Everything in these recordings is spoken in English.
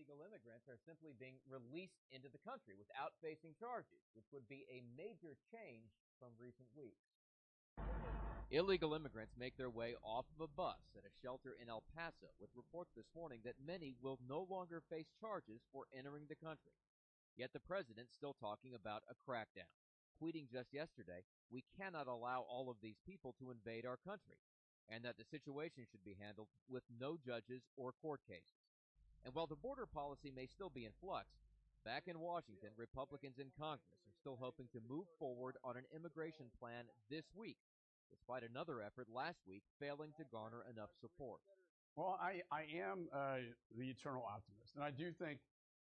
illegal immigrants are simply being released into the country without facing charges, which would be a major change from recent weeks. Illegal immigrants make their way off of a bus at a shelter in El Paso, with reports this morning that many will no longer face charges for entering the country. Yet the president's still talking about a crackdown, tweeting just yesterday, "We cannot allow all of these people to invade our country," and that the situation should be handled with no judges or court cases. And while the border policy may still be in flux, back in Washington, Republicans in Congress are still hoping to move forward on an immigration plan this week, despite another effort last week failing to garner enough support. Well, I am the eternal optimist, and I do think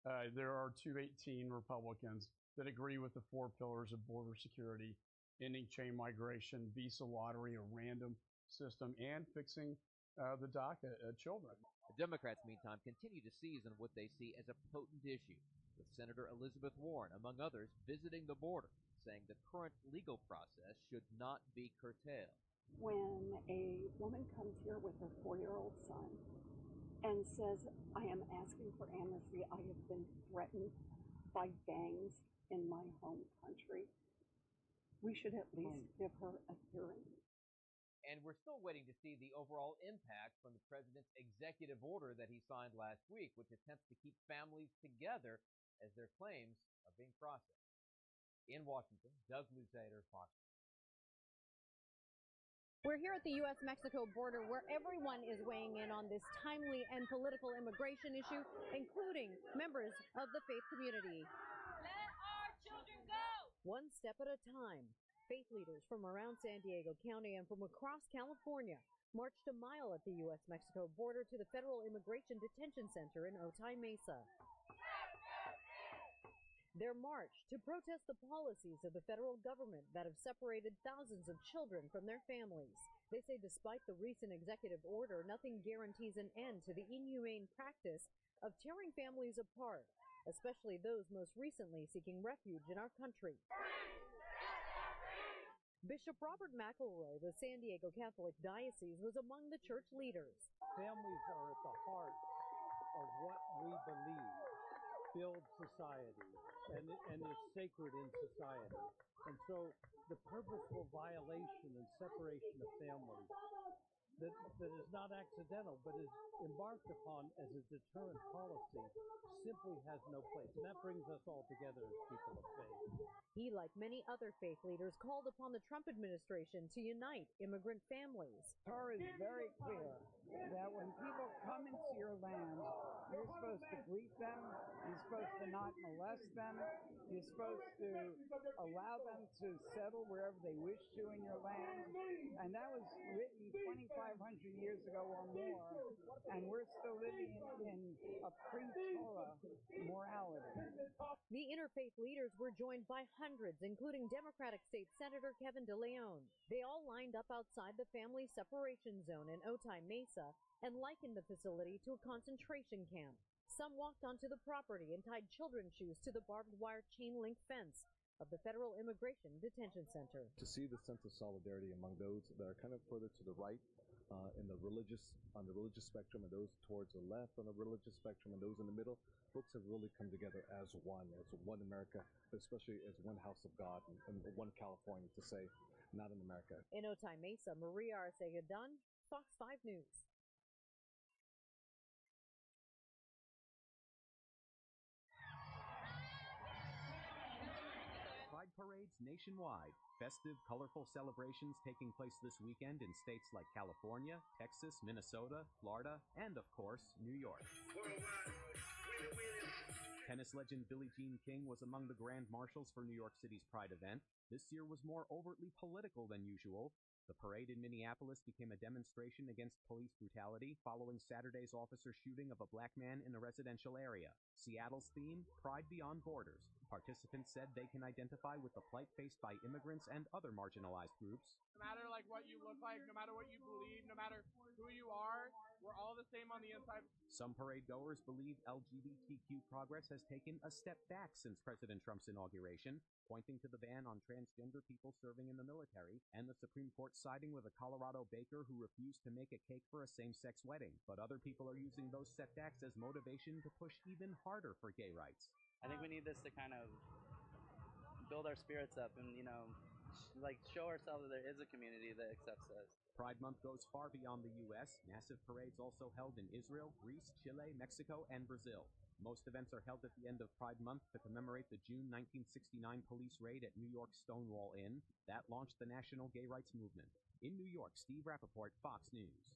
there are 218 Republicans that agree with the 4 pillars of border security, ending chain migration, visa lottery, a random system, and fixing the DACA children. The Democrats, meantime, continue to seize on what they see as a potent issue, with Senator Elizabeth Warren, among others, visiting the border, saying the current legal process should not be curtailed. When a woman comes here with her 4-year-old son and says, "I am asking for amnesty, I have been threatened by gangs in my home country," we should at least give her a hearing. And we're still waiting to see the overall impact from the president's executive order that he signed last week, which attempts to keep families together as their claims are being processed. In Washington, Doug Luzader, Fox. We're here at the U.S.-Mexico border where everyone is weighing in on this timely and political immigration issue, including members of the faith community. Let our children go! One step at a time, faith leaders from around San Diego County and from across California marched a mile at the U.S.-Mexico border to the Federal Immigration Detention Center in Otay Mesa. Their march to protest the policies of the federal government that have separated thousands of children from their families. They say despite the recent executive order, nothing guarantees an end to the inhumane practice of tearing families apart, especially those most recently seeking refuge in our country. Bishop Robert McElroy, the San Diego Catholic Diocese, was among the church leaders. Families are at the heart of what we believe builds society and is sacred in society. And so the purposeful violation and separation of families that is not accidental but is embarked upon as a deterrent policy simply has no place. And that brings us all together as people of faith. He, like many other faith leaders, called upon the Trump administration to unite immigrant families. Torah is very clear that when people come into your land, you're supposed to greet them, you're supposed to not molest them, you're supposed to allow them to settle wherever they wish to in your land. And that was written 2,500 years ago or more, and we're still living in a pre-Torah morality. The interfaith leaders were joined by hundreds, including Democratic State Senator Kevin DeLeon. They all lined up outside the family separation zone in Otay Mesa and likened the facility to a concentration camp. Some walked onto the property and tied children's shoes to the barbed wire chain link fence of the Federal Immigration Detention Center. To see the sense of solidarity among those that are kind of further to the right on the religious spectrum, and those towards the left on the religious spectrum, and those in the middle, folks have really come together as one America, but especially as one house of God and one California, to say, not in America. In Otay Mesa, Maria Arcegadon, Fox 5 News. Pride parades nationwide. Festive, colorful celebrations taking place this weekend in states like California, Texas, Minnesota, Florida, and of course, New York. Tennis legend Billie Jean King was among the grand marshals for New York City's Pride event. This year was more overtly political than usual. The parade in Minneapolis became a demonstration against police brutality following Saturday's officer shooting of a black man in a residential area. Seattle's theme, Pride Beyond Borders. Participants said they can identify with the plight faced by immigrants and other marginalized groups. No matter what you look like, no matter what you believe, no matter who you are, we're all the same on the inside. Some parade goers believe LGBTQ progress has taken a step back since President Trump's inauguration. pointing to the ban on transgender people serving in the military, and the Supreme Court siding with a Colorado baker who refused to make a cake for a same-sex wedding. But other people are using those setbacks as motivation to push even harder for gay rights. I think we need this to kind of build our spirits up and, show ourselves that there is a community that accepts us. Pride Month goes far beyond the U.S. Massive parades also held in Israel, Greece, Chile, Mexico, and Brazil. Most events are held at the end of Pride Month to commemorate the June 1969 police raid at New York's Stonewall Inn. That launched the national gay rights movement. In New York, Steve Rappaport, Fox News.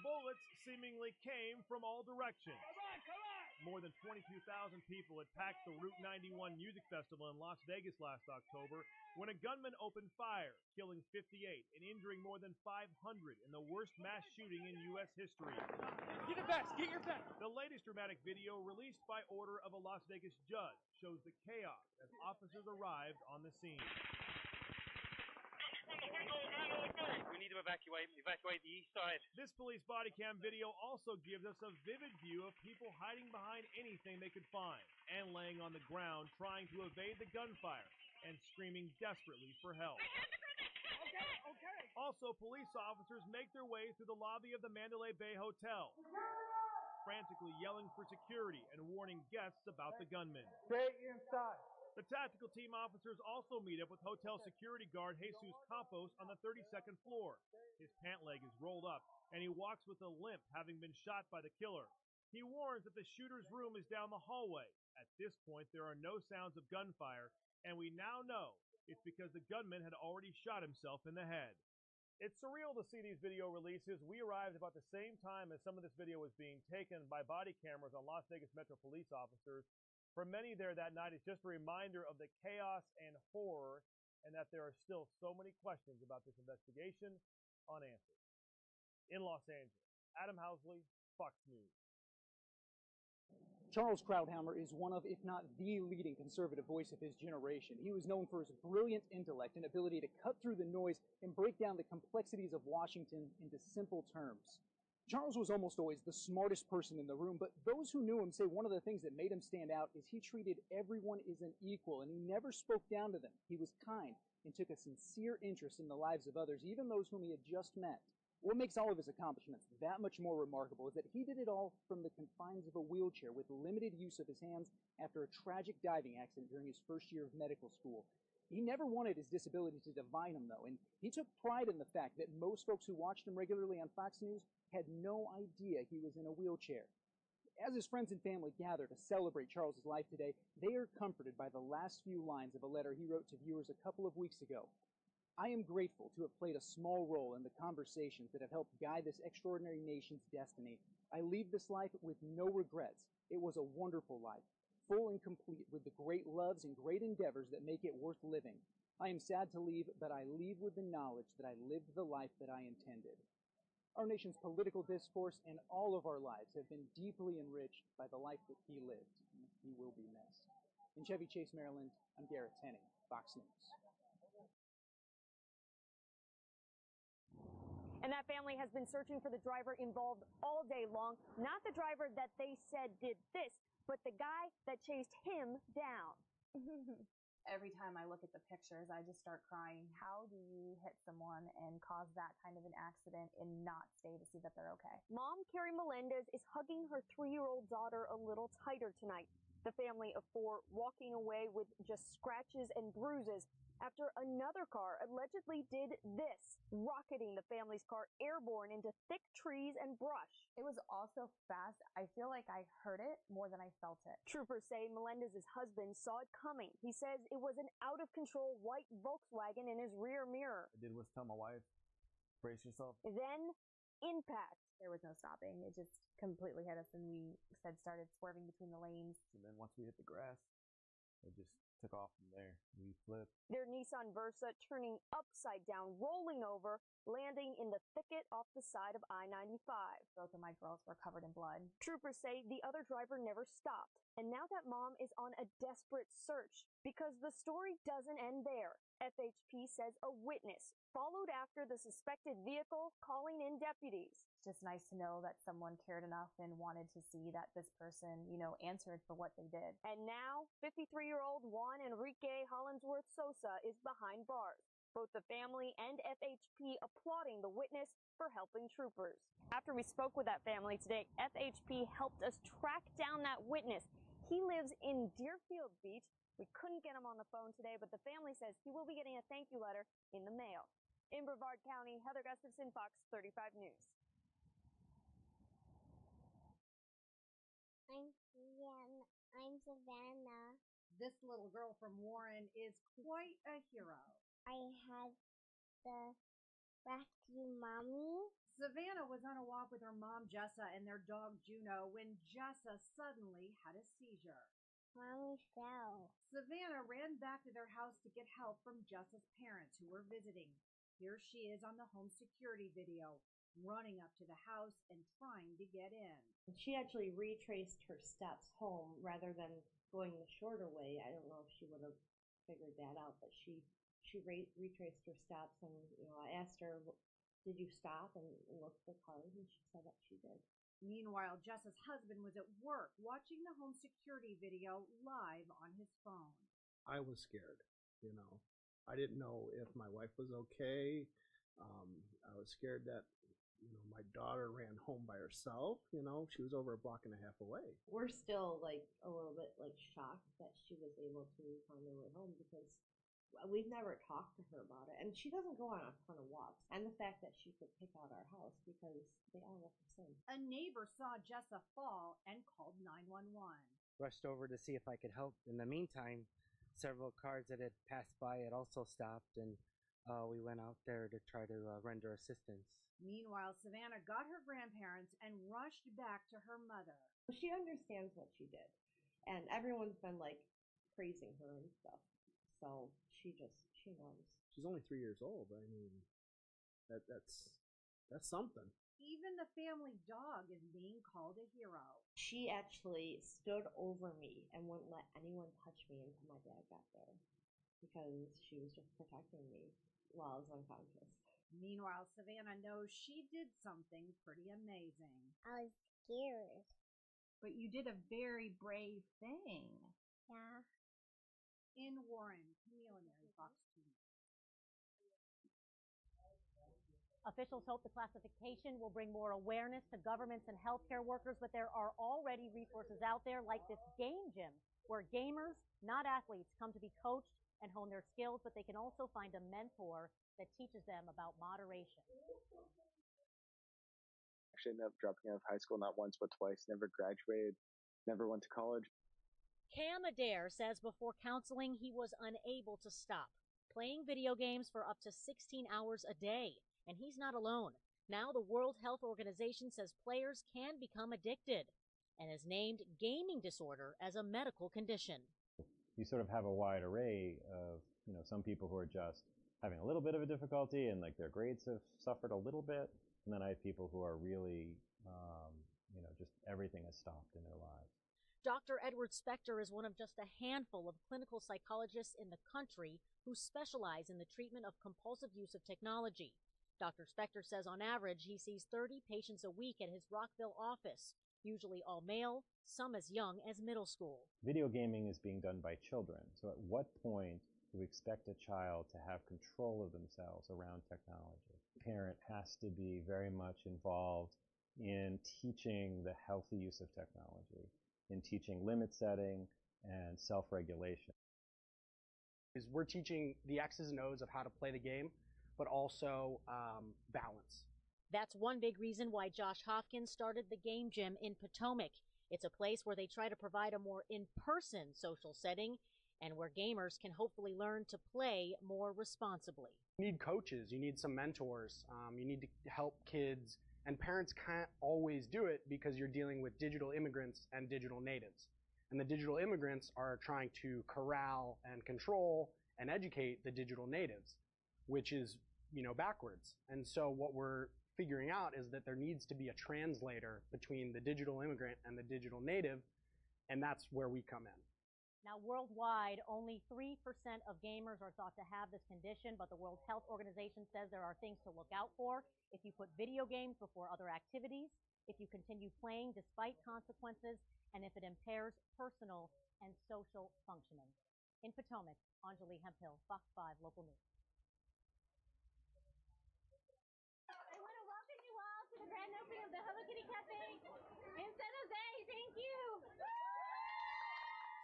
Bullets seemingly came from all directions. More than 22,000 people had packed the Route 91 Music Festival in Las Vegas last October when a gunman opened fire, killing 58 and injuring more than 500 in the worst mass shooting in U.S. history. Get your vest! Get your vest! The latest dramatic video, released by order of a Las Vegas judge, shows the chaos as officers arrived on the scene. We need to evacuate the east side. This police body cam video also gives us a vivid view of people hiding behind anything they could find and laying on the ground trying to evade the gunfire and screaming desperately for help. Okay. Also, police officers make their way through the lobby of the Mandalay Bay Hotel, frantically yelling for security and warning guests about the gunman. Stay inside. The tactical team officers also meet up with hotel security guard Jesus Campos on the 32nd floor. His pant leg is rolled up, and he walks with a limp, having been shot by the killer. He warns that the shooter's room is down the hallway. At this point, there are no sounds of gunfire, and we now know it's because the gunman had already shot himself in the head. It's surreal to see these video releases. We arrived about the same time as some of this video was being taken by body cameras on Las Vegas Metro police officers. For many there that night, it's just a reminder of the chaos and horror, and that there are still so many questions about this investigation unanswered. In Los Angeles, Adam Housley, Fox News. Charles Krauthammer is one of, if not the leading conservative voice of his generation. He was known for his brilliant intellect and ability to cut through the noise and break down the complexities of Washington into simple terms. Charles was almost always the smartest person in the room, but those who knew him say one of the things that made him stand out is he treated everyone as an equal, and he never spoke down to them. He was kind and took a sincere interest in the lives of others, even those whom he had just met. What makes all of his accomplishments that much more remarkable is that he did it all from the confines of a wheelchair with limited use of his hands after a tragic diving accident during his first year of medical school. He never wanted his disability to define him, though, and he took pride in the fact that most folks who watched him regularly on Fox News had no idea he was in a wheelchair. As his friends and family gather to celebrate Charles's life today, they are comforted by the last few lines of a letter he wrote to viewers a couple of weeks ago. I am grateful to have played a small role in the conversations that have helped guide this extraordinary nation's destiny. I leave this life with no regrets. It was a wonderful life, full and complete with the great loves and great endeavors that make it worth living. I am sad to leave, but I leave with the knowledge that I lived the life that I intended. Our nation's political discourse and all of our lives have been deeply enriched by the life that he lived. He will be missed. In Chevy Chase, Maryland, I'm Garrett Tenney, Fox News. And that family has been searching for the driver involved all day long. Not the driver that they said did this, but the guy that chased him down. Every time I look at the pictures, I just start crying. How do you hit someone and cause that kind of an accident and not stay to see that they're okay? Mom, Carrie Melendez, is hugging her 3-year-old daughter a little tighter tonight. The family of 4 walking away with just scratches and bruises after another car allegedly did this, rocketing the family's car airborne into thick trees and brush. It was also fast. I feel like I heard it more than I felt it. Troopers say Melendez's husband saw it coming. He says it was an out-of-control white Volkswagen in his rear mirror. I did was tell my wife, brace yourself. Then, impact. There was no stopping. It just completely hit us, and we started swerving between the lanes. And then once we hit the grass, it just took off from there. We flipped. Their Nissan Versa turning upside down, rolling over, landing in the thicket off the side of I-95. Both of my girls were covered in blood. Troopers say the other driver never stopped, and now that mom is on a desperate search because the story doesn't end there. FHP says a witness followed after the suspected vehicle, calling in deputies. It's just nice to know that someone cared enough and wanted to see that this person, answered for what they did. And now, 53-year-old Juan Enrique Hollingsworth Sosa is behind bars. Both the family and FHP applauding the witness for helping troopers. After we spoke with that family today, FHP helped us track down that witness. He lives in Deerfield Beach. We couldn't get him on the phone today, but the family says he will be getting a thank you letter in the mail. In Brevard County, Heather Gustafson, Fox 35 News. I'm Savannah. This little girl from Warren is quite a hero. I had the rescue mommy. Savannah was on a walk with her mom, Jessa, and their dog, Juno, when Jessa suddenly had a seizure. Mommy fell. Savannah ran back to their house to get help from Jessa's parents who were visiting. Here she is on the home security video, running up to the house and trying to get in. She actually retraced her steps home rather than going the shorter way. I don't know if she would have figured that out, but she retraced her steps, and I asked her, did you stop and look at the cars? And she said that she did. Meanwhile, Jessa's husband was at work watching the home security video live on his phone. I was scared, I didn't know if my wife was okay. I was scared that, my daughter ran home by herself. She was over a block and a half away. We're still a little bit shocked that she was able to find her way home because we've never talked to her about it. And she doesn't go on a ton of walks. And the fact that she could pick out our house because they all look the same. A neighbor saw Jessa fall and called 911. Rushed over to see if I could help. In the meantime, several cars that had passed by had also stopped, and we went out there to try to render assistance. Meanwhile, Savannah got her grandparents and rushed back to her mother. She understands what she did. And everyone's been praising her and stuff. So she knows. She's only 3 years old. I mean, that's something. Even the family dog is being called a hero. She actually stood over me and wouldn't let anyone touch me until my dad got there because she was just protecting me while I was unconscious. Meanwhile, Savannah knows she did something pretty amazing. I was scared. But you did a very brave thing. Yeah. In Warren, Camille Mary, Fox 2. Officials hope the classification will bring more awareness to governments and healthcare workers, but there are already resources out there like this game gym where gamers, not athletes, come to be coached and hone their skills, but they can also find a mentor that teaches them about moderation. Actually ended up dropping out of high school not once but twice, never graduated, never went to college. Cam Adair says before counseling he was unable to stop playing video games for up to 16 hours a day. And he's not alone. Now the World Health Organization says players can become addicted and has named gaming disorder as a medical condition. You sort of have a wide array of, some people who are just having a little bit of a difficulty and their grades have suffered a little bit. And then I have people who are really, just everything has stopped in their lives. Dr. Edward Spector is one of just a handful of clinical psychologists in the country who specialize in the treatment of compulsive use of technology. Dr. Spector says on average he sees 30 patients a week at his Rockville office, usually all male, some as young as middle school. Video gaming is being done by children. So at what point do we expect a child to have control of themselves around technology? The parent has to be very much involved in teaching the healthy use of technology, in teaching limit setting and self-regulation. We're teaching the X's and O's of how to play the game, but also balance. That's one big reason why Josh Hopkins started the Game Gym in Potomac. It's a place where they try to provide a more in-person social setting and where gamers can hopefully learn to play more responsibly. You need coaches, you need some mentors, you need to help kids, and parents can't always do it because you're dealing with digital immigrants and digital natives. And the digital immigrants are trying to corral and control and educate the digital natives, which is, backwards. And so what we're figuring out is that there needs to be a translator between the digital immigrant and the digital native, and that's where we come in. Now, worldwide, only 3% of gamers are thought to have this condition, but the World Health Organization says there are things to look out for if you put video games before other activities, if you continue playing despite consequences, and if it impairs personal and social functioning. In Potomac, Anjali Hemphill, Fox 5 Local News. I want to welcome you all to the grand opening of the Hello Kitty Cafe in San Jose. Thank you.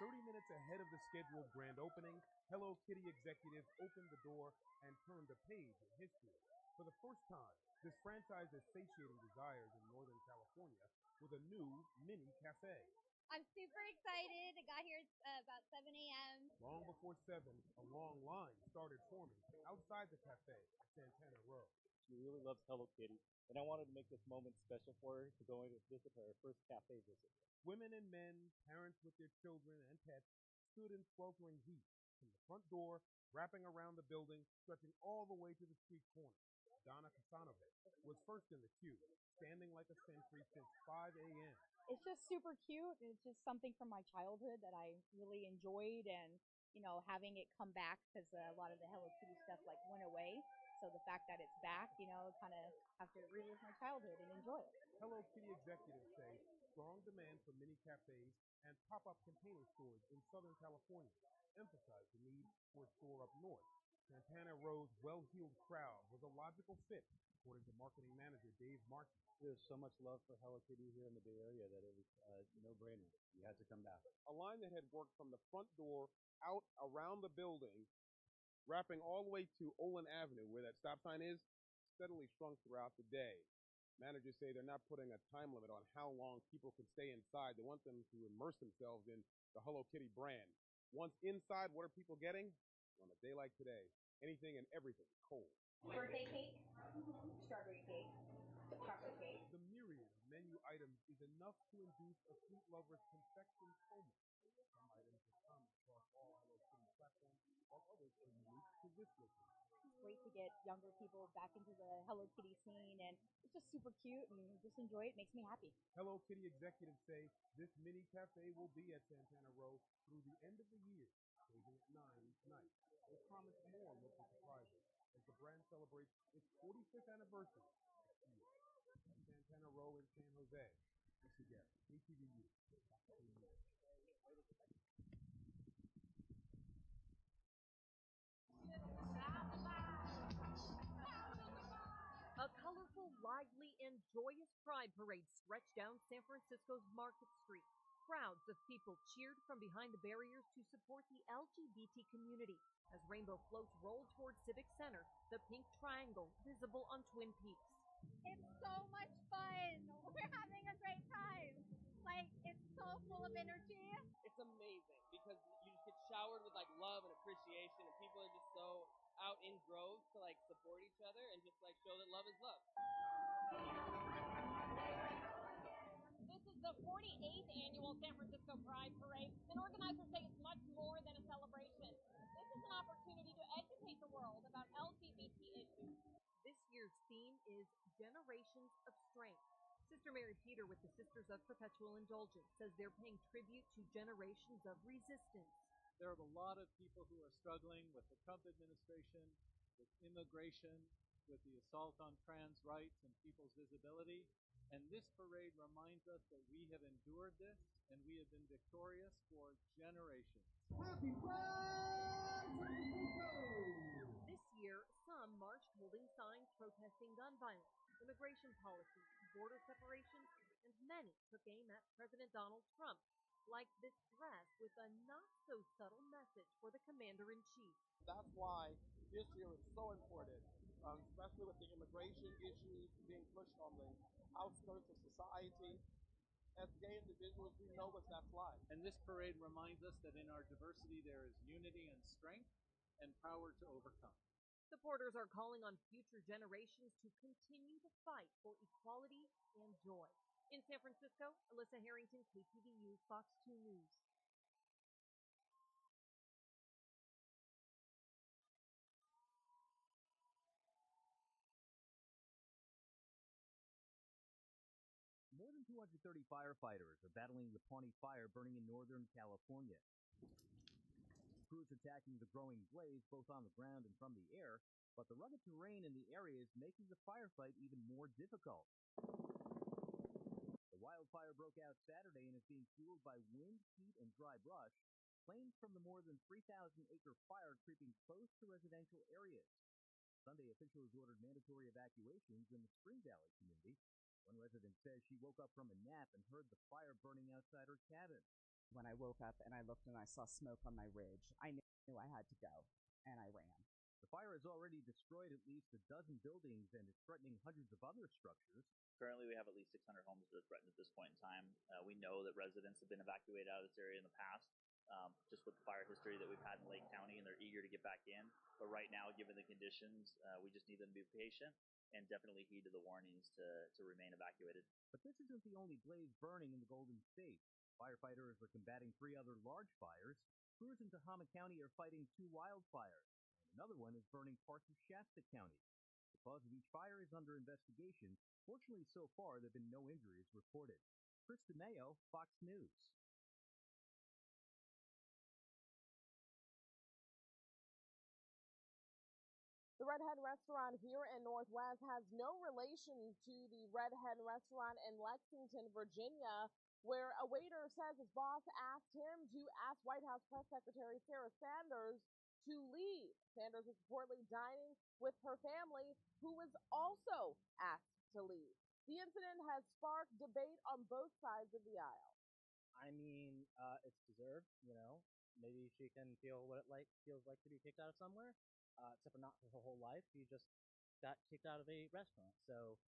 30 minutes ahead of the scheduled grand opening, Hello Kitty executives opened the door and turned a page in history. For the first time, this franchise is satiating desires in Northern California with a new mini cafe. I'm super excited. I got here about 7 a.m. Long before 7, a long line started forming outside the cafe at Santana Row. She really loves Hello Kitty, and I wanted to make this moment special for her to go in and visit her first cafe visit. Women and men, parents with their children and pets, stood in sweltering heat from the front door, wrapping around the building, stretching all the way to the street corner. Donna Casanova was first in the queue, standing like a sentry since 5 a.m. It's just super cute. It's just something from my childhood that I really enjoyed, and having it come back because a lot of the Hello Kitty stuff went away. So the fact that it's back, kind of have to relive my childhood and enjoy it. Hello Kitty executives say strong demand for mini cafes and pop-up container stores in Southern California emphasize the need for a store up north. Santana Row's well-heeled crowd was a logical fit, according to marketing manager Dave Markey. There's so much love for Hello Kitty here in the Bay Area that it was a no-brainer. You had to come back. A line that had worked from the front door out around the building, wrapping all the way to Olin Avenue, where that stop sign is, steadily shrunk throughout the day. Managers say they're not putting a time limit on how long people can stay inside. They want them to immerse themselves in the Hello Kitty brand. Once inside, what are people getting? On a day like today, anything and everything cold. Birthday cake, strawberry cake, chocolate cake. The myriad of menu items is enough to induce a sweet lover's confection coma. Some items are common across all Hello Kitty platforms, while others are unique to this location. It's great to get younger people back into the Hello Kitty scene, and it's just super cute, and just enjoy it. It makes me happy. Hello Kitty executives say this mini cafe will be at Santana Row through the end of the year, closing at 9 tonight. They promise more local surprises as the brand celebrates its 45th anniversary next year. At Santana Row in San Jose, this is ATV News. A colorful, lively, and joyous pride parade stretched down San Francisco's Market Street. Crowds of people cheered from behind the barriers to support the LGBT community as rainbow floats rolled toward Civic Center, the pink triangle visible on Twin Peaks. It's so much fun. We're having a great time. It's so full of energy. It's amazing because you just get showered with love and appreciation, and people are just so out in droves to support each other and just show that love is love. This is the 48th annual San Francisco Pride Parade, and organizers say it's much more than a celebration. This is an opportunity to educate the world about LGBT issues. This year's theme is Generations of Strength. Sister Mary Peter with the Sisters of Perpetual Indulgence says they're paying tribute to generations of resistance. There are a lot of people who are struggling with the Trump administration, with immigration, with the assault on trans rights and people's visibility. And this parade reminds us that we have endured this and we have been victorious for generations. Happy Pride! This year, some marched holding signs protesting gun violence, immigration policy, border separation, and many took aim at President Donald Trump, like this dress with a not-so-subtle message for the commander-in-chief. That's why this year is so important, especially with the immigration issues being pushed on the outskirts of society. As gay individuals, we know what that's like. And this parade reminds us that in our diversity there is unity and strength and power to overcome. Supporters are calling on future generations to continue the fight for equality and joy. In San Francisco, Alyssa Harrington, KTVU, Fox 2 News. 230 firefighters are battling the Pawnee fire burning in Northern California. Crews attacking the growing blaze both on the ground and from the air, but the rugged terrain in the area is making the firefight even more difficult. The wildfire broke out Saturday and is being fueled by wind, heat, and dry brush. Flames from the more than 3,000-acre fire creeping close to residential areas. Sunday, officials ordered mandatory evacuations in the Spring Valley community. One resident says she woke up from a nap and heard the fire burning outside her cabin. When I woke up and I looked and I saw smoke on my ridge, I knew I had to go, and I ran. The fire has already destroyed at least a dozen buildings and is threatening hundreds of other structures. Currently, we have at least 600 homes that are threatened at this point in time. We know that residents have been evacuated out of this area in the past, just with the fire history that we've had in Lake County, and they're eager to get back in. But right now, given the conditions, we just need them to be patient and definitely heed to the warnings to remain evacuated. But this isn't the only blaze burning in the Golden State. Firefighters are combating 3 other large fires. Crews in Tehama County are fighting 2 wildfires, and another one is burning parts of Shasta County. The cause of each fire is under investigation. Fortunately, so far, there have been no injuries reported. Chris DeMayo, Fox News. The Redhead Restaurant here in Northwest has no relation to the Redhead Restaurant in Lexington, Virginia, where a waiter says his boss asked him to ask White House Press Secretary Sarah Sanders to leave. Sanders was reportedly dining with her family, who was also asked to leave. The incident has sparked debate on both sides of the aisle. I mean, it's deserved, you know. Maybe she can feel what it feels like to be kicked out of somewhere. Except for not for her whole life. She just got kicked out of a restaurant. So,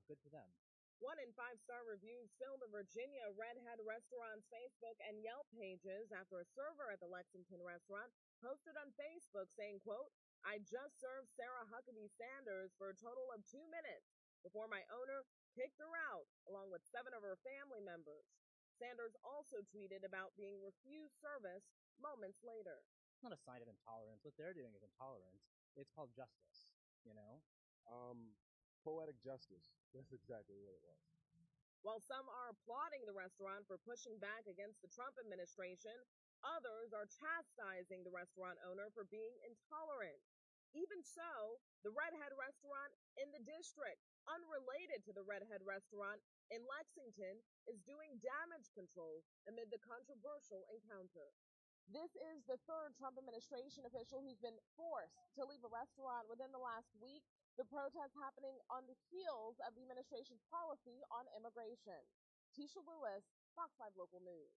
good for them. 1 and 5-star reviews filled the Virginia Redhead Restaurant's Facebook and Yelp pages after a server at the Lexington restaurant posted on Facebook saying, quote, "I just served Sarah Huckabee Sanders for a total of 2 minutes before my owner kicked her out, along with 7 of her family members." Sanders also tweeted about being refused service moments later. It's not a sign of intolerance. What they're doing is intolerance. It's called justice, you know? Poetic justice. That's exactly what it was. While some are applauding the restaurant for pushing back against the Trump administration, others are chastising the restaurant owner for being intolerant. Even so, the Redhead Restaurant in the district, unrelated to the Redhead Restaurant in Lexington, is doing damage control amid the controversial encounter. This is the 3rd Trump administration official who's been forced to leave a restaurant within the last week. The protest happening on the heels of the administration's policy on immigration. Tisha Lewis, Fox 5 Local News.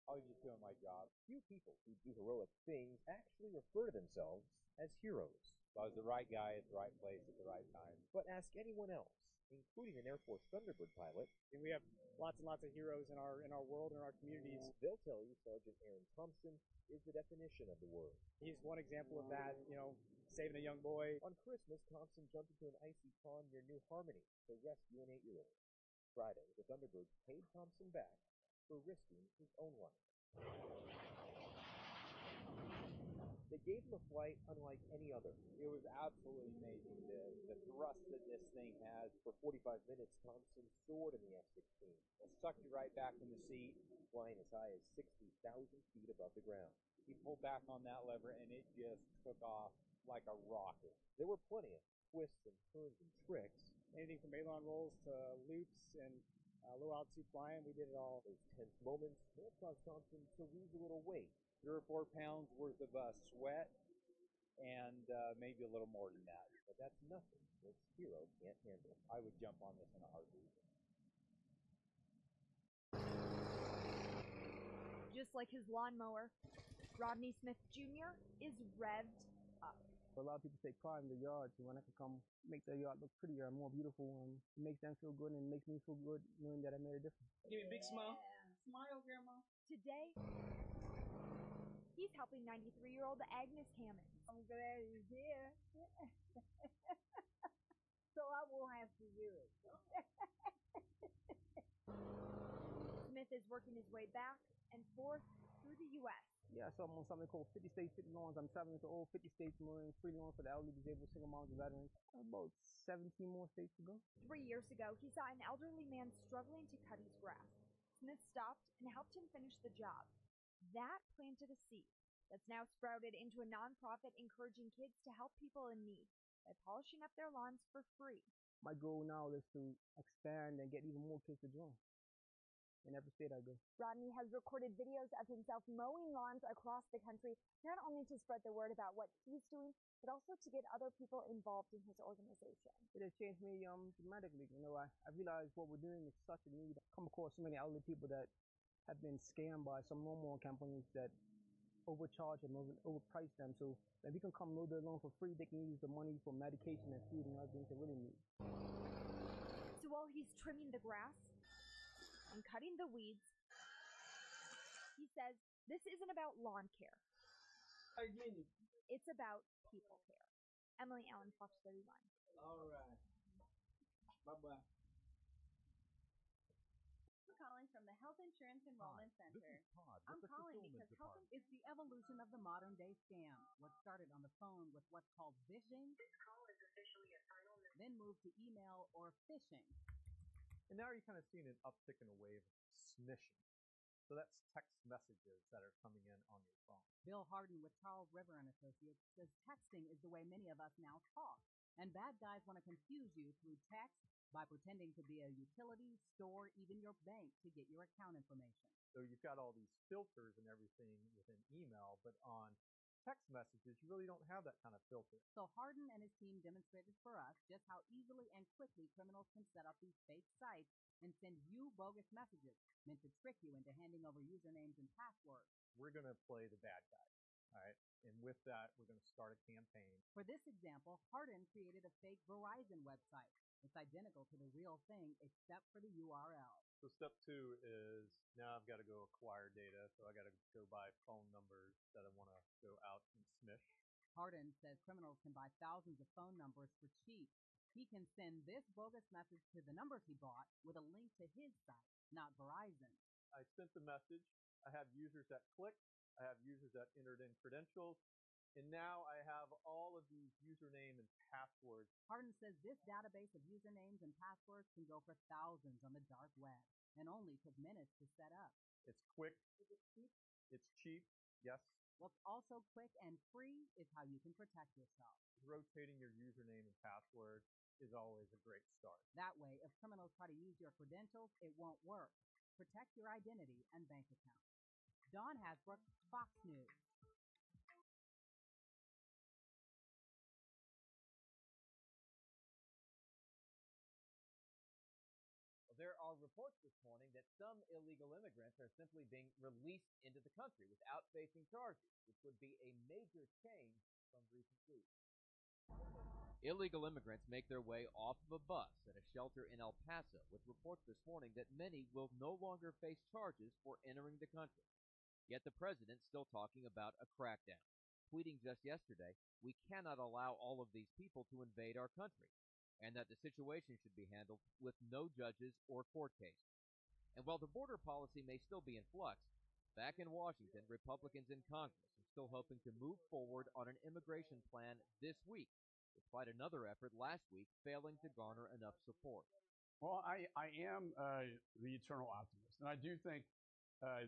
I was just doing my job. Few people who do heroic things actually refer to themselves as heroes. I was the right guy at the right place at the right time. But ask anyone else, including an Air Force Thunderbird pilot. And we have lots and lots of heroes in our world, in our communities. They'll tell you Sergeant Aaron Thompson is the definition of the word. He's one example of that, you know, saving a young boy. On Christmas, Thompson jumped into an icy pond near New Harmony to rescue an 8-year-old. Friday, the Thunderbirds paid Thompson back for risking his own life. They gave him a flight unlike any other. It was absolutely amazing, the thrust that this thing has. For 45 minutes, Thompson soared in the F-16. It sucked you right back in the seat, flying as high as 60,000 feet above the ground. He pulled back on that lever, and it just took off like a rocket. There were plenty of twists and turns and tricks. Anything from aileron rolls to loops and low altitude flying, we did it all. Those tense moments may have caused Thompson to lose a little weight. 3 or 4 pounds worth of sweat, and maybe a little more than that. But that's nothing this hero can't handle. I would jump on this in a heartbeat. Just like his lawnmower, Rodney Smith Jr. is revved up. A lot of people take pride in the yard, so when I can come make their yard look prettier and more beautiful, and it makes them feel good and it makes me feel good knowing that I made a difference. Give me a big smile. Smile, Grandma. Today, he's helping 93-year-old Agnes Hammond. I'm glad you're here. So I won't have to do it. Smith is working his way back and forth through the U.S. Yeah, so I'm on something called 50 States, 50 Lawns. I'm traveling to all 50 states, Marines, free loans for the elderly, disabled, single moms, and veterans. About 17 more states to go. 3 years ago, he saw an elderly man struggling to cut his grass. Smith stopped and helped him finish the job. That planted a seed that's now sprouted into a nonprofit encouraging kids to help people in need by polishing up their lawns for free. My goal now is to expand and get even more kids to join in every state I go. Rodney has recorded videos of himself mowing lawns across the country, not only to spread the word about what he's doing, but also to get other people involved in his organization. It has changed me dramatically. You know, I realized what we're doing is such a need. I've come across so many elderly people that have been scammed by some normal companies that overcharge them, overprice them. So if we can come mow their lawn for free, they can use the money for medication and food and other things they really need. So while he's trimming the grass and cutting the weeds, he says this isn't about lawn care. It's about people care. Emily Allen, Fox 31. All right. Bye-bye. Calling from the Health Insurance Enrollment Center. I'm calling because health It's the evolution of the modern day scam. What started on the phone with what's called vishing, this call is officially a final then moved to email or phishing. And now you're kind of seeing an uptick in a wave of smishing. So that's text messages that are coming in on your phone. Bill Harden with Charles River and Associates says texting is the way many of us now talk. And bad guys want to confuse you through text by pretending to be a utility, store, even your bank to get your account information. So you've got all these filters and everything within email, but on text messages, you really don't have that kind of filter. So Harden and his team demonstrated for us just how easily and quickly criminals can set up these fake sites and send you bogus messages meant to trick you into handing over usernames and passwords. We're going to play the bad guy, all right? And with that, we're going to start a campaign. For this example, Harden created a fake Verizon website. It's identical to the real thing except for the URL. So step 2 is now I've got to go acquire data, so I got to go buy phone numbers that I want to go out and smish. Harden says criminals can buy thousands of phone numbers for cheap. He can send this bogus message to the numbers he bought with a link to his site, not Verizon. I sent the message. I have users that clicked. I have users that entered in credentials. And now I have all of these username and passwords. Harden says this database of usernames and passwords can go for thousands on the dark web and only took minutes to set up. It's quick. Is it cheap? It's cheap, yes. What's also quick and free is how you can protect yourself. Rotating your username and password is always a great start. That way, if criminals try to use your credentials, it won't work. Protect your identity and bank account. Dawn Hasbrook, Fox News. There are reports this morning that some illegal immigrants are simply being released into the country without facing charges, which would be a major change from recent weeks. Illegal immigrants make their way off of a bus at a shelter in El Paso, with reports this morning that many will no longer face charges for entering the country. Yet the president's still talking about a crackdown, tweeting just yesterday, "We cannot allow all of these people to invade our country," and that the situation should be handled with no judges or court cases. And while the border policy may still be in flux, back in Washington, Republicans in Congress are still hoping to move forward on an immigration plan this week, despite another effort last week failing to garner enough support. Well, I am the eternal optimist, and I do think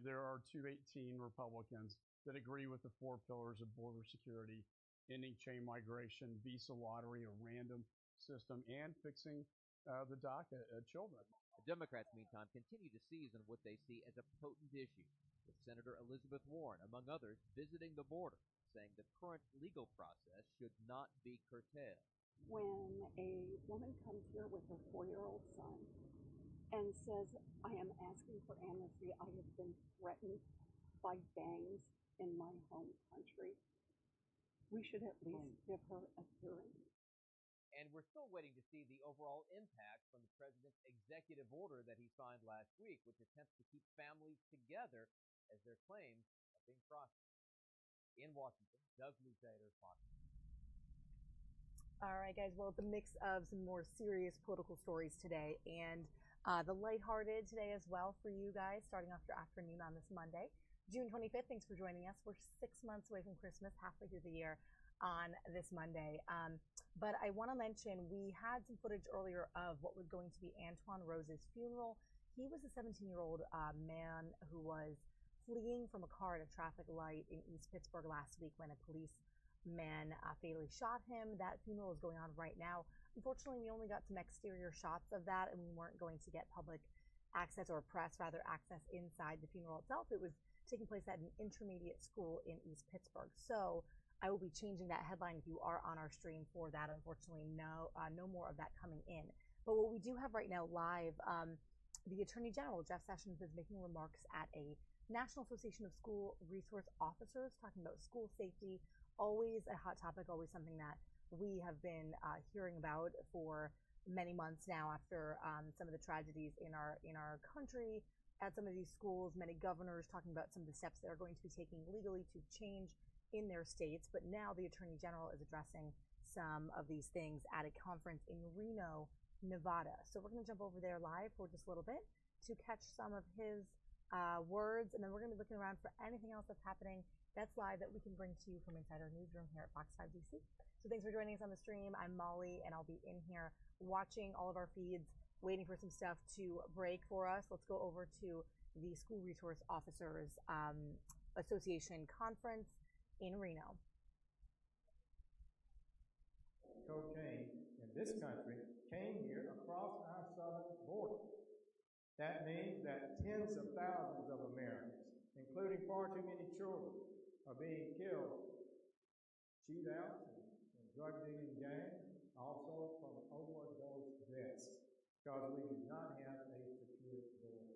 there are 218 Republicans that agree with the 4 pillars of border security, ending chain migration, visa lottery, a random system, and fixing the DACA children. The Democrats, meantime, continue to seize on what they see as a potent issue, with Senator Elizabeth Warren, among others, visiting the border, saying the current legal process should not be curtailed. When a woman comes here with her 4-year-old son and says, "I am asking for amnesty, I have been threatened by gangs in my home country," we should at least give her a hearing. And we're still waiting to see the overall impact from the president's executive order that he signed last week, which attempts to keep families together as their claims are being processed. In Washington, Doug Luzader, Fox. All right, guys. Well, it's a mix of some more serious political stories today and The lighthearted today as well for you guys, starting off your afternoon on this Monday. June 25th, thanks for joining us. We're 6 months away from Christmas, halfway through the year on this Monday. But I want to mention we had some footage earlier of what was going to be Antwon Rose's funeral. He was a 17-year-old man who was fleeing from a car at a traffic light in East PIttsburgh last week when a policeman fatally shot him. That funeral is going on right now. Unfortunately, we only got some exterior shots of that, and we weren't going to get public access, or press rather, access inside the funeral itself. It was taking place at an intermediate school in East PIttsburgh. So I will be changing that headline if you are on our stream for that. Unfortunately, no more of that coming in. But what we do have right now live, the Attorney General, Jeff Sessions, is making remarks at a National Association of School Resource Officers talking about school safety. Always a hot topic, always something that we have been hearing about for many months now after some of the tragedies in our country at some of these schools. Many governors talking about some of the steps they're going to be taking legally to change in their states. But now the Attorney General is addressing some of these things at a conference in Reno, Nevada. So we're going to jump over there live for just a little bit to catch some of his words, and then we're going to be looking around for anything else that's happening that's live that we can bring to you from inside our newsroom here at Fox 5 DC. So thanks for joining us on the stream. I'm Molly, and I'll be in here watching all of our feeds, waiting for some stuff to break for us. Let's go over to the School Resource Officers Association conference in Reno. Cocaine in this country came here across our southern border. That means that tens of thousands of Americans, including far too many children, are being killed, shootouts, and drug dealing gangs, also from overdose deaths, because we do not have a secure border.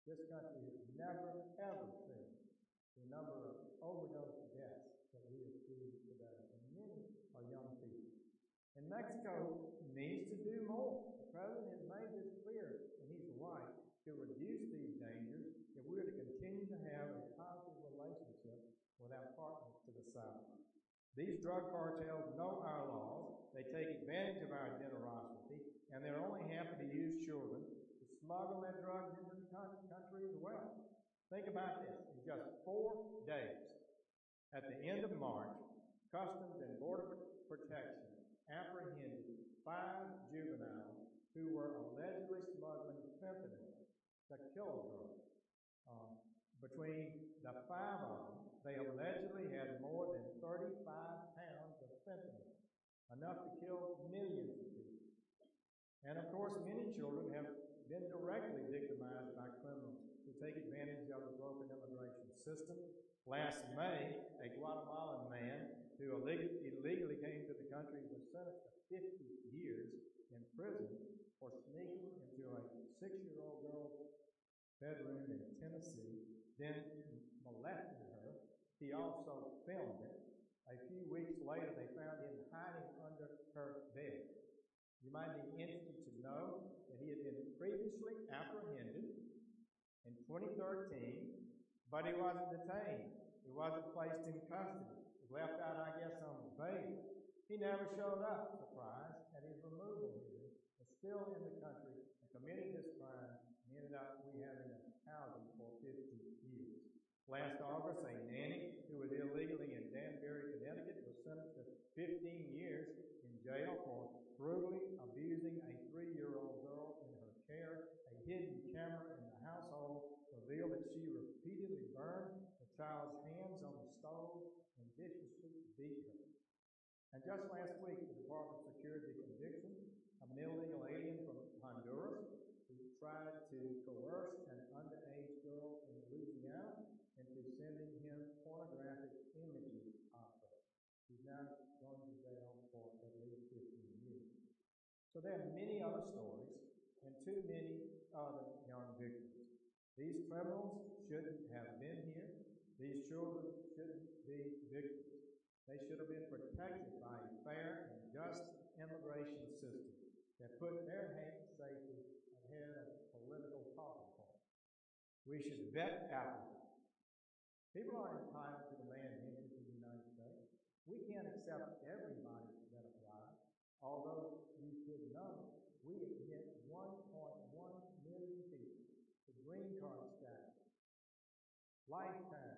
This country has never, ever seen the number of overdose deaths that we are seeing today, and many are young people. And Mexico needs to do more. The president has made this clear, and he's right, to reduce these dangers if we are to continue to have a positive relationship with our partners to the south. These drug cartels know our laws, they take advantage of our generosity, and they're only happy to use children to smuggle their drugs into the country as well. Think about this. In just 4 days, at the end of March, Customs and Border Protection apprehended 5 juveniles who were allegedly smuggling fentanyl, the killer drug. Between the 5 of them, they allegedly had more than 35 pounds of fentanyl, enough to kill millions of people. And of course, many children have been directly victimized by criminals who take advantage of the broken immigration system. Last May, a Guatemalan man who illegally came to the country was sentenced to 50 years in prison for sneaking into a 6-year-old girl's bedroom in Tennessee, then molested her. He also filmed it. A few weeks later, they found him hiding under her bed. You might be interested to know that he had been previously apprehended in 2013, but he wasn't detained. He wasn't placed in custody. He was left out, I guess, on bail. He never showed up, surprise, at his removal hearing, was still in the country and committed this crime and ended up having housing for 50 years. Last August, a nanny who was illegally in Danbury, Connecticut, was sentenced to 15 years in jail for brutally abusing a 3-year-old girl in her care. A hidden camera in the household revealed that she repeatedly burned the child's hands on the stove and viciously beat her. And just last week, the Department secured the conviction of an illegal alien from Honduras who tried to coerce an underage girl in Louisiana into sending him pornographic images of her. He's now going to jail for at least 15 years. So there are many other stories and too many other young victims. These criminals shouldn't have been here. These children shouldn't be victims. They should have been protected by a fair and just immigration system that put their safety ahead of political talking points. We should vet applicants. People are entitled to demand entry to the United States. We can't accept everybody that applies, although you should know we admit 1.1 lifetime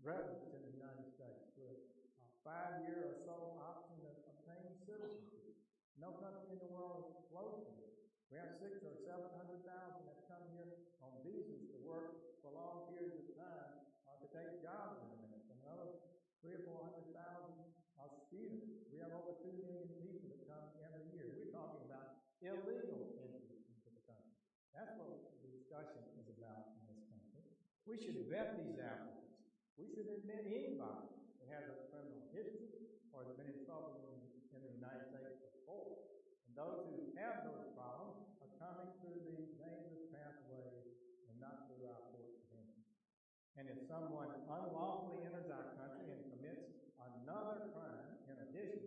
residence in the United States with a 5-year or so option of obtaining citizenship. No country in the world is close to it. We have 600,000 or 700,000 that come here on visas to work for long periods of time to take jobs in America. Another 300,000 or 400,000 are students. We have over 2 million people that come every year. We're talking about illegal entry into the country. That's what the discussion is about in this country. We should vet these applicants. We should admit anybody that has a criminal history or has been in trouble in the United States before. And those who have those problems are coming through these dangerous pathways and not through our ports of entry. And if someone unlawfully enters our country and commits another crime in addition,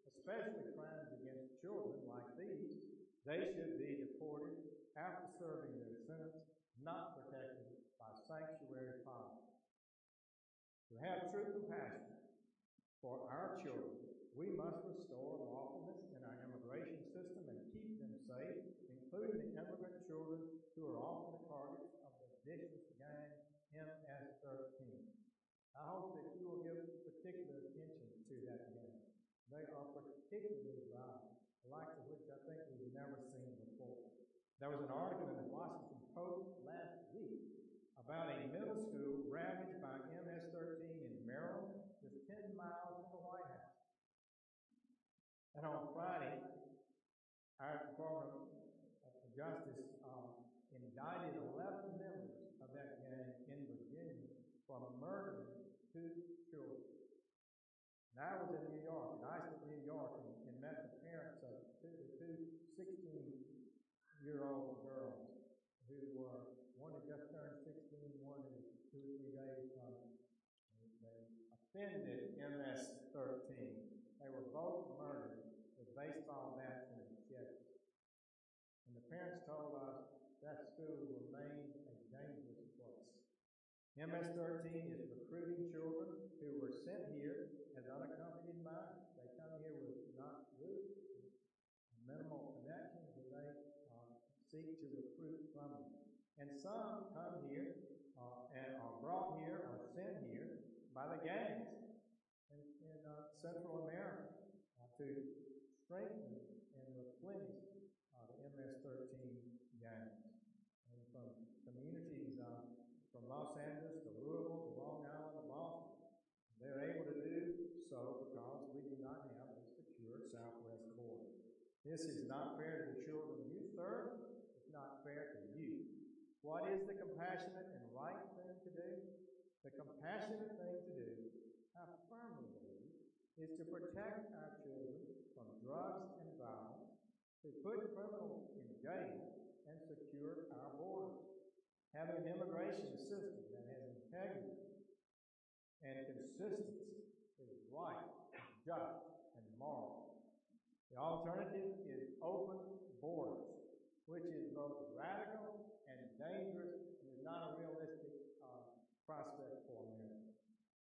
especially crimes against children like these, they should be deported after serving their sentence, not protected by sanctuary policy. To have true compassion for our children, we must restore lawfulness in our immigration system and keep them safe, including the immigrant children who are often the targets of the vicious gang MS-13. I hope that you will give particular attention to that gang. They are particularly violent, the likes of which I think we've never seen before. There was an article in the Washington Post last week about a middle school ravaged by MS-13 in Maryland, just 10 miles from the White House. And on Friday, our Department of Justice indicted 11 members of that gang in Virginia for murdering 2 children. And I was in New York, and I was in New York and met the parents of the two 16-year-old girls who were, one had just turned 16, one is 2 or 3 days from the offended MS-13. They were both murdered with baseball bats and machetes. And the parents told us that school remained a dangerous place. MS-13 is recruiting children who were sent here as unaccompanied minors. They come here with not roots, minimal connections, and they seek to recruit from them. And some come here and are brought here or sent here by the gangs in Central America to strengthen and replenish the MS-13 gangs. And from communities from Los Angeles to Louisville to Long Island to Boston, they're able to do so because we do not have a secure southwest border. This is not fair to the children you serve. It's not fair to you. What is the compassionate and right thing to do? The compassionate thing to do, I firmly believe, is to protect our children from drugs and violence, to put criminals in jail, and secure our borders. Having an immigration system that has integrity and consistency is right, just, and moral. The alternative is open borders, which is both radical and dangerous and is not a realistic prospect for America.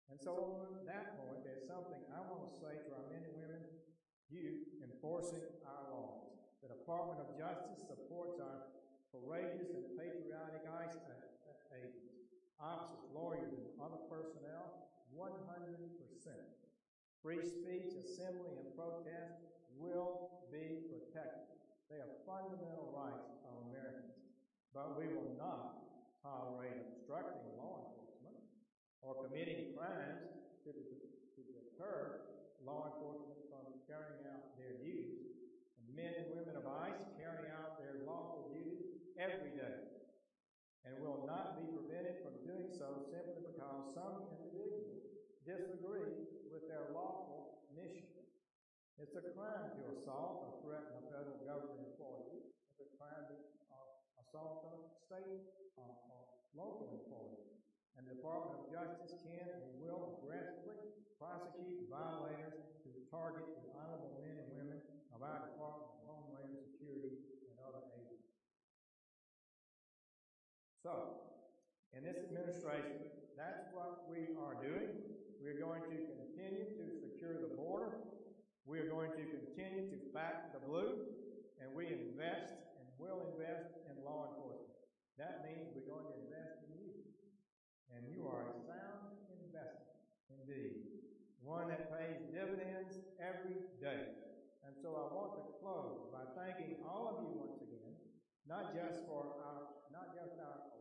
And so on that point, there's something I want to say to our men and women, you enforcing our laws. The Department of Justice supports our courageous and patriotic ICE agents, officers, lawyers, and other personnel 100%. Free speech, assembly, and protest will be protected. They are fundamental rights of Americans. But we will not tolerate obstructing law enforcement or committing crimes to deter law enforcement from carrying out their duties. And men and women of ICE carry out their lawful duties every day and will not be prevented from doing so simply because some individuals disagree with their lawful mission. It's a crime to assault or threaten a federal government employee. It's a crime to assault a state or local employee. And the Department of Justice can and will aggressively prosecute violators who target the honorable men and women of our Department of Homeland Security and other agencies. So, in this administration, that's what we are doing. We're going to continue to secure the border. We're going to continue to back the blue, and we invest and will invest in law enforcement. That means we're going to invest in you. And you are a sound investment indeed, one that pays dividends every day. And so I want to close by thanking all of you once again, not just our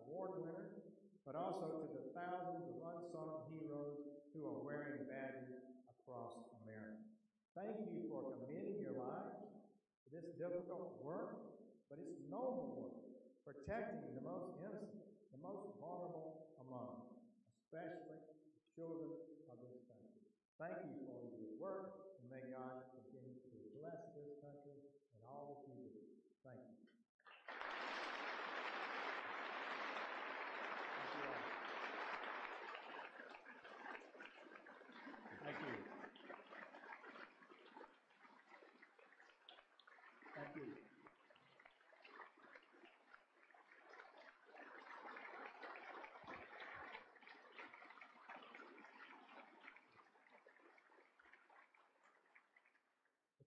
award winners, but also to the thousands of unsung heroes who are wearing badges across America. Thank you for committing your lives to this difficult work, but it's noble work, protecting the most innocent, the most vulnerable among us, especially the children of this country. Thank you for your work, and may God continue to bless this country and all that you do. Thank you. Thank you all. Thank you. Thank you.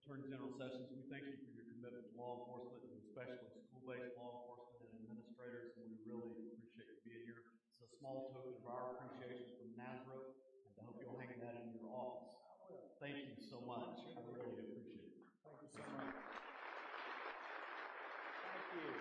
Attorney General Sessions, we thank you for your commitment to law enforcement, and especially school-based law enforcement and administrators, and we really appreciate you being here. It's a small token of our appreciation from NASRO, and I hope you'll hang that in your office. Thank you so much. I really appreciate it. Thank you so much. Thank you.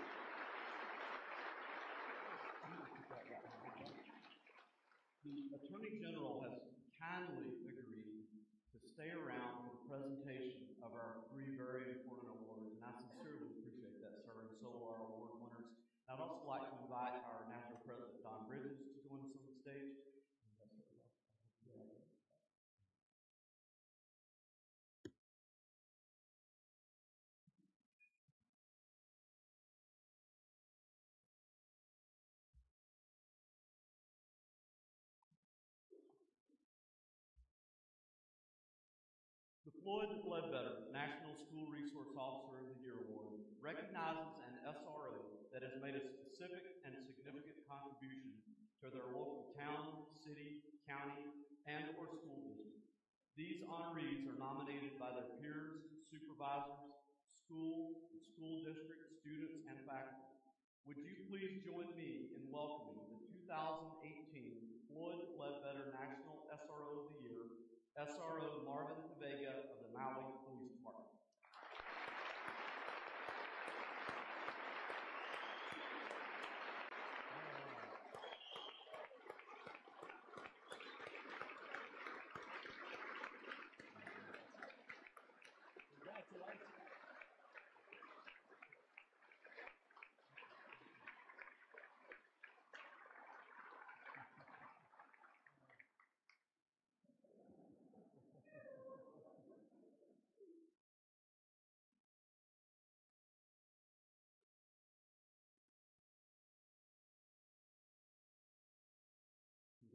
The Attorney General has kindly agreed to stay around for the presentation of our 3 very important awards, and I sincerely appreciate that, sir, and so will our award winners. And I'd also like to invite our National President, Don Bridges, to join us on the stage. The Floyd Ledbetter National School Resource Officer of the Year Award recognizes an SRO that has made a specific and significant contribution to their local town, city, county, and or school district. These honorees are nominated by their peers, supervisors, school district, students, and faculty. Would you please join me in welcoming the 2018 Floyd Ledbetter National SRO of the Year, SRO Marvin Vega of the Maui Police Department. Congratulations.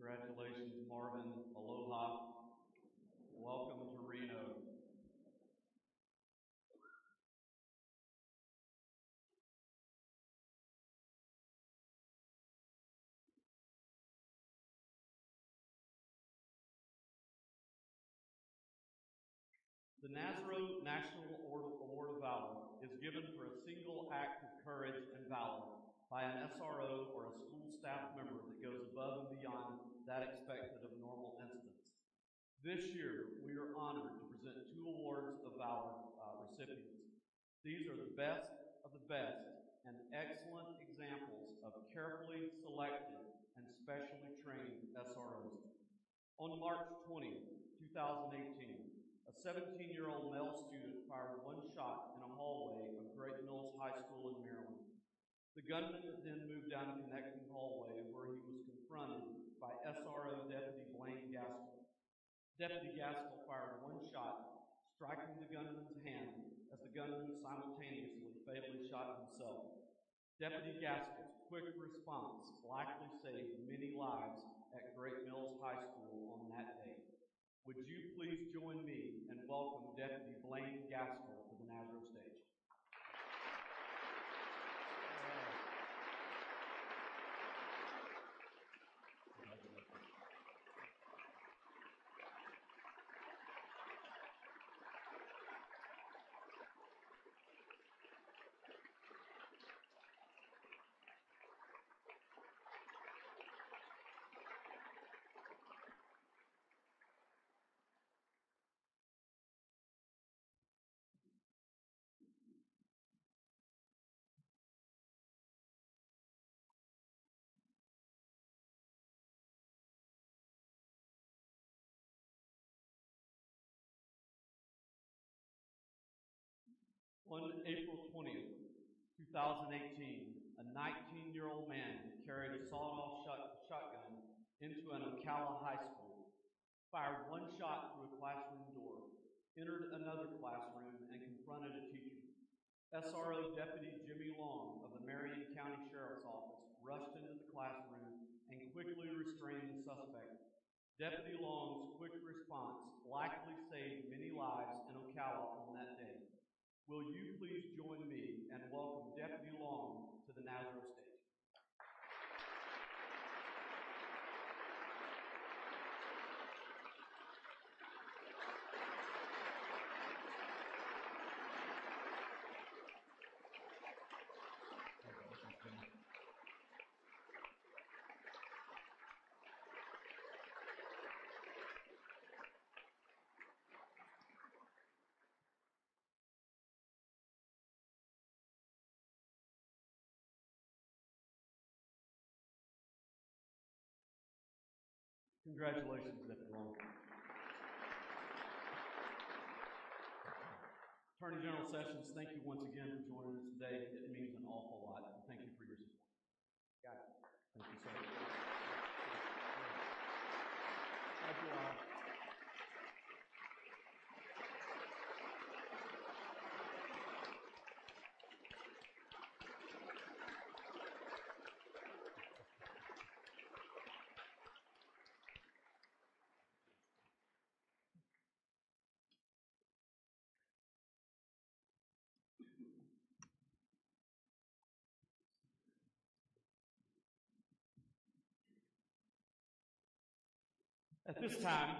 Congratulations, Marvin. Aloha. Welcome to Reno. The NASRO National Award of Valor is given for a single act of courage and valor by an SRO or a school staff member that goes above and beyond that expected of normal incidents. This year, we are honored to present 2 awards of valor recipients. These are the best of the best and excellent examples of carefully selected and specially trained SROs. On March 20, 2018, a 17-year-old male student fired 1 shot in a hallway of Great Mills High School in Maryland. The gunman then moved down a connecting hallway where he was confronted by SRO Deputy Blaine Gaskell. Deputy Gaskell fired 1 shot, striking the gunman's hand as the gunman simultaneously fatally shot himself. Deputy Gaskell's quick response likely saved many lives at Great Mills High School on that day. Would you please join me in welcoming Deputy Blaine Gaskell to the NASRO stage? On April 20th, 2018, a 19-year-old man carried a sawed-off shotgun into an Ocala high school, fired one shot through a classroom door, entered another classroom, and confronted a teacher. SRO Deputy Jimmy Long of the Marion County Sheriff's Office rushed into the classroom and quickly restrained the suspect. Deputy Long's quick response likely saved many lives in Ocala on that day. Will you please join me and welcome Deputy Long to the NASRO stage? Congratulations, Deputy Long. Attorney General Sessions, thank you once again for joining us today. It means an awful lot. Thank you for your support. Got it. Thank you, sir. Thank you all. At this time,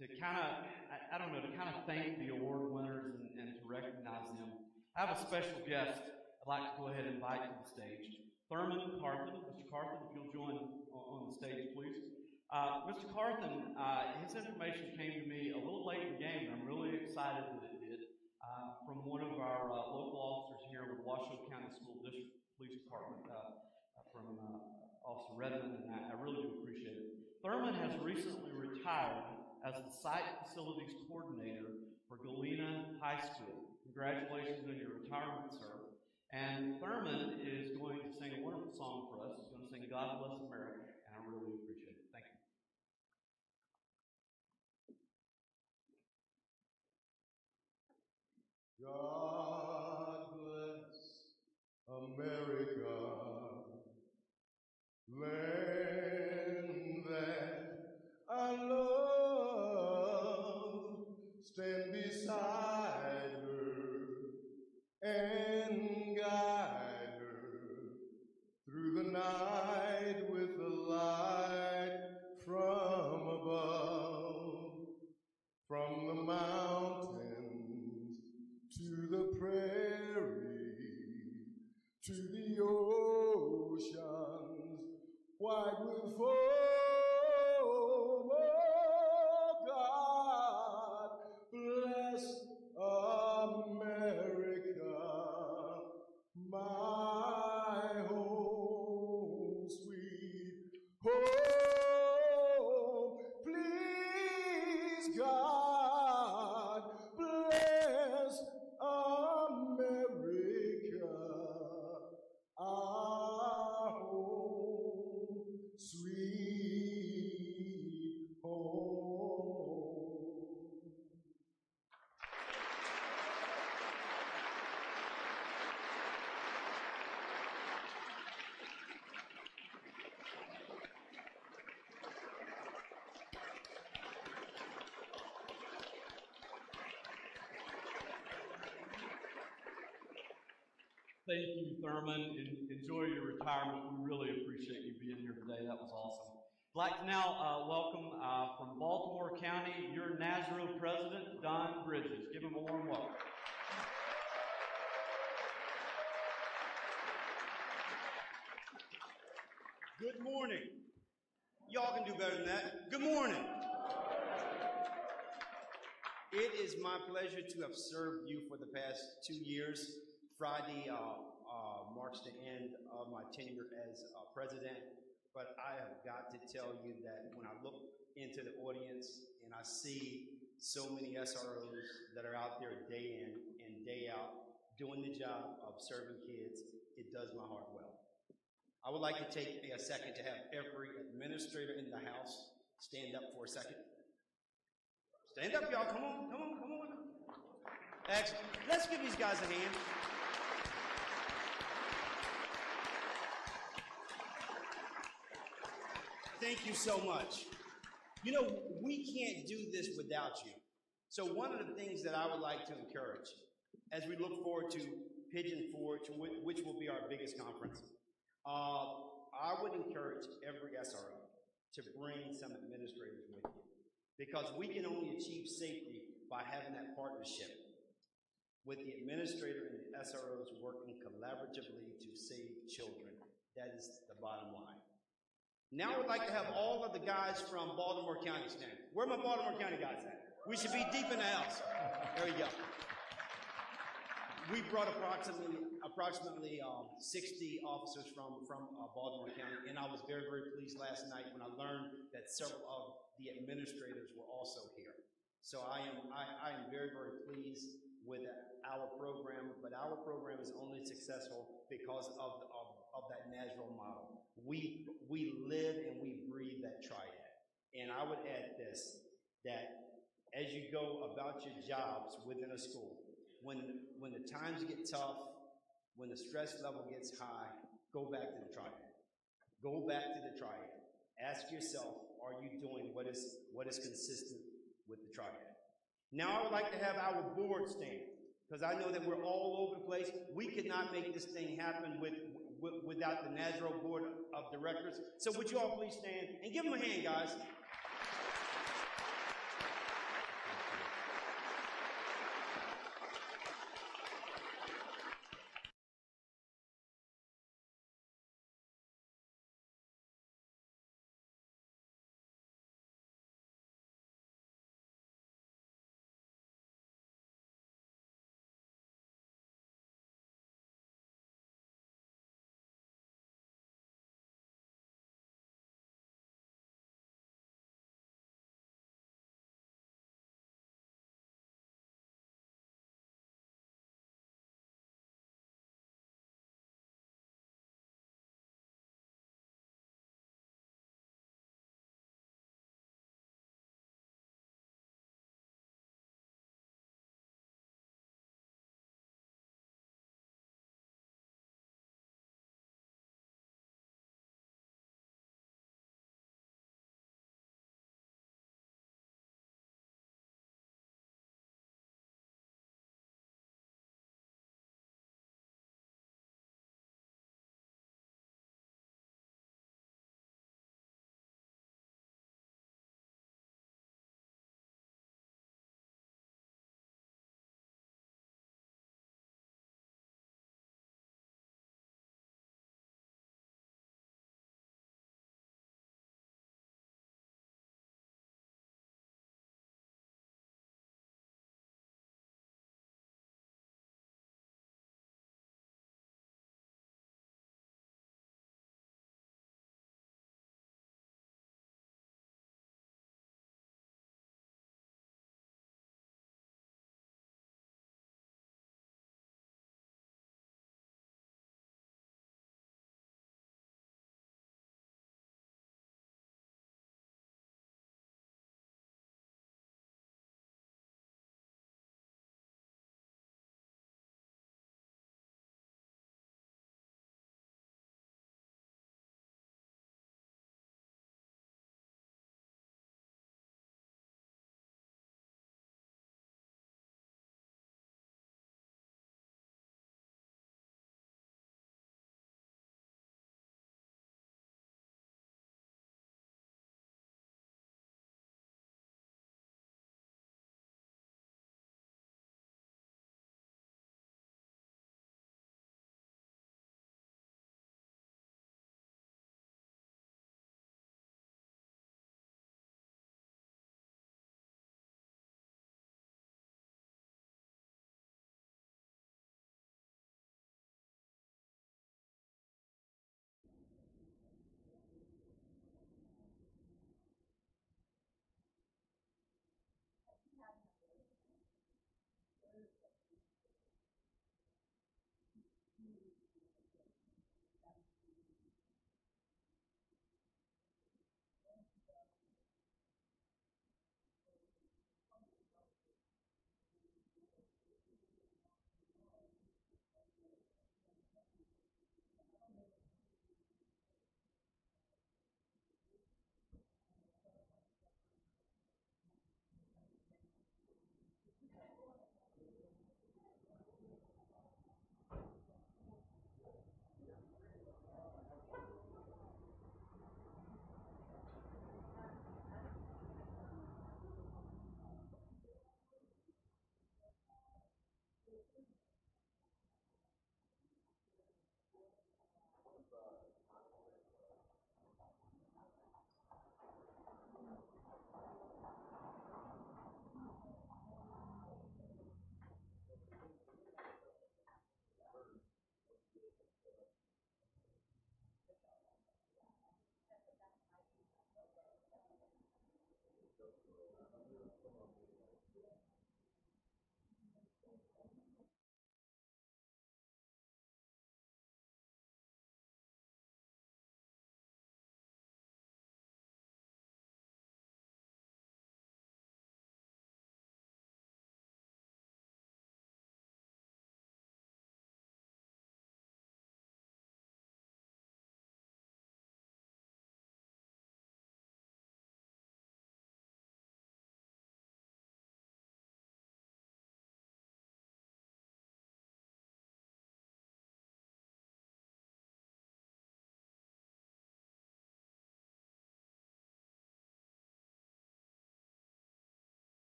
to kind of thank the award winners and to recognize them, I have a special guest I'd like to go ahead and invite to the stage. Thurman Carthen. Mr. Carthen, if you'll join on the stage, please. Mr. Carthen, his information came to me a little late in the game, and I'm really excited that it did, from one of our local officers here with Washoe County School District Police Department, from Officer Redmond, and I really do appreciate it. Thurman has recently retired as the Site Facilities Coordinator for Galena High School. Congratulations on your retirement, sir. And Thurman is going to sing a wonderful song for us. He's going to sing God Bless America, and I really appreciate it. Thank you. God bless America, land that I love. Stand beside her and guide her through the night with the light from above, from the mountains to the prairie, to the oceans white with foam. Oh, God bless America, my home, sweet home. Please, God, bless America, our home, sweet home. Thank you, Thurman. Enjoy your retirement. We really appreciate you being here today. That was awesome. I'd like to now welcome from Baltimore County, your NASRO President, Don Bridges. Give him a warm welcome. Good morning. Y'all can do better than that. Good morning. It is my pleasure to have served you for the past 2 years. Friday marks the end of my tenure as president, but I have got to tell you that when I look into the audience and I see so many SROs that are out there day in and day out doing the job of serving kids. It does my heart well. I would like to take a second to have every administrator in the house stand up for a second. Stand up, y'all. Come on, come on, come on. Excellent. Let's give these guys a hand. Thank you so much. You know, we can't do this without you. So one of the things that I would like to encourage as we look forward to Pigeon Forge, which will be our biggest conference, I would encourage every SRO to bring some administrators with you, because we can only achieve safety by having that partnership with the administrator and the SROs working collaboratively to save children. That is the bottom line. Now I would like to have all of the guys from Baltimore County stand. Where are my Baltimore County guys at? We should be deep in the house. There you go. We brought approximately 60 officers from Baltimore County, and I was very, very pleased last night when I learned that several of the administrators were also here. So I am very, very pleased with our program, but our program is only successful because of that NASRO model. We live and we breathe that triad. And I would add this, that as you go about your jobs within a school, when the times get tough, when the stress level gets high, go back to the triad. Go back to the triad. Ask yourself, are you doing what is consistent with the triad? Now I would like to have our board stand, because I know that we're all over the place. We could not make this thing happen without the NASRO board of directors. So would you all please stand and give them a hand, guys.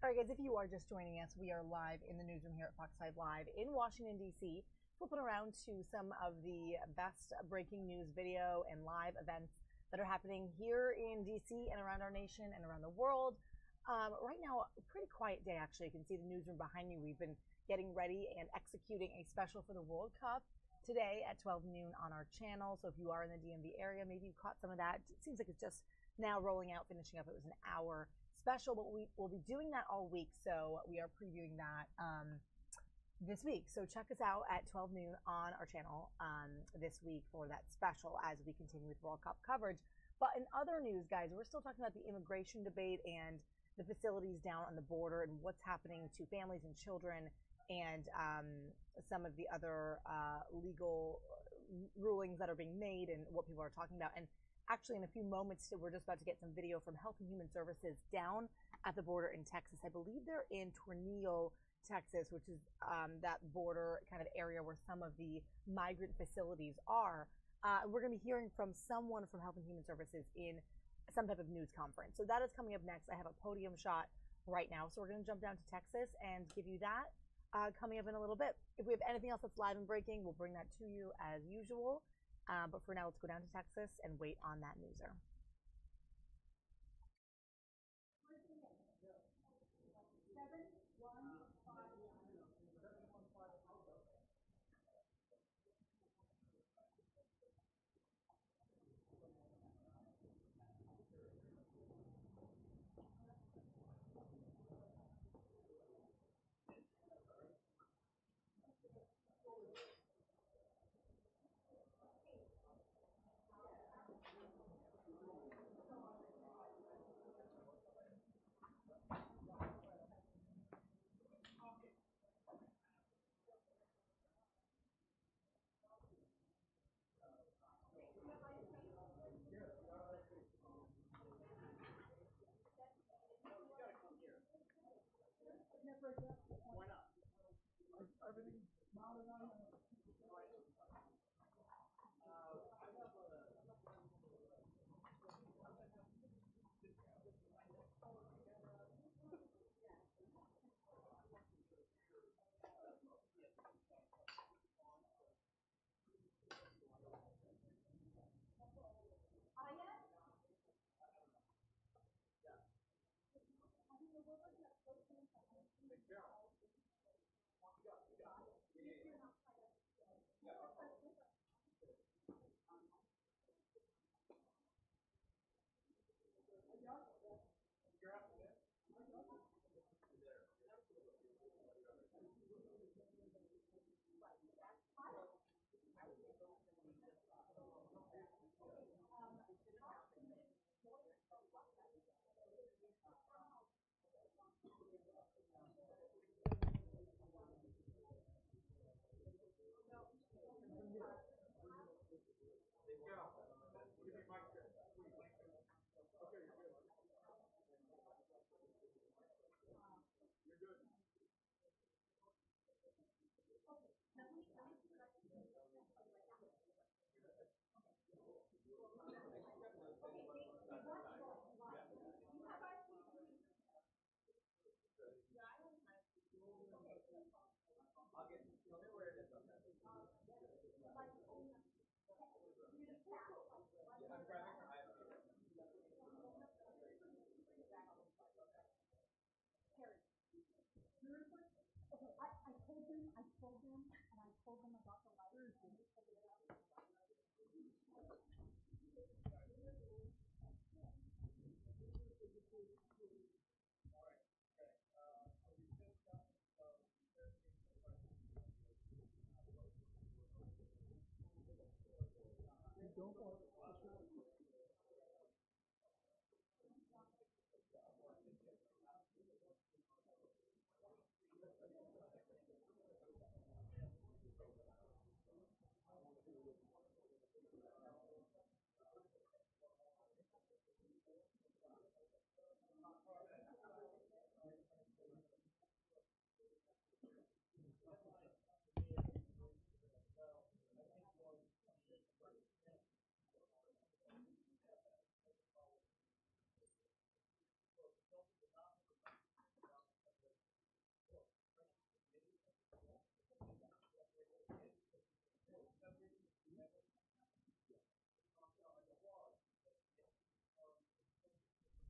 All right, guys, if you are just joining us, we are live in the newsroom here at Fox 5 Live in Washington, D.C., flipping around to some of the best breaking news video and live events that are happening here in D.C. and around our nation and around the world. Right now, a pretty quiet day, actually. You can see the newsroom behind me. We've been getting ready and executing a special for the World Cup today at 12 noon on our channel. So if you are in the DMV area, maybe you caught some of that. It seems like it's just now rolling out, finishing up. It was an hour special, but we will be doing that all week. So we are previewing that this week. So check us out at 12 noon on our channel this week for that special as we continue with World Cup coverage. But in other news, guys, we're still talking about the immigration debate and the facilities down on the border and what's happening to families and children and some of the other legal rulings that are being made and what people are talking about. And actually, in a few moments, we're just about to get some video from Health and Human Services down at the border in Texas. I believe they're in Tornillo, Texas, which is that border kind of area where some of the migrant facilities are. We're going to be hearing from someone from Health and Human Services in some type of news conference. So that is coming up next. I have a podium shot right now. So we're going to jump down to Texas and give you that coming up in a little bit. If we have anything else that's live and breaking, we'll bring that to you as usual. But for now, let's go down to Texas and wait on that newser. Why not? Everything's mounted on you.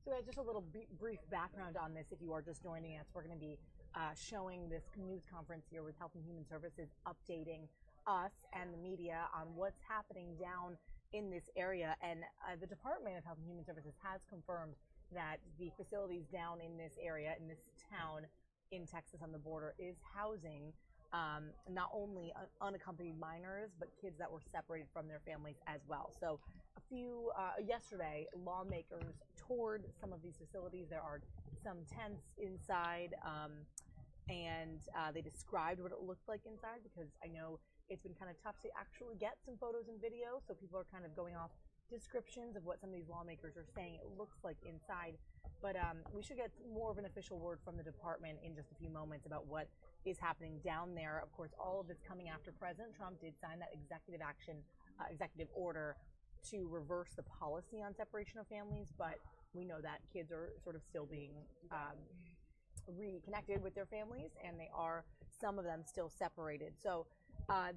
So just a little brief background on this, if you are just joining us, we're going to be showing this news conference here with Health and Human Services, updating us and the media on what's happening down in this area. And the Department of Health and Human Services has confirmed that the facilities down in this area, in this town in Texas on the border, is housing not only unaccompanied minors, but kids that were separated from their families as well. So yesterday, lawmakers toured some of these facilities. There are some tents inside, and they described what it looked like inside, because I know it's been kind of tough to actually get some photos and video, so people are kind of going off descriptions of what some of these lawmakers are saying it looks like inside. But we should get more of an official word from the department in just a few moments about what is happening down there. Of course, all of this coming after President Trump did sign that executive order to reverse the policy on separation of families, but we know that kids are sort of still being reconnected with their families, and some of them still separated. So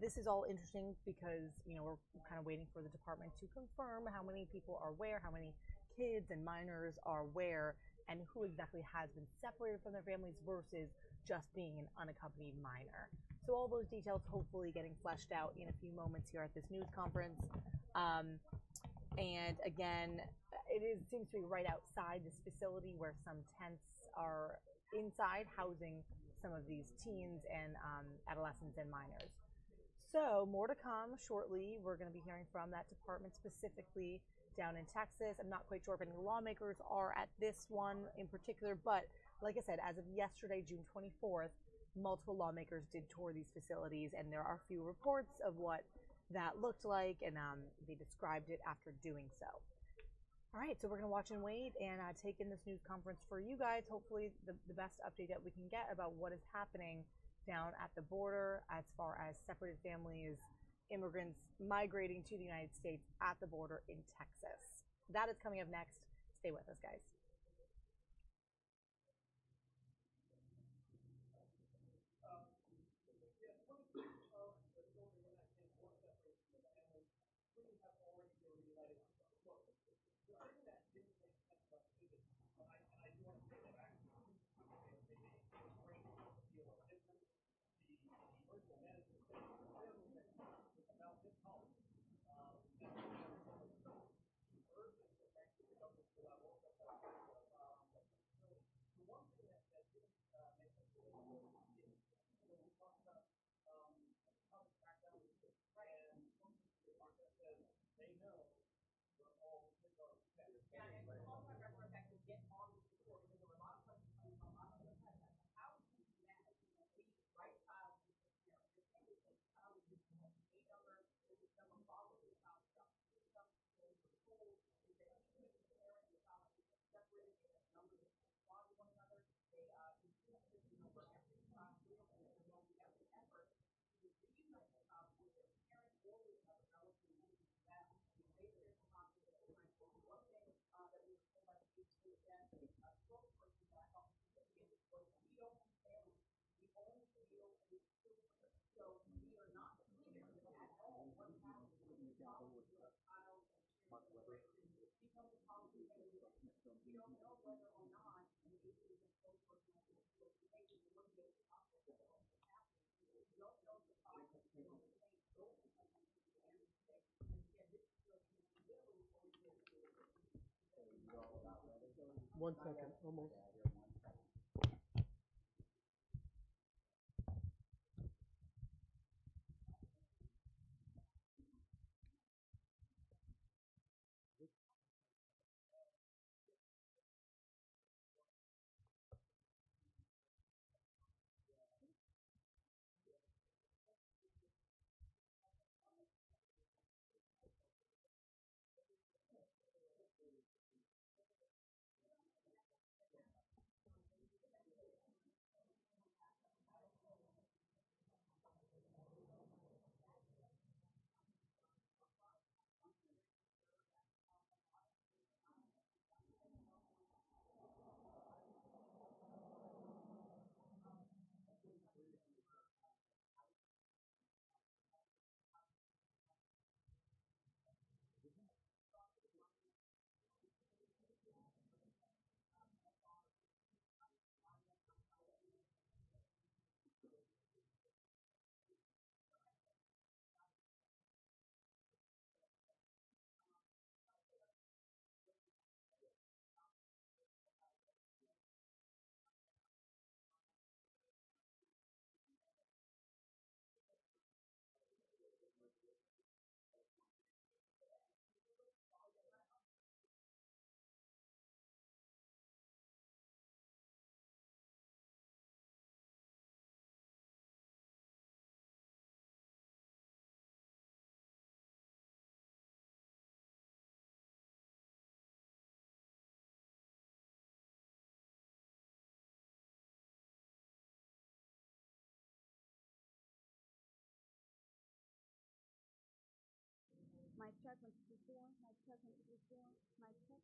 this is all interesting because, we're kind of waiting for the department to confirm how many people are where, how many kids and minors are where, and who exactly has been separated from their families versus just being an unaccompanied minor. So all those details hopefully getting fleshed out in a few moments here at this news conference. And again, seems to be right outside this facility where some tents are inside housing some of these teens and adolescents and minors. So more to come shortly. We're going to be hearing from that department specifically down in Texas. I'm not quite sure if any lawmakers are at this one in particular, but like I said, as of yesterday, June 24th, multiple lawmakers did tour these facilities, and there are a few reports of what that looked like, and they described it after doing so. All right, so we're going to watch and wait and take in this news conference for you guys. Hopefully the best update that we can get about what is happening down at the border as far as separated families, immigrants migrating to the United States at the border in Texas. That is coming up next. Stay with us, guys. One second, almost. Mic check, 1, 2, 3, 4. Mic check, 1, 2, 3, 4. Mic check.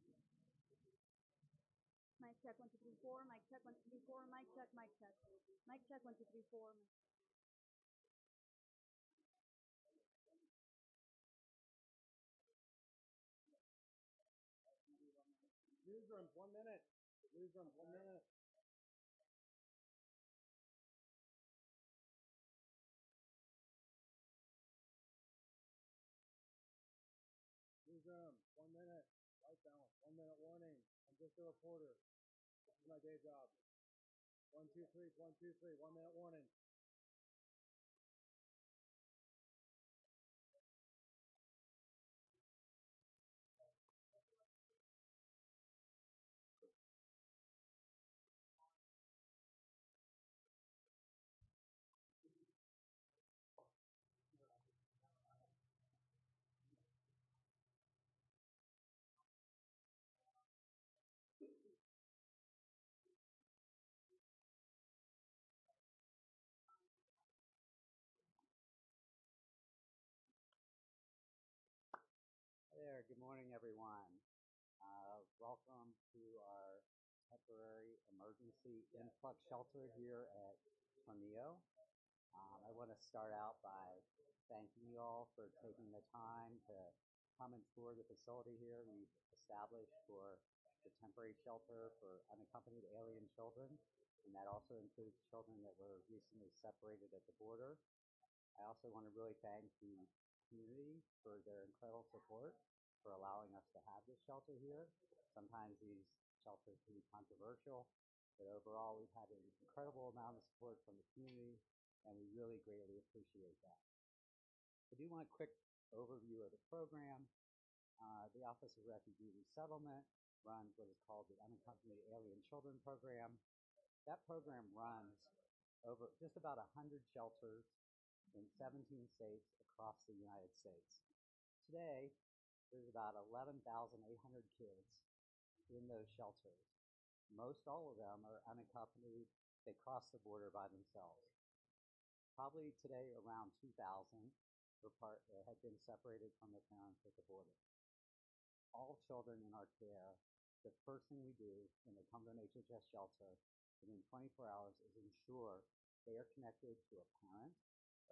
Mic check, 1, 2, 3, 4. Mic check, 1, 2, 3, 4. Mic check, mic check. Mic check, 1, 2, 3, 4. Newsroom, 1 minute. Newsroom, 1 minute. Newsroom, 1 minute. White balance, 1 minute warning. I'm just a reporter. This is my day job. 1, 2, 3, 1, 2, 3. 1 minute warning. Hi there, good morning everyone. Welcome to our temporary emergency influx shelter here at Tornillo. I want to start out by thanking you all for taking the time to come and tour the facility here we've established for the temporary shelter for unaccompanied alien children, and that also includes children that were recently separated at the border. I also want to really thank the community for their incredible support for allowing us to have this shelter here. Sometimes these shelters can be controversial, but overall we've had an incredible amount of support from the community, and we really greatly appreciate that. I do want a quick overview of the program. The Office of Refugee Resettlement runs what is called the Unaccompanied Alien Children Program. That program runs over just about 100 shelters in 17 states across the United States. Today, there's about 11,800 kids in those shelters. Most all of them are unaccompanied. They cross the border by themselves. Probably today around 2,000 had been separated from their parents at the border. All children in our care, the first thing we do when they come to an HHS shelter within 24 hours is ensure they are connected to a parent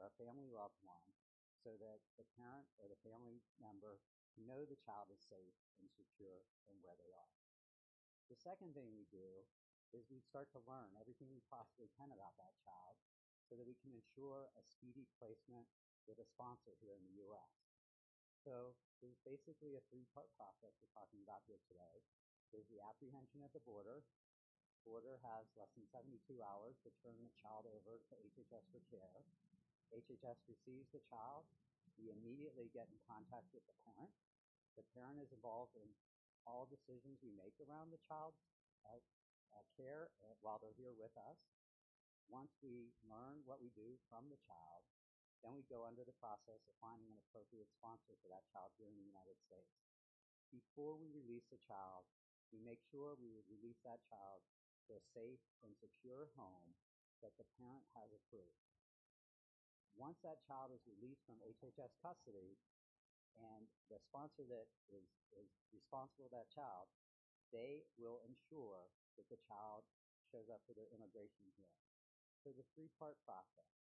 or a family loved one so that the parent or the family member can know the child is safe and secure and where they are. The second thing we do is we start to learn everything we possibly can about that child so that we can ensure a speedy placement with a sponsor here in the U.S. So there's basically a three-part process we're talking about here today. There's the apprehension at the border. The border has less than 72 hours to turn the child over to HHS for care. HHS receives the child. We immediately get in contact with the parent. The parent is involved in all decisions we make around the child's care while they're here with us. Once we learn what we do from the child, then we go under the process of finding an appropriate sponsor for that child here in the United States. Before we release the child, we make sure we release that child to a safe and secure home that the parent has approved. Once that child is released from HHS custody, and the sponsor that is responsible for that child, they will ensure that the child shows up for their immigration hearing. So the three-part process: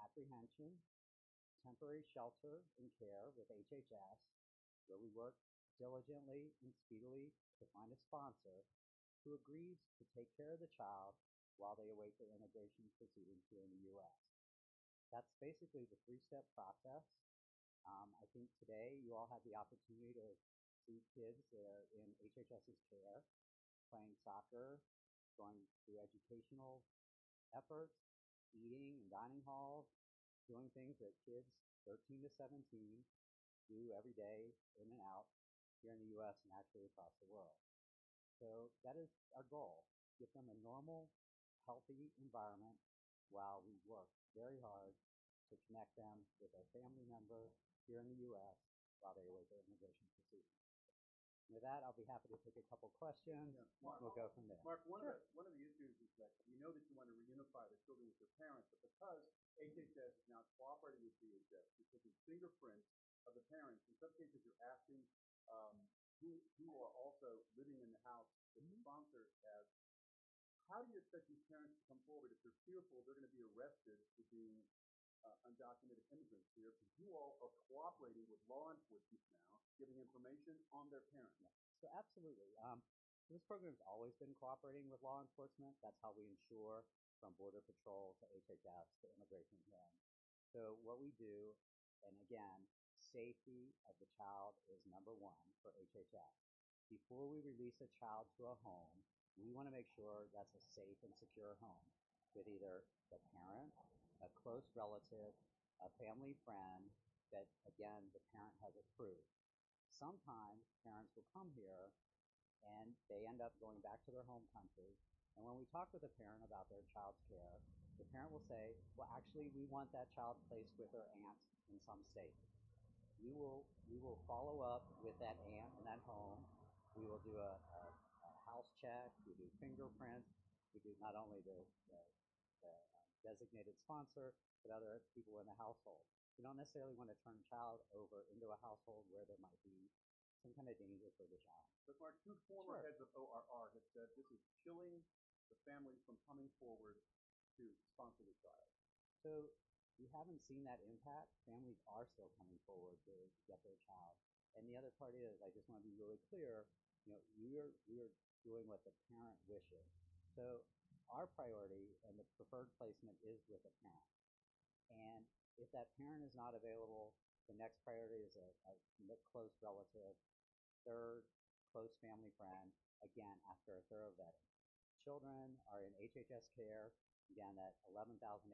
apprehension, temporary shelter and care with HHS, where we work diligently and speedily to find a sponsor who agrees to take care of the child while they await their immigration proceedings here in the U.S. That's basically the three-step process. I think today you all had the opportunity to see kids that are in HHS's care, playing soccer, going through educational efforts, eating in dining halls, doing things that kids 13 to 17 do every day in and out here in the U.S. and actually across the world. So that is our goal: give them a normal, healthy environment while we work very hard to connect them with their family member here in the U.S. while they await their immigration proceedings. With that, I'll be happy to take a couple questions. Yeah. We'll go from there. Mark, one of the issues is that you know that you want to reunify the children with their parents, but because HHS is now cooperating with DHS because of fingerprints of the parents. In some cases, you're asking who are also living in the house that the sponsor has. How do you expect these parents to come forward if they're fearful they're going to be arrested for being undocumented immigrants here? Because you all are cooperating with law enforcement now, giving information on their parents. So absolutely. This program's always been cooperating with law enforcement. That's how we ensure, from Border Patrol to HHS to Immigration Hearing. So what we do, and again, safety of the child is number one for HHS. Before we release a child to a home, we want to make sure that's a safe and secure home with either the parent, a close relative, a family friend that, again, the parent has approved. Sometimes parents will come here and they end up going back to their home country. And when we talk with a parent about their child's care, the parent will say, well, actually, we want that child placed with their aunt in some state. We will follow up with that aunt in that home. We will do a house check. We do fingerprints. We do not only the designated sponsor, but other people in the household. We don't necessarily want to turn a child over into a household where there might be some kind of danger for the child. But Mark, two former heads of ORR have said this is chilling the family from coming forward to sponsor the child. So we haven't seen that impact. Families are still coming forward to get their child. And the other part is, I just want to be really clear, we are doing what the parent wishes. So our priority and the preferred placement is with the parent. And if that parent is not available, the next priority is a close relative, third, close family friend, again, after a thorough vetting. Children are in HHS care, again, at 11,800,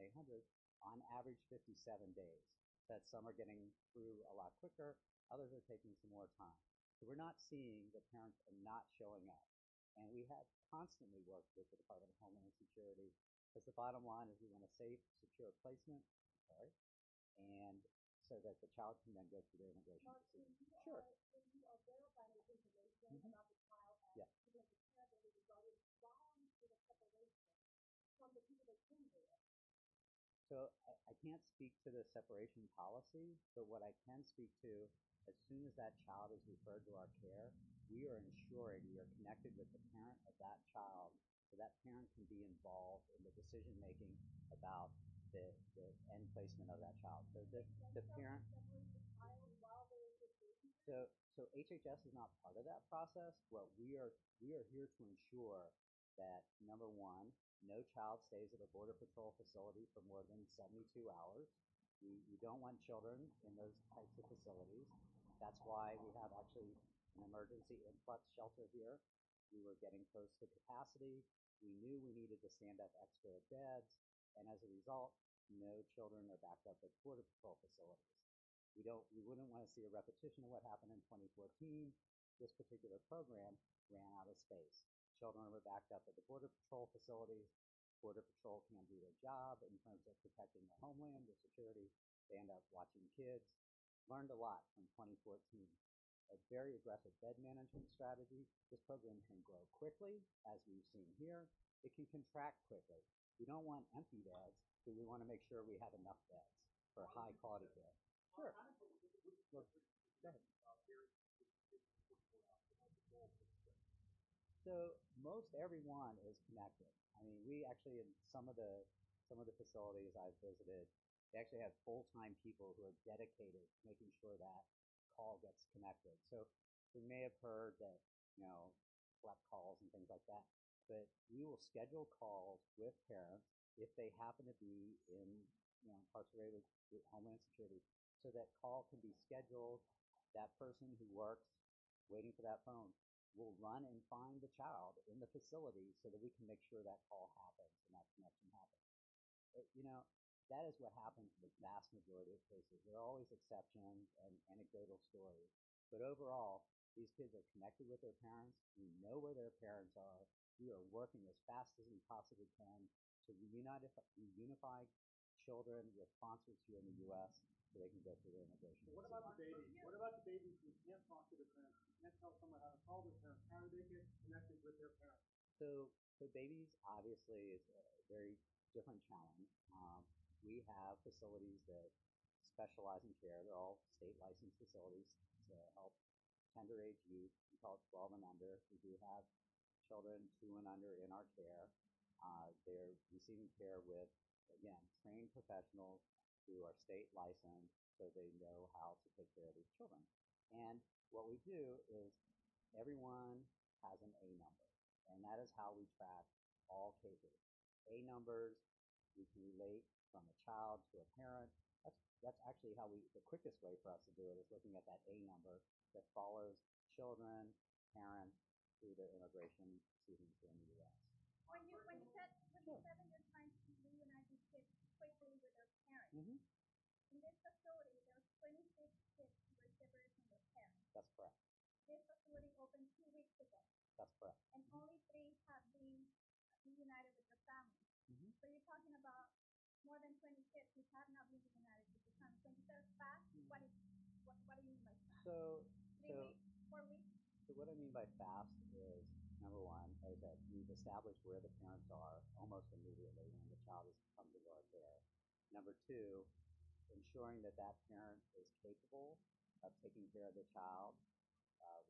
on average 57 days. That some are getting through a lot quicker, others are taking some more time. So we're not seeing the parents are not showing up. And we have constantly worked with the Department of Homeland Security, because the bottom line is we want a safe, secure placement, and so that the child can then go through their immigration procedure. Sure. When you are verifying this information about the child as Yeah. even if the parent or the guardian volunteer the separation from the people that came there. So I can't speak to the separation policy, but what I can speak to, as soon as that child is referred to our care, we are ensuring we are connected with the parent of that child, so that parent can be involved in the decision making about the end placement of that child. So the parent. So HHS is not part of that process. What we are here to ensure that, number one, no child stays at a Border Patrol facility for more than 72 hours. We don't want children in those types of facilities. That's why we have actually an emergency influx shelter here. We were getting close to capacity. We knew we needed to stand up extra beds, and as a result, no children are backed up at Border Patrol facilities. We wouldn't want to see a repetition of what happened in 2014. This particular program ran out of space. Children were backed up at the Border Patrol facilities. Border Patrol can't do their job in terms of protecting the homeland, the security. They end up watching kids. Learned a lot from 2014. A very aggressive bed management strategy. This program can grow quickly, as we've seen here. It can contract quickly. We don't want empty beds, but we want to make sure we have enough beds for high quality care. Sure. Go ahead. So most everyone is connected. I mean, we actually, in some of the facilities I've visited, they actually have full-time people who are dedicated to making sure that call gets connected. So we may have heard that, collect calls and things like that, but we will schedule calls with parents if they happen to be incarcerated with Homeland Security, so that call can be scheduled. That person who works waiting for that phone will run and find the child in the facility so that we can make sure that call happens and that connection happens. That is what happens in the vast majority of cases. There are always exceptions and anecdotal stories. But overall, these kids are connected with their parents. We know where their parents are. We are working as fast as we possibly can to reunify children with sponsors here in the U.S. so they can go through their immigration. What about the babies? What about the babies who can't talk to their parents, who can't tell someone how to call their parents? How do they get connected with their parents? So babies obviously is a very different challenge. We have facilities that specialize in care. They're all state licensed facilities to help tender age youth. We call it 12 and under. We do have children 2 and under in our care. They're receiving care with, again, trained professionals who are state licensed so they know how to take care of these children. And what we do is everyone has an A number, and that is how we track all cases. A numbers, we can relate from a child to a parent. That's actually how the quickest way for us to do it is looking at that A number that follows children, parents through their immigration proceedings here in the U.S. When you said you're trying to reunite these kids quickly with their parents. Mm-hmm. In this facility, there's 26 kids who were separated from their parents. That's correct. This facility opened 2 weeks ago. That's correct. And only 3 have been reunited with their families. Mm-hmm. So you're talking about more than 20 kids who have not been reunited with their families. When you say fast, what do you mean by fast? 3 weeks, 4 weeks? So what I mean by fast is, number one, is that we've established where the parents are almost immediately when the child has come to our care. Number two, ensuring that that parent is capable of taking care of the child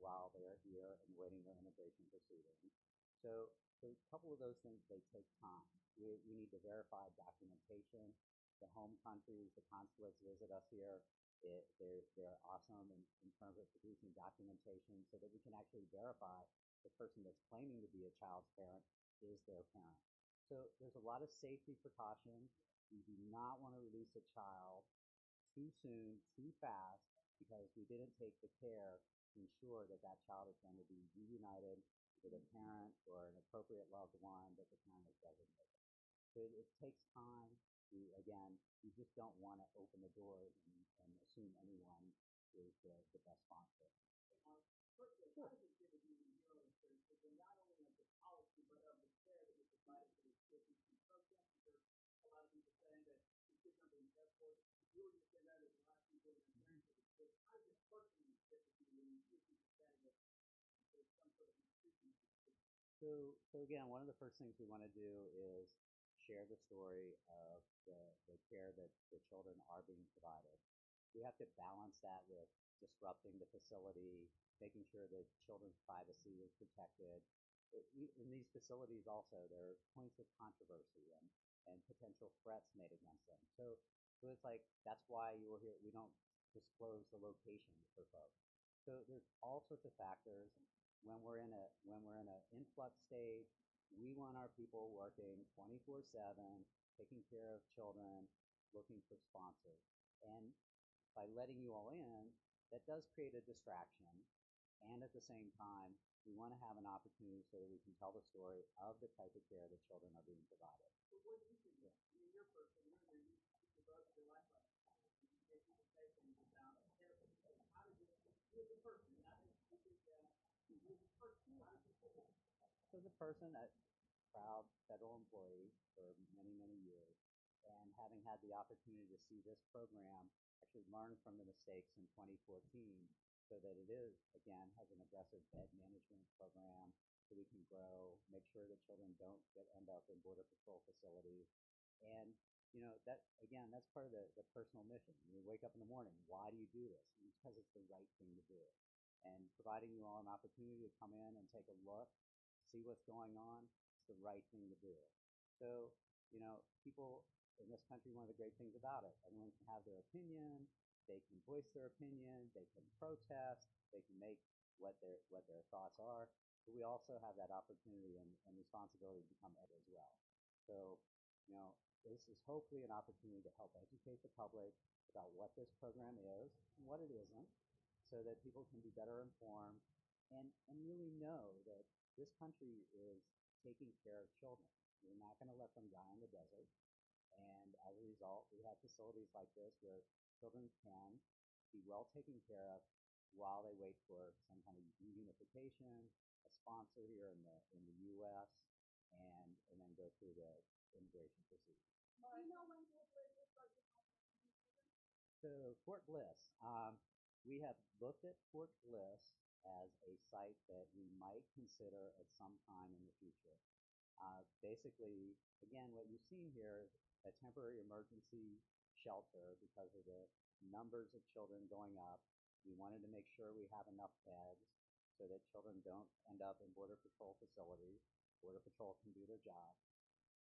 while they're here and waiting their immigration proceedings. So a couple of those things, they take time. We need to verify documentation. The home countries, the consulates visit us here. They're awesome in terms of producing documentation so that we can actually verify the person that's claiming to be a child's parent is their parent. So there's a lot of safety precautions. We do not want to release a child too soon, too fast, because we didn't take the care to ensure that that child is going to be reunited with a parent or an appropriate loved one that the parent has designated. So it takes time. We just don't want to open the doors and assume anyone is the best sponsor. Firstly, how does it give you in your illustration, not only of the policy, but of the care that is provided for these kids in some programs? Because a lot of people saying that these kids are being escorted. You were just saying that there's a lot of people that are caring for these kids. How does it personally fit with you when you see people saying that there's some sort of mistreatment of these kids? So again, one of the first things we want to do is share the story of the care that the children are being provided. We have to balance that with disrupting the facility, making sure that children's privacy is protected. In these facilities also, there are points of controversy and potential threats made against them. So it's like, that's why you will hear, we don't disclose the location for folks. So there's all sorts of factors. When we're in a influx stage, we want our people working 24/7, taking care of children, looking for sponsors. And by letting you all in, that does create a distraction. And at the same time, we want to have an opportunity so that we can tell the story of the type of care that children are being provided. But what do you think? Yeah. I mean, you're a person, you're there, you devote your life on it. You hear people say things about care for people. How does it, you as a person, not as you think you as a person, how does it fit? So as a person, a proud federal employee for many, many years, and having had the opportunity to see this program actually learn from the mistakes in 2014 so that it is, again, has an aggressive bed management program so we can grow, make sure that children don't end up in Border Patrol facilities. And, that's part of the personal mission. You wake up in the morning, why do you do this? It's because it's the right thing to do. And providing you all an opportunity to come in and take a look, see what's going on, it's the right thing to do. So, people in this country, one of the great things about it, everyone can have their opinion, they can voice their opinion, they can protest, they can make what their thoughts are, but we also have that opportunity and responsibility to become ed as well. So, this is hopefully an opportunity to help educate the public about what this program is and what it isn't, so that people can be better informed and really know that this country is taking care of children. We're not going to let them die in the desert. And as a result, we have facilities like this where children can be well taken care of while they wait for some kind of reunification, a sponsor here in the U.S., and then go through the immigration proceedings. Do you know when Fort Bliss is going to have So Fort Bliss, we have looked at Fort Bliss as a site that we might consider at some time in the future. Basically, again, what you've seen here is a temporary emergency shelter because of the numbers of children going up. We wanted to make sure we have enough beds so that children don't end up in Border Patrol facilities. Border Patrol can do their job.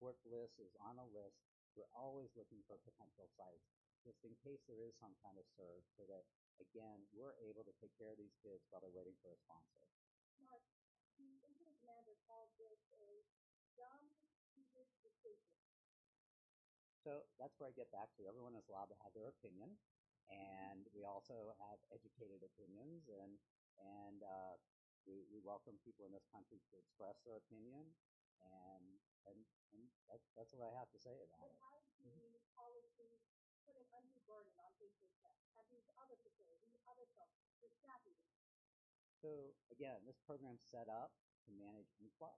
Fort Bliss is on a list. We're always looking for potential sites, just in case there is some kind of surge, so that, again, we're able to take care of these kids while they're waiting for a sponsor. Mark, the incident commander called this a dumb, stupid decision. So that's where I get back to everyone is allowed to have their opinion, and we also have educated opinions, and we welcome people in this country to express their opinion, and that's what I have to say about it. But how do these policies put an undue burden on HHS? Have these other facilities, these other shelters, their staffing? So again, this program's set up to manage influx,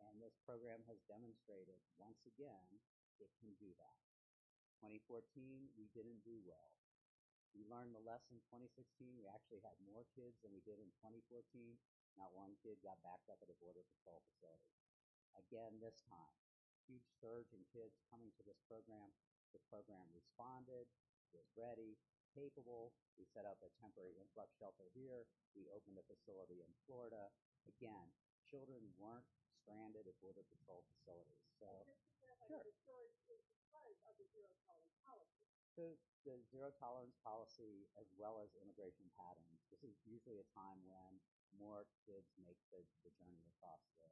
and this program has demonstrated once again it can do that. 2014, we didn't do well. We learned the lesson. 2016, we actually had more kids than we did in 2014. Not one kid got backed up at a Border Patrol facility. Again, this time, huge surge in kids coming to this program. The program responded, was ready, capable. We set up a temporary influx shelter here. We opened a facility in Florida. Again, children weren't stranded at Border Patrol facilities. So, sure. The surge is because of the zero tolerance policy. The zero tolerance policy, as well as immigration patterns, this is usually a time when more kids make the journey across the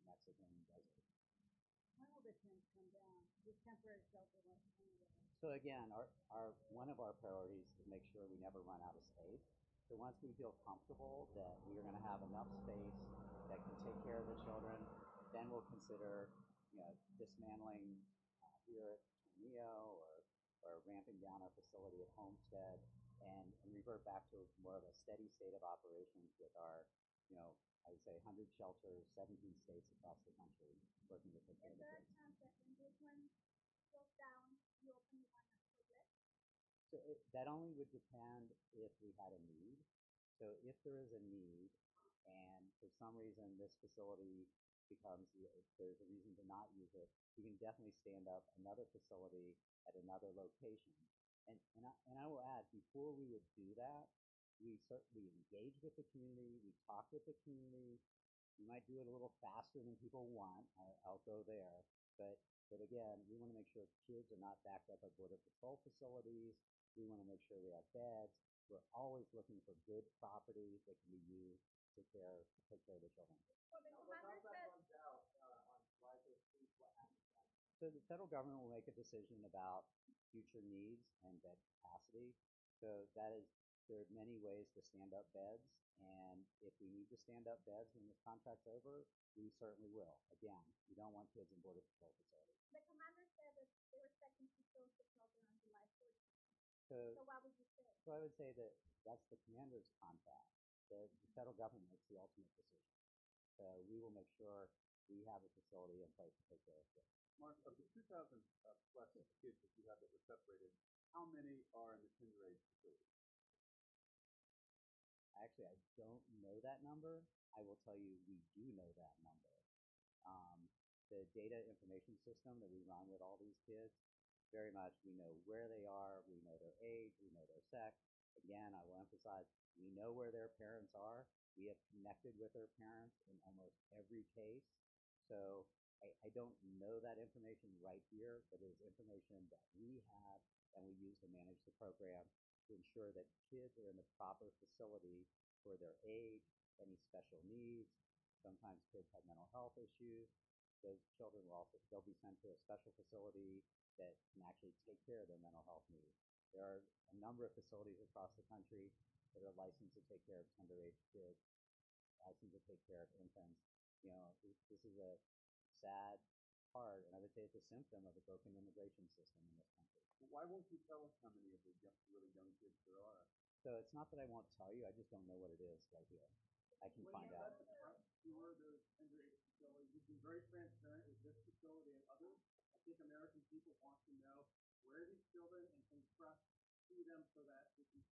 Mexican desert. When will the tents come down? This temporary shelter won't come down. So again, one of our priorities is to make sure we never run out of space. So once we feel comfortable that we're going to have enough space that can take care of the children, then we'll consider, dismantling here at Tornillo or ramping down our facility at Homestead and revert back to more of a steady state of operations with our, I would say 100 shelters, 17 states across the country working to take care of the kids. Is there a chance that when this one goes down, you open the one at Fort Bliss? So that only would depend if we had a need. So if there is a need, and for some reason this facility becomes, there's a reason to not use it, we can definitely stand up another facility at another location. And I will add, before we would do that, we engage with the community, we talk with the community. We might do it a little faster than people want. I'll go there. But again, we want to make sure kids are not backed up at Border Patrol facilities. We want to make sure we have beds. We're always looking for good property that can be used to take care of the children. Well, the commander said, So the federal government will make a decision about future needs and bed capacity. So there are many ways to stand up beds, and if we need to stand up beds when this contract's over, we certainly will. Again, we don't want kids in Border Patrol facilities. the commander said that they were expecting to close the shelter on July 14th. So what would you say? So I would say that that's the commander's contract. The federal government makes the ultimate decision. So we will make sure we have a facility in place to take care of kids. Mark, of the 2,000 plus kids that you have that were separated, how many are in the tender age facility? Actually, I don't know that number. I will tell you we do know that number. The data information system that we run with all these kids, very much we know where they are, we know their age, we know their sex. Again, I will emphasize, we know where their parents are. We have connected with their parents in almost every case. So I don't know that information right here, but it is information that we have and we use to manage the program to ensure that kids are in the proper facility for their age, any special needs. Sometimes kids have mental health issues. Those children will also, they'll be sent to a special facility that can actually take care of their mental health needs. There are a number of facilities across the country that are licensed to take care of tender age kids, licensed to take care of infants. This is a sad part, and I would say it's a symptom of the broken immigration system in this country. Why won't you tell us how many of these really young kids there are? So it's not that I won't tell you, I just don't know what it is right here. I can find out. When you let the tour those tender age facilities, you've been very transparent with this facility and others. I think American people want to know where these children and can trust see them so that we can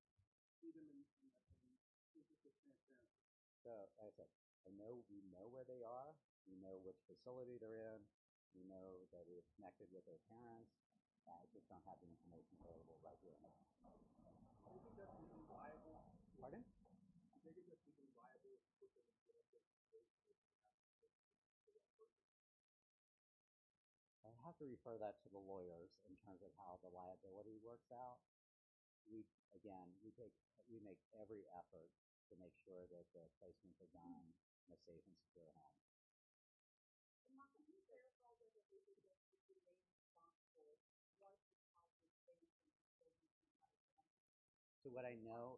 see them in interest of transparency. So like I said, we know where they are. We know which facility they're in. We know that we've connected with their parents. I just don't have the information available right here now. Pardon? I have to refer that to the lawyers in terms of how the liability works out. We make every effort to make sure that the placements are done in a safe and secure home. So what I know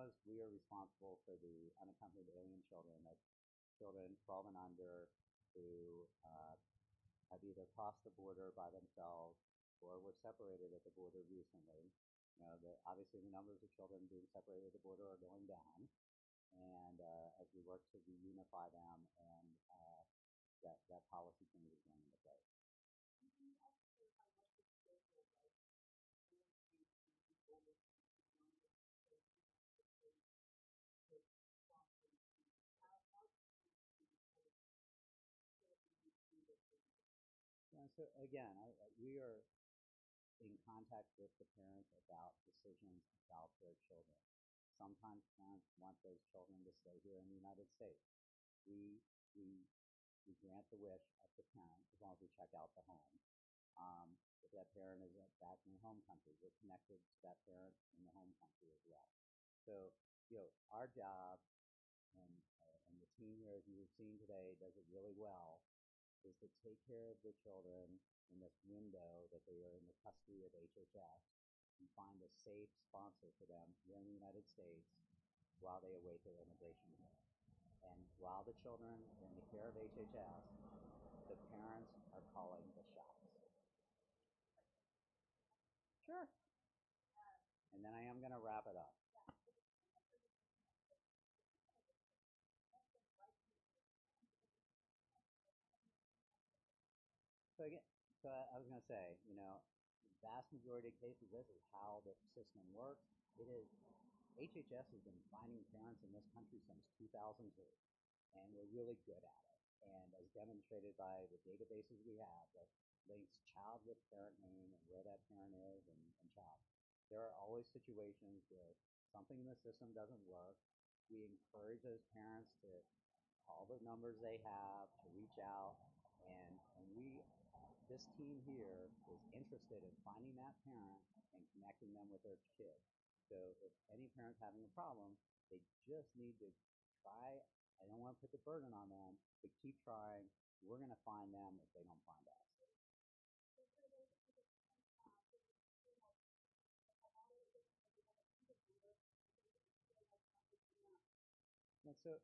is we are responsible for the unaccompanied alien children. That's children 12 and under who have either crossed the border by themselves or were separated at the border recently. You know, obviously the numbers of children being separated at the border are going down, and as we work to reunify them, and that policy change is going into place. So again, we are in contact with the parents about decisions about their children. Sometimes parents want those children to stay here in the United States. We grant the wish of the parent as long as we check out the home. If that parent is back in the home country, we're connected to that parent in the home country as well. So, you know, our job, and the team here, as you've seen today, does it really well, is to take care of the children in this window that they are in the custody of HHS and find a safe sponsor for them here in the United States while they await their immigration hearing. And while the children are in the care of HHS, the parents are calling the shots. Sure. And then I am going to wrap it up. So I was going to say, you know, the vast majority of cases, this is how the system works. It is, HHS has been finding parents in this country since 2002, and we're really good at it. And as demonstrated by the databases we have that links child with parent name and where that parent is and child. There are always situations where something in the system doesn't work. We encourage those parents to call the numbers they have, to reach out, and this team here is interested in finding that parent and connecting them with their kid. So if any parent's having a problem, they just need to try. I don't want to put the burden on them, but keep trying. We're going to find them if they don't find us. And so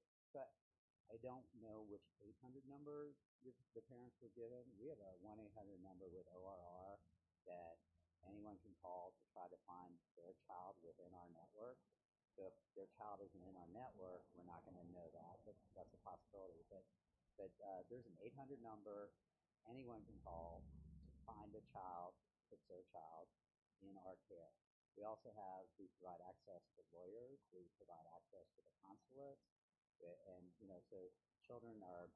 I don't know which 800 number the parents were given. We have a 1-800 number with ORR that anyone can call to try to find their child within our network. So if their child isn't in our network, we're not going to know that, but that's a possibility. But there's an 800 number anyone can call to find a child, that's their child, in our care. We provide access to lawyers. We provide access to the consulates. And, you know, so children their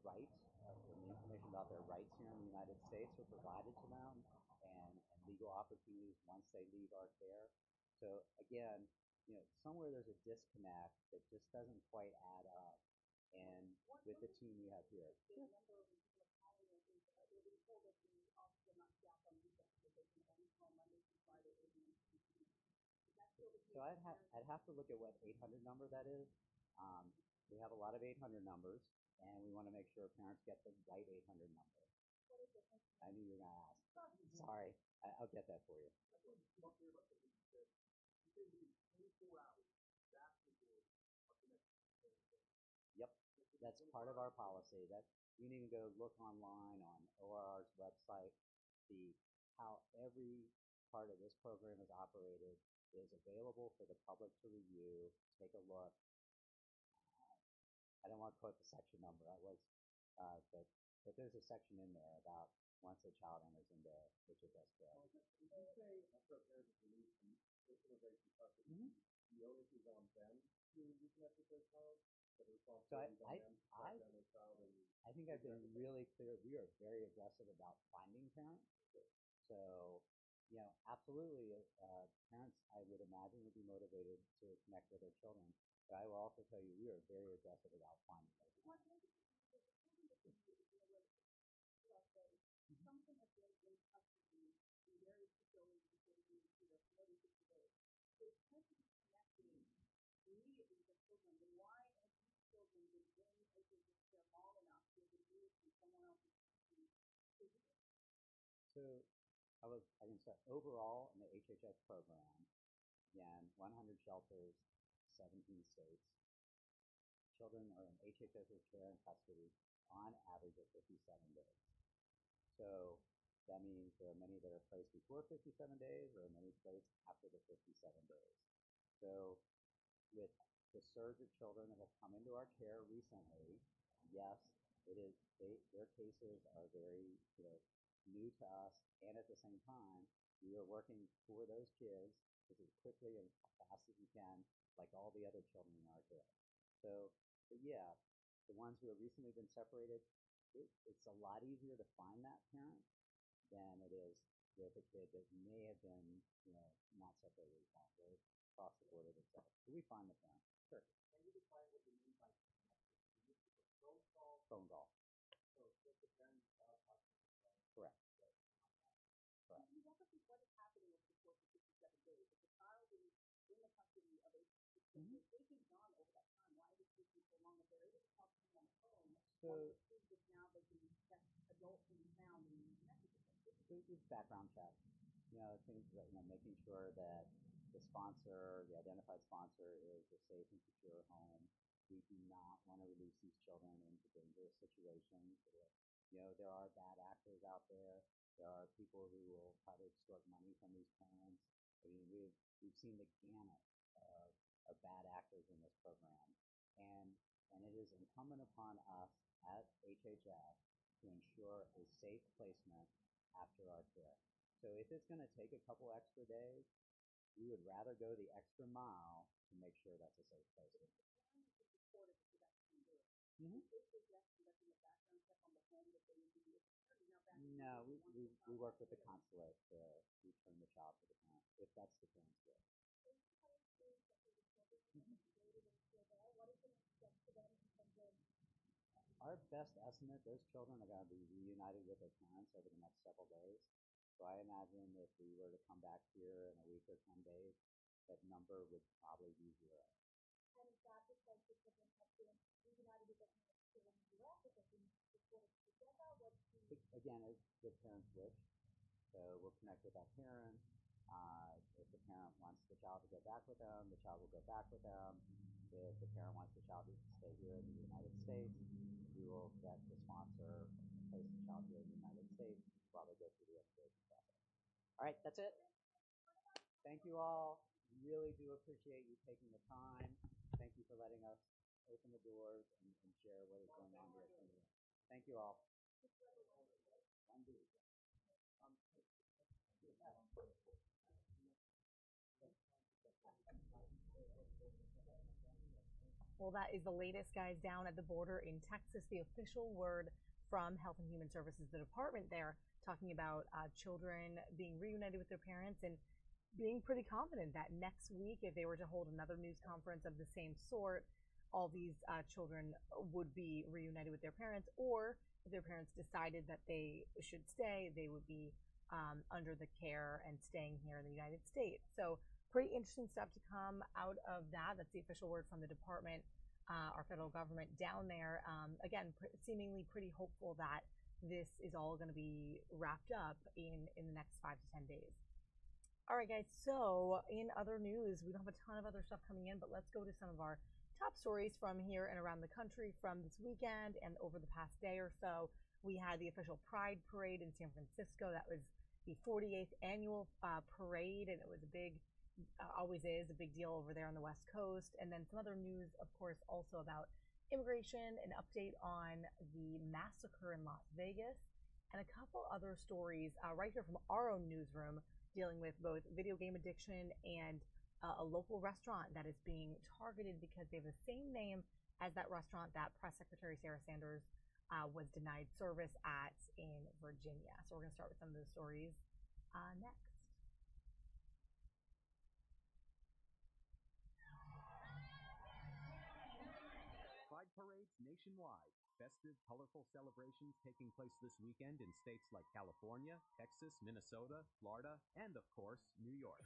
rights, and the information about their rights here in the United States are provided to them, and legal opportunities once they leave our care. So again, you know, somewhere there's a disconnect that just doesn't quite add up. And with the team we have here. Sure. So I'd have to look at what 800 number that is. We have a lot of 800 numbers, and we want to make sure parents get the right 800 number. I knew you were going to ask. Sorry, I'll get that for you. Yep, that's part of our policy. That you need to go look online on ORR's website, see how every part of this program is operated, is available for the public to review, take a look. I don't want to quote the section number, but there's a section in there about once a child enters into HHS care. Did you say after a parent is released from immigration custody, the onus is on them to reconnect with their child? So I think I've been really clear. We are very aggressive about finding parents. So Absolutely. Parents, I would imagine, would be motivated to connect with their children. But I will also tell you, we are very aggressive about finding those. Something has been in custody in various facilities before we move here for more than 60 days. So it's supposed to be connected immediately with the children. Then why have these children been in HHS care long enough to have been from someone else's custody for years? So I can start overall in the HHS program. Again, 100 shelters, 17 states. Children are in HHS's care and custody on average of 57 days. So that means there are many that are placed before 57 days or many placed after the 57 days. So with the surge of children that have come into our care recently, yes, it is. Their cases are very new to us, and at the same time, we are working for those kids as quickly and fast as we can, like all the other children in our care. So, but yeah, the ones who have recently been separated, it's a lot easier to find that parent than it is with a kid that may have been, not separated longer across the border themselves. So we find the parent. Sure. Can you define what you mean by phone call? Phone call. So if the parent is out talking to the phone. Correct. Correct. Can you walk us through what is happening over the course of 57 days? If the child is in the custody of a if they've been gone over that time, why is it taking so long if they're able to talk to them on the phone? So now they can that adult can be found and connected with them. It's background check. Things that making sure that the sponsor, the identified sponsor, is a safe and secure home. We do not want to release these children into dangerous situations. There are bad actors out there. There are people who will try to extort money from these parents. I mean, we've seen the gamut of bad actors in this program, and it is incumbent upon us at HHS to ensure a safe placement after our care. So if it's going to take a couple extra days, we would rather go the extra mile to make sure that's a safe placement. No, we work with the consulate to return the child to the parent, if that's the parent's wish. Our best estimate, those children are going to be reunited with their parents over the next several days. So I imagine if we were to come back here in a week or 10 days, that number would probably be 0. And is that because the children have been reunited with their parents here in the U.S. or have been reported together? Again, it's the parent's wish. So we'll connect with that parent. If the parent wants the child to go back with them, the child will go back with them. If the parent wants the child to stay here in the United States, we will get the sponsor, place the child here in the United States while they go through the immigration process. All right, that's it. Thank you all. Really do appreciate you taking the time. Thank you for letting us open the doors and share what is going on here. Thank you all. Well, that is the latest, guys, down at the border in Texas. The official word from Health and Human Services, the department there, talking about children being reunited with their parents and being pretty confident that next week, if they were to hold another news conference of the same sort, all these children would be reunited with their parents, or if their parents decided that they should stay, they would be under the care and staying here in the United States. So pretty interesting stuff to come out of that. That's the official word from the department, our federal government down there. Again, seemingly pretty hopeful that this is all going to be wrapped up in the next 5 to 10 days. All right, guys, so in other news, we don't have a ton of other stuff coming in, but let's go to some of our top stories from here and around the country from this weekend and over the past day or so. We had the official Pride Parade in San Francisco. That was the 48th annual parade, and it was a big, always is a big deal over there on the West Coast. And then some other news, of course, also about immigration, an update on the massacre in Las Vegas, and a couple other stories right here from our own newsroom dealing with both video game addiction and a local restaurant that is being targeted because they have the same name as that restaurant that Press Secretary Sarah Sanders was denied service at in Virginia. So we're going to start with some of those stories next. parades nationwide. Festive, colorful celebrations taking place this weekend in states like California, Texas, Minnesota, Florida, and of course, New York.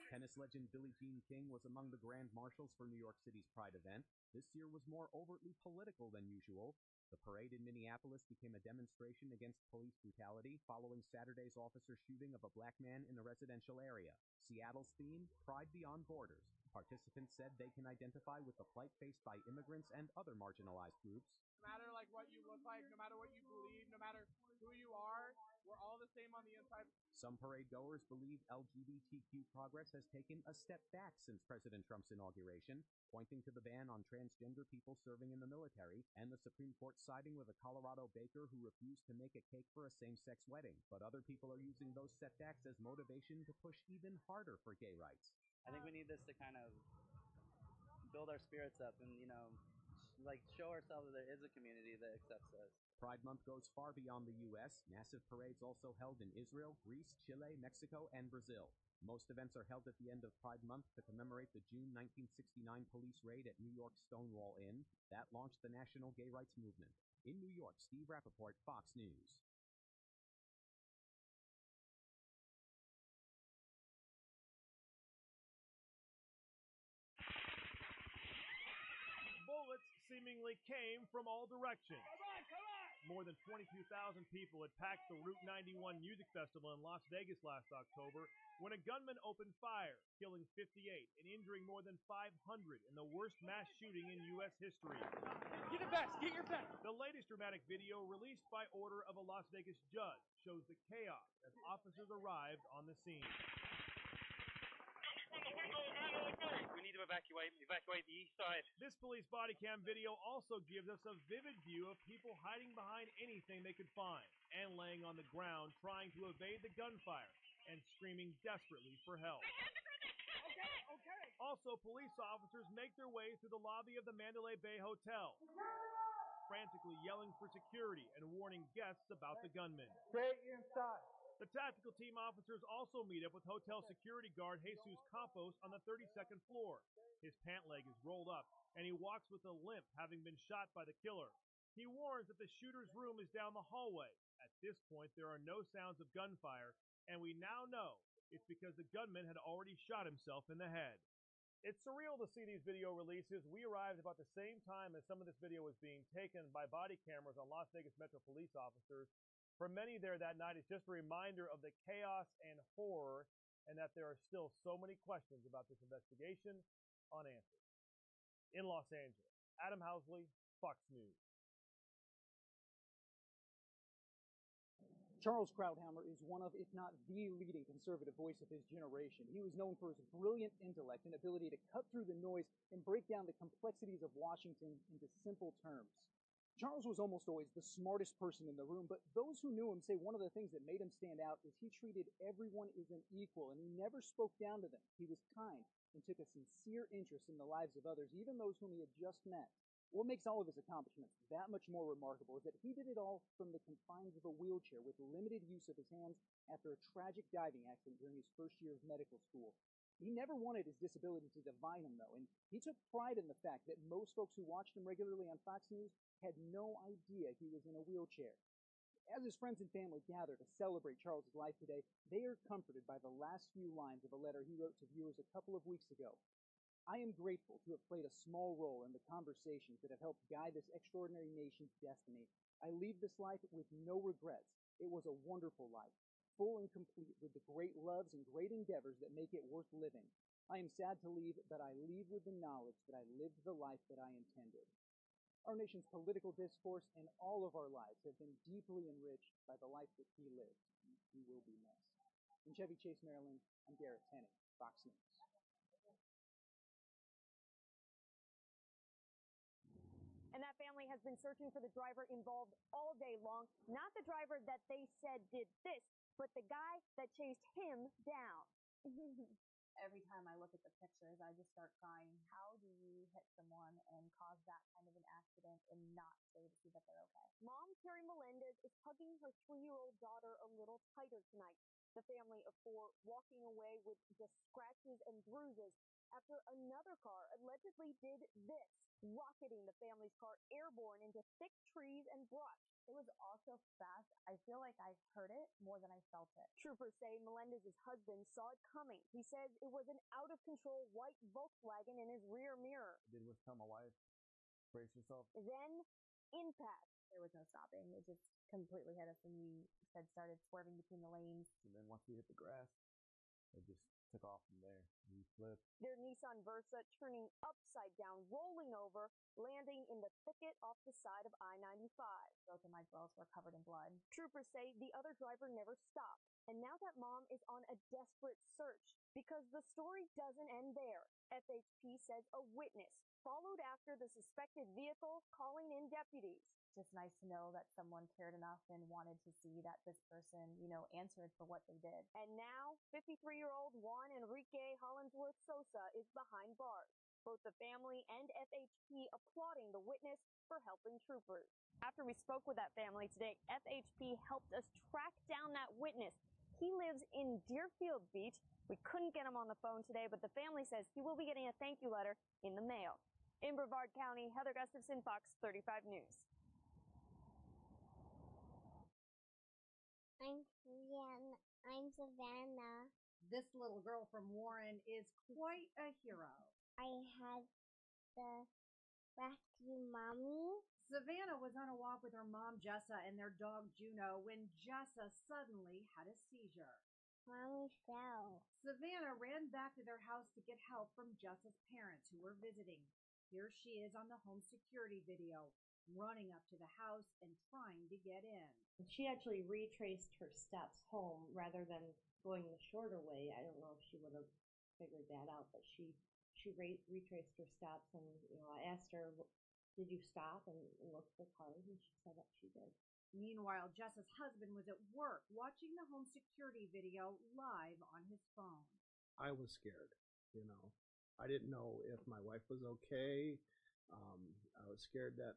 Tennis legend Billie Jean King was among the grand marshals for New York City's Pride event. This year was more overtly political than usual. The parade in Minneapolis became a demonstration against police brutality following Saturday's officer shooting of a black man in a residential area. Seattle's theme, Pride Beyond Borders. Participants said they can identify with the plight faced by immigrants and other marginalized groups. No matter like what you look like, no matter what you believe, no matter who you are, we're all the same on the inside. Some parade goers believe LGBTQ progress has taken a step back since President Trump's inauguration, pointing to the ban on transgender people serving in the military and the Supreme Court siding with a Colorado baker who refused to make a cake for a same-sex wedding. But other people are using those setbacks as motivation to push even harder for gay rights. I think we need this to kind of build our spirits up and, like show ourselves that there is a community that accepts us. Pride Month goes far beyond the U.S. Massive parades also held in Israel, Greece, Chile, Mexico, and Brazil. Most events are held at the end of Pride Month to commemorate the June 1969 police raid at New York's Stonewall Inn. That launched the national gay rights movement. In New York, Steve Rappaport, Fox News. Bullets seemingly came from all directions. More than 22,000 people had packed the Route 91 Music Festival in Las Vegas last October when a gunman opened fire, killing 58 and injuring more than 500 in the worst mass shooting in U.S. history. Get your vest! Get your vest! The latest dramatic video, released by order of a Las Vegas judge, shows the chaos as officers arrived on the scene. We need to evacuate the east side. This police body cam video also gives us a vivid view of people hiding behind anything they could find and laying on the ground trying to evade the gunfire and screaming desperately for help. Okay. Also, police officers make their way through the lobby of the Mandalay Bay Hotel, frantically yelling for security and warning guests about the gunman. Stay inside. The tactical team officers also meet up with hotel security guard Jesus Campos on the 32nd floor. His pant leg is rolled up, and he walks with a limp, having been shot by the killer. He warns that the shooter's room is down the hallway. At this point, there are no sounds of gunfire, and we now know it's because the gunman had already shot himself in the head. It's surreal to see these video releases. We arrived about the same time as some of this video was being taken by body cameras on Las Vegas Metro police officers. For many there that night, it's just a reminder of the chaos and horror, and that there are still so many questions about this investigation unanswered. In Los Angeles, Adam Housley, Fox News. Charles Krauthammer is one of, if not the leading conservative voice of his generation. He was known for his brilliant intellect and ability to cut through the noise and break down the complexities of Washington into simple terms. Charles was almost always the smartest person in the room, but those who knew him say one of the things that made him stand out is he treated everyone as an equal, and he never spoke down to them. He was kind and took a sincere interest in the lives of others, even those whom he had just met. What makes all of his accomplishments that much more remarkable is that he did it all from the confines of a wheelchair with limited use of his hands after a tragic diving accident during his first year of medical school. He never wanted his disability to define him, though, and he took pride in the fact that most folks who watched him regularly on Fox News had no idea he was in a wheelchair. As his friends and family gather to celebrate Charles's life today, they are comforted by the last few lines of a letter he wrote to viewers a couple of weeks ago. I am grateful to have played a small role in the conversations that have helped guide this extraordinary nation's destiny. I leave this life with no regrets. It was a wonderful life, full and complete with the great loves and great endeavors that make it worth living. I am sad to leave, but I leave with the knowledge that I lived the life that I intended. Our nation's political discourse and all of our lives have been deeply enriched by the life that he lived. He will be missed. In Chevy Chase, Maryland, I'm Garrett Tenney, Fox News. And that family has been searching for the driver involved all day long. Not the driver that they said did this, but the guy that chased him down. Every time I look at the pictures, I just start crying. How do you hit someone and cause that kind of an accident and not stay to see that they're okay? Mom, Terry Melendez, is hugging her 3-year-old daughter a little tighter tonight. The family of 4 walking away with just scratches and bruises after another car allegedly did this, rocketing the family's car airborne into thick trees and brush. It was also fast. I feel like I heard it more than I felt it. Troopers say Melendez's husband saw it coming. He says it was an out-of-control white Volkswagen in his rear mirror. I did was tell my wife, brace yourself. Then, impact. There was no stopping. It just completely hit us, and we said started swerving between the lanes. And then once we hit the grass, it just took off from there. We flipped. Their Nissan Versa turning upside down, rolling over, landing in the thicket off the side of I-95. Both of my girls were covered in blood. Troopers say the other driver never stopped. And now that mom is on a desperate search because the story doesn't end there. FHP says a witness followed after the suspected vehicle, calling in deputies. Just nice to know that someone cared enough and wanted to see that this person, answered for what they did. And now, 53-year-old Juan Enrique Hollingsworth Sosa is behind bars. Both the family and FHP applauding the witness for helping troopers. After we spoke with that family today, FHP helped us track down that witness. He lives in Deerfield Beach. We couldn't get him on the phone today, but the family says he will be getting a thank you letter in the mail. In Brevard County, Heather Gustafson, Fox 35 News. I'm Brianna. I'm Savannah. This little girl from Warren is quite a hero. I had the rescue mommy. Savannah was on a walk with her mom, Jessa, and their dog, Juno, when Jessa suddenly had a seizure. Mommy fell. Savannah ran back to their house to get help from Jessa's parents who were visiting. Here she is on the home security video, running up to the house and trying to get in. She actually retraced her steps home rather than going the shorter way. I don't know if she would have figured that out, but she retraced her steps, and I asked her, did you stop and look for cars? And she said that she did. Meanwhile, Jessa's husband was at work watching the home security video live on his phone. I was scared, I didn't know if my wife was okay. I was scared that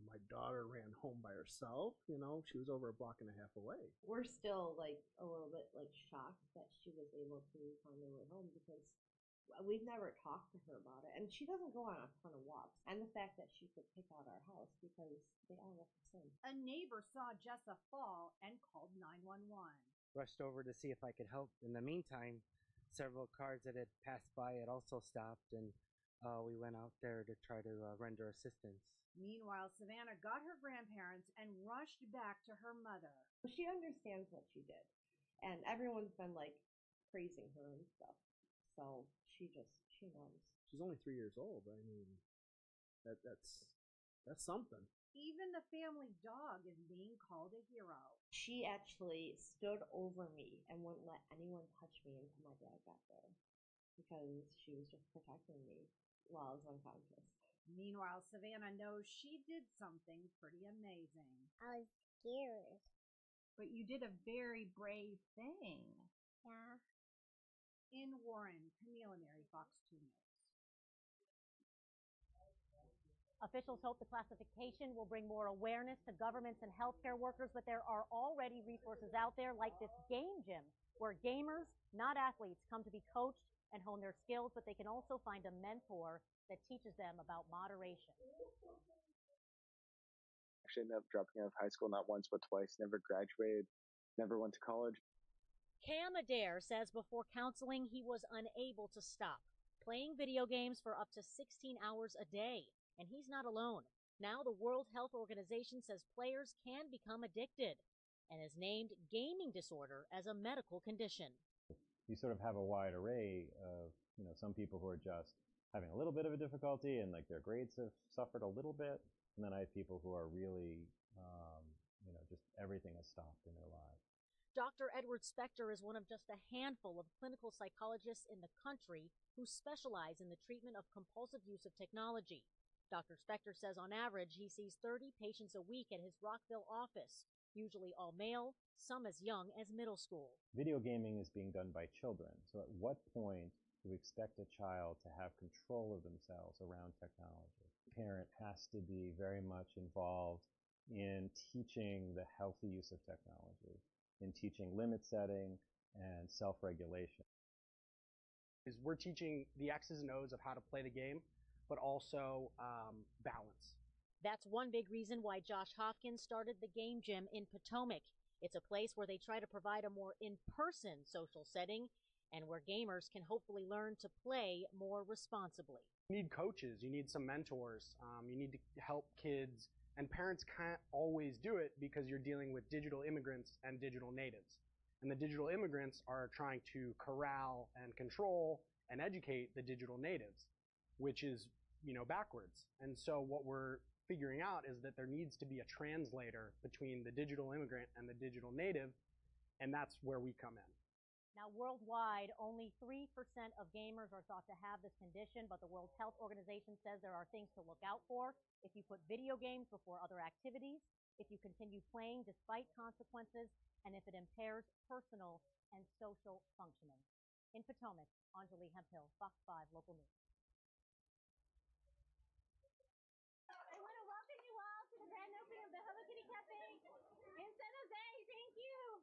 my daughter ran home by herself. She was over a block and a half away. We're still a little bit shocked that she was able to find her way home because we've never talked to her about it. And she doesn't go on a ton of walks. And the fact that she could pick out our house because they all look the same. A neighbor saw Jessa fall and called 911. Rushed over to see if I could help. In the meantime, several cars that had passed by had also stopped, and we went out there to try to render assistance. Meanwhile, Savannah got her grandparents and rushed back to her mother. She understands what she did, and everyone's been praising her and stuff. So she knows. She's only 3 years old. I mean, that's something. Even the family dog is being called a hero. She actually stood over me and wouldn't let anyone touch me until my dad got there because she was just protecting me while I was unconscious. Meanwhile, Savannah knows she did something pretty amazing. I was scared. But you did a very brave thing. Yeah. In Warren, Camille Mary, Fox 2 News. Officials hope the classification will bring more awareness to governments and healthcare workers, but there are already resources out there like this game gym, where gamers, not athletes, come to be coached and hone their skills, but they can also find a mentor that teaches them about moderation. Actually ended up dropping out of high school not once but twice, never graduated, never went to college. Cam Adair says before counseling he was unable to stop playing video games for up to 16 hours a day. And he's not alone. Now the World Health Organization says players can become addicted and has named gaming disorder as a medical condition. You sort of have a wide array of, some people who are just having a little bit of a difficulty and their grades have suffered a little bit. And then I have people who are really, just everything has stopped in their lives. Dr. Edward Spector is one of just a handful of clinical psychologists in the country who specialize in the treatment of compulsive use of technology. Dr. Spector says on average he sees 30 patients a week at his Rockville office, usually all male, some as young as middle school. Video gaming is being done by children. So at what point do we expect a child to have control of themselves around technology? The parent has to be very much involved in teaching the healthy use of technology, in teaching limit setting and self-regulation. is we're teaching the X's and O's of how to play the game, but also balance. That's one big reason why Josh Hopkins started the Game Gym in Potomac. It's a place where they try to provide a more in-person social setting and where gamers can hopefully learn to play more responsibly. You need coaches, you need some mentors, you need to help kids, and parents can't always do it because you're dealing with digital immigrants and digital natives. And the digital immigrants are trying to corral and control and educate the digital natives, which is, backwards. And so what we're figuring out is that there needs to be a translator between the digital immigrant and the digital native, and that's where we come in. Now, worldwide, only 3% of gamers are thought to have this condition, but the World Health Organization says there are things to look out for if you put video games before other activities, if you continue playing despite consequences, and if it impairs personal and social functioning. In Potomac, Anjali Hemphill, Fox 5 Local News. I want to welcome you all to the grand opening of the Hello Kitty Cafe in San Jose. Thank you.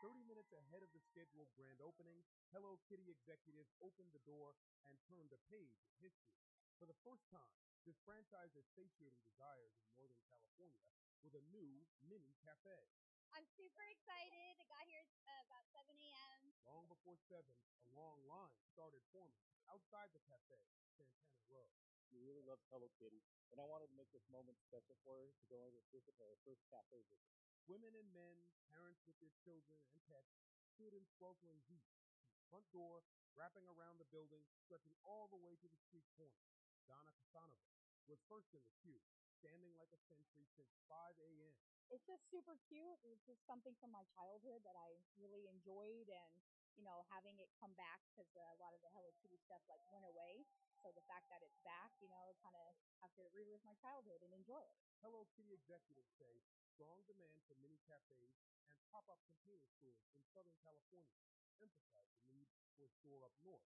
30 minutes ahead of the scheduled grand opening, Hello Kitty executives opened the door and turned a page in history. For the first time, this franchise is satiating desires in Northern California with a new mini cafe. I'm super excited. I got here about 7 a.m. Long before 7, a long line started forming outside the cafe, Santana Row. She really loves Hello Kitty, and I wanted to make this moment special for her to go and visit her first cafe visit. Women and men, parents with their children and pets, stood in sweltering heat from the front door, wrapping around the building, stretching all the way to the street corner. Donna Casanova was first in the queue, standing like a sentry since 5 a.m. It's just super cute. It's just something from my childhood that I really enjoyed, and having it come back because a lot of the Hello Kitty stuff went away. So the fact that it's back, kind of have to relive my childhood and enjoy it. Hello Kitty executives say strong demand for mini cafes and pop-up container stores in Southern California emphasize the need for a store up north.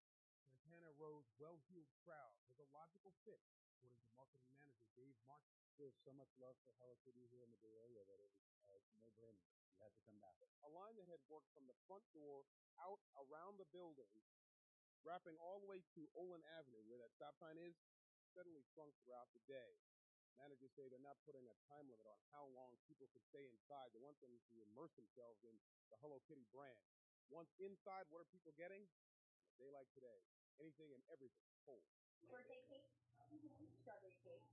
Santana Row's well-heeled crowd was a logical fit, according to marketing manager Dave Martin. There's so much love for Hello Kitty here in the Bay Area that it was no-brainer. You had to come back. A line that had worked from the front door out around the building, wrapping all the way to Olin Avenue, where that stop sign is, steadily shrunk throughout the day. Managers say they're not putting a time limit on how long people can stay inside. They want them to immerse themselves in the Hello Kitty brand. Once inside, what are people getting? On a day like today, anything and everything cold. Birthday cake, strawberry cake,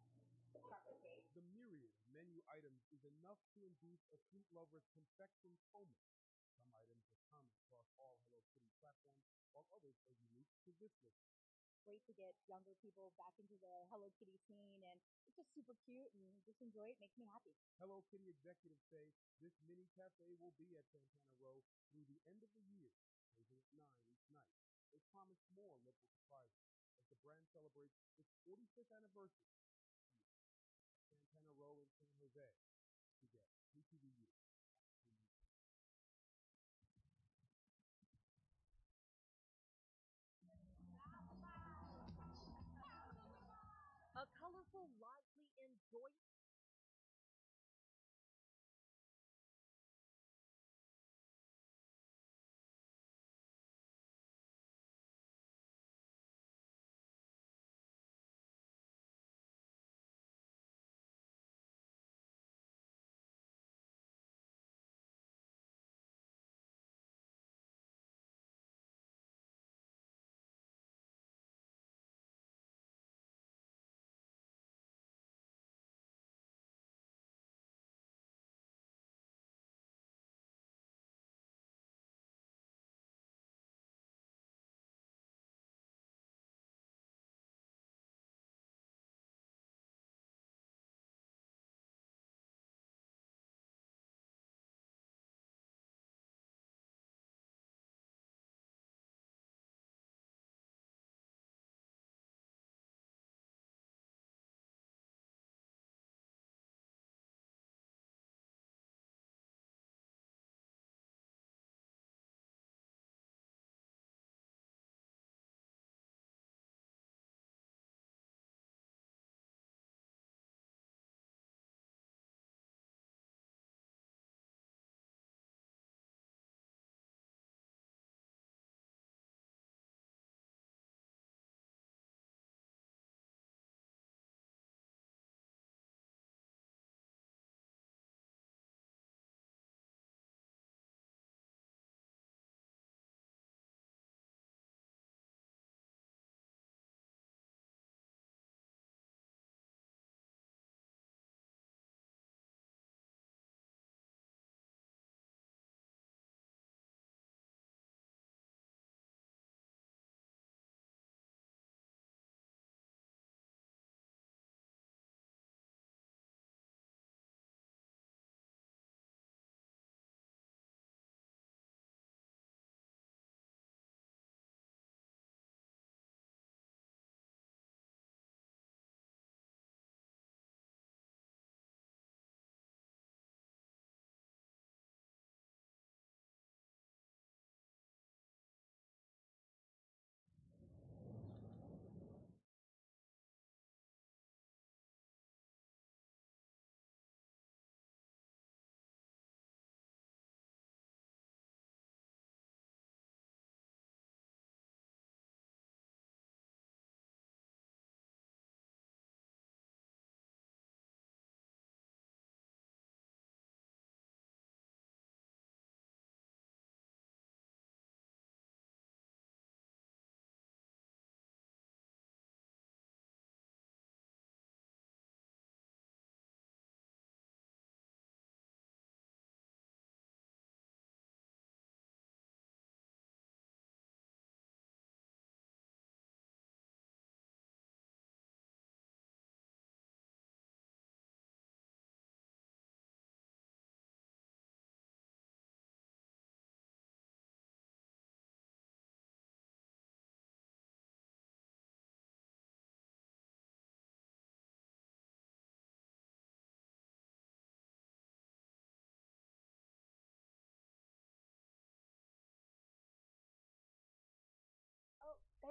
chocolate cake. The myriad of menu items is enough to induce a sweet lover's confection coma. Some items are common across all Hello Kitty platforms, while others are unique to this list. Great to get younger people back into the Hello Kitty scene, and it's just super cute, and just enjoy it. Makes me happy. Hello Kitty executives say this mini cafe will be at Santana Row through the end of the year, closing at 9 each night. They promise more local surprises as the brand celebrates its 45th anniversary. Santana Row in San Jose. You get KTVU. A colorful, lively, and joyous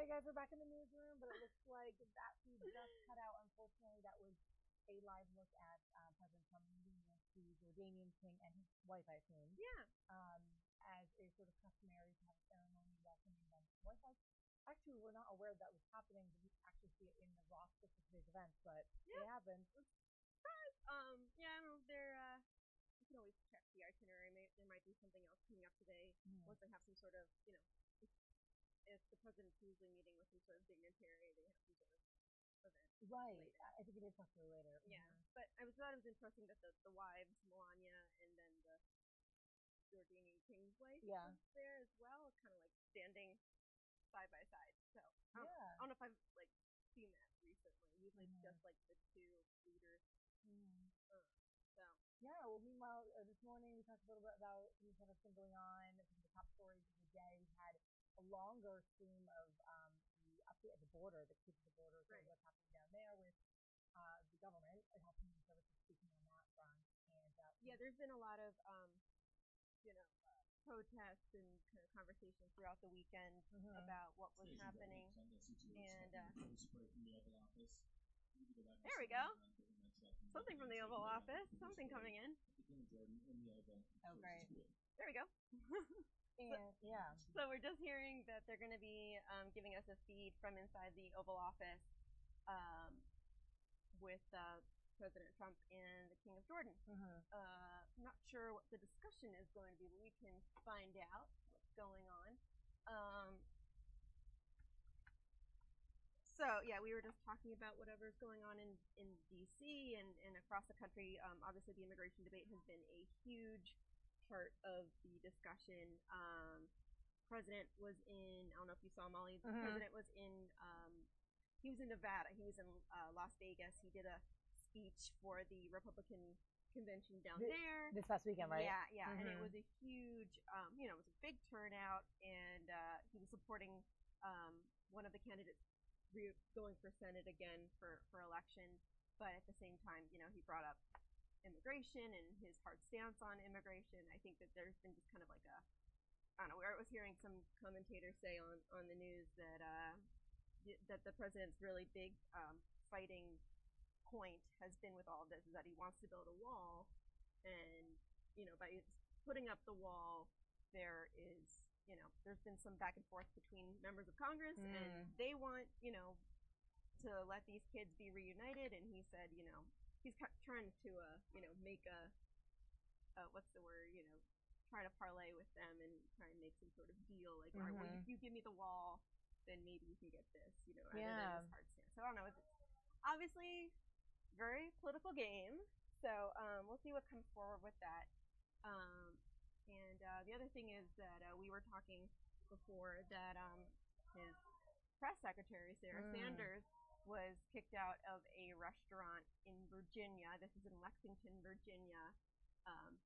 Hey guys, we're back in the newsroom, but it looks like that feed just cut out. Unfortunately, that was a live look at President Trump meeting with the Jordanian king and his wife, I assume. Yeah. As a sort of customary to have a ceremony welcoming them to the White House. Actually, we're not aware that was happening. We didn't actually see it in the roster for today's event, but it happened. Surprise! Yeah, I don't know. You can always check the itinerary. There might be something else coming up today. Once they have some sort of, if the president's usually meeting with some sort of dignitary, they have some sort of event. Right. Later. I think it is possibly later. Yeah. But I thought it was interesting that the wives, Melania, and then the Jordanian king's wife was there as well, kind of like standing side by side. So I don't know if I've like seen that recently. Usually it's just like the two leaders. So yeah. Well, meanwhile, this morning we talked a little bit about some of what's been going on. Some of the top stories of the day. We had a longer stream of the update at the border, the kids at the border, sort of what's happening down there with the government and Health and Human Services speaking on that front. And yeah, there's been a lot of protests and kind of conversations throughout the weekend about what was happening. And there we go. Something from the Oval Office. Something coming in. Oh, great. There we go. And So we're just hearing that they're going to be giving us a feed from inside the Oval Office with President Trump and the King of Jordan. Not sure what the discussion is going to be, but we can find out what's going on. So yeah, we were just talking about whatever's going on in DC and across the country. Obviously, the immigration debate has been a huge part of the discussion. President was in, I don't know if you saw Molly, the president was in, he was in Nevada. He was in Las Vegas. He did a speech for the Republican convention down there. This past weekend, right? Yeah. And it was a huge, it was a big turnout, and he was supporting one of the candidates going for Senate again for election. But at the same time, he brought up immigration and his hard stance on immigration. I think that there's been just kind of like I don't know, where I was hearing some commentators say on the news that that the president's really big fighting point has been with all of this is that he wants to build a wall, and by putting up the wall, there is there's been some back and forth between members of Congress, and they want to let these kids be reunited, and he said he's trying to make a what's the word try to parlay with them and try and make some sort of deal like all right, well, if you give me the wall, then maybe you can get this rather than this hard stance. So I don't know, it's obviously very political game, so we'll see what comes forward with that. And the other thing is that we were talking before that his press secretary Sarah Sanders was kicked out of a restaurant in Virginia. This is in Lexington, Virginia.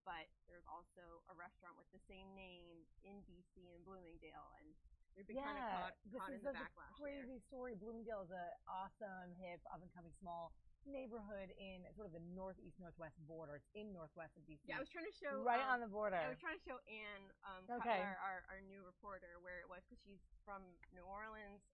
But there's also a restaurant with the same name in DC and Bloomingdale, and they've been kind of caught in the backlash. This is such a crazy story. Bloomingdale is an awesome, hip, up-and-coming small neighborhood in sort of the northeast-northwest border. It's in northwest of DC. Yeah, I was trying to show right on the border. I was trying to show Anne Cutler, our new reporter, where it was, because she's from New Orleans.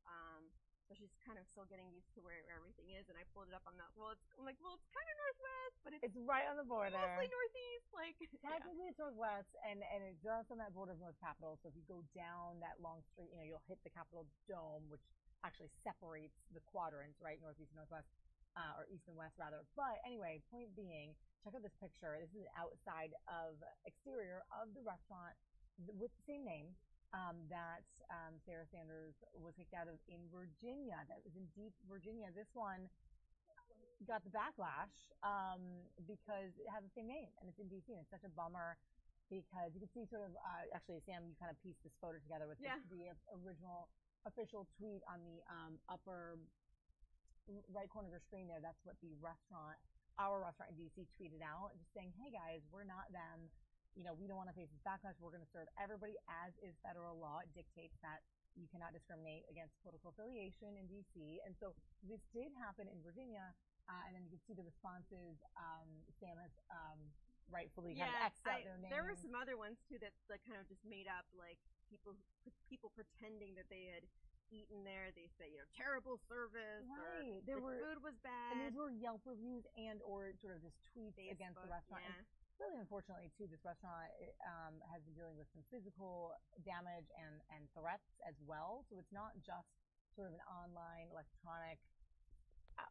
So she's kind of still getting used to where everything is, and I pulled it up on that. I'm like, it's kind of northwest, but it's right on the border. Mostly northeast, like technically it's northwest, and it's just on that border of North Capitol. So if you go down that long street, you'll hit the Capitol Dome, which actually separates the quadrants, right, northeast and northwest, or east and west rather. But anyway, point being, check out this picture. This is outside of exterior of the restaurant with the same name. That Sarah Sanders was kicked out of in Virginia. That was in deep Virginia. This one got the backlash because it has the same name, and it's in DC, and it's such a bummer because you can see sort of, actually, Sam, you kind of pieced this photo together with the original official tweet on the upper right corner of your screen there. That's what the restaurant, our restaurant in DC, tweeted out, just saying, hey guys, we're not them. We don't want to face this backlash. We're going to serve everybody as is federal law. It dictates that you cannot discriminate against political affiliation in D.C. And so this did happen in Virginia, and then you can see the responses. Sam has rightfully kind of X'd out their names. There were some other ones too that kind of just made up, like people pretending that they had eaten there, they say, terrible service, Right. or the food was bad. And these were Yelp reviews and or sort of just tweets Facebook, against the restaurant. yeah. And really unfortunately, too, this restaurant has been dealing with some physical damage and threats as well. So it's not just sort of an online electronic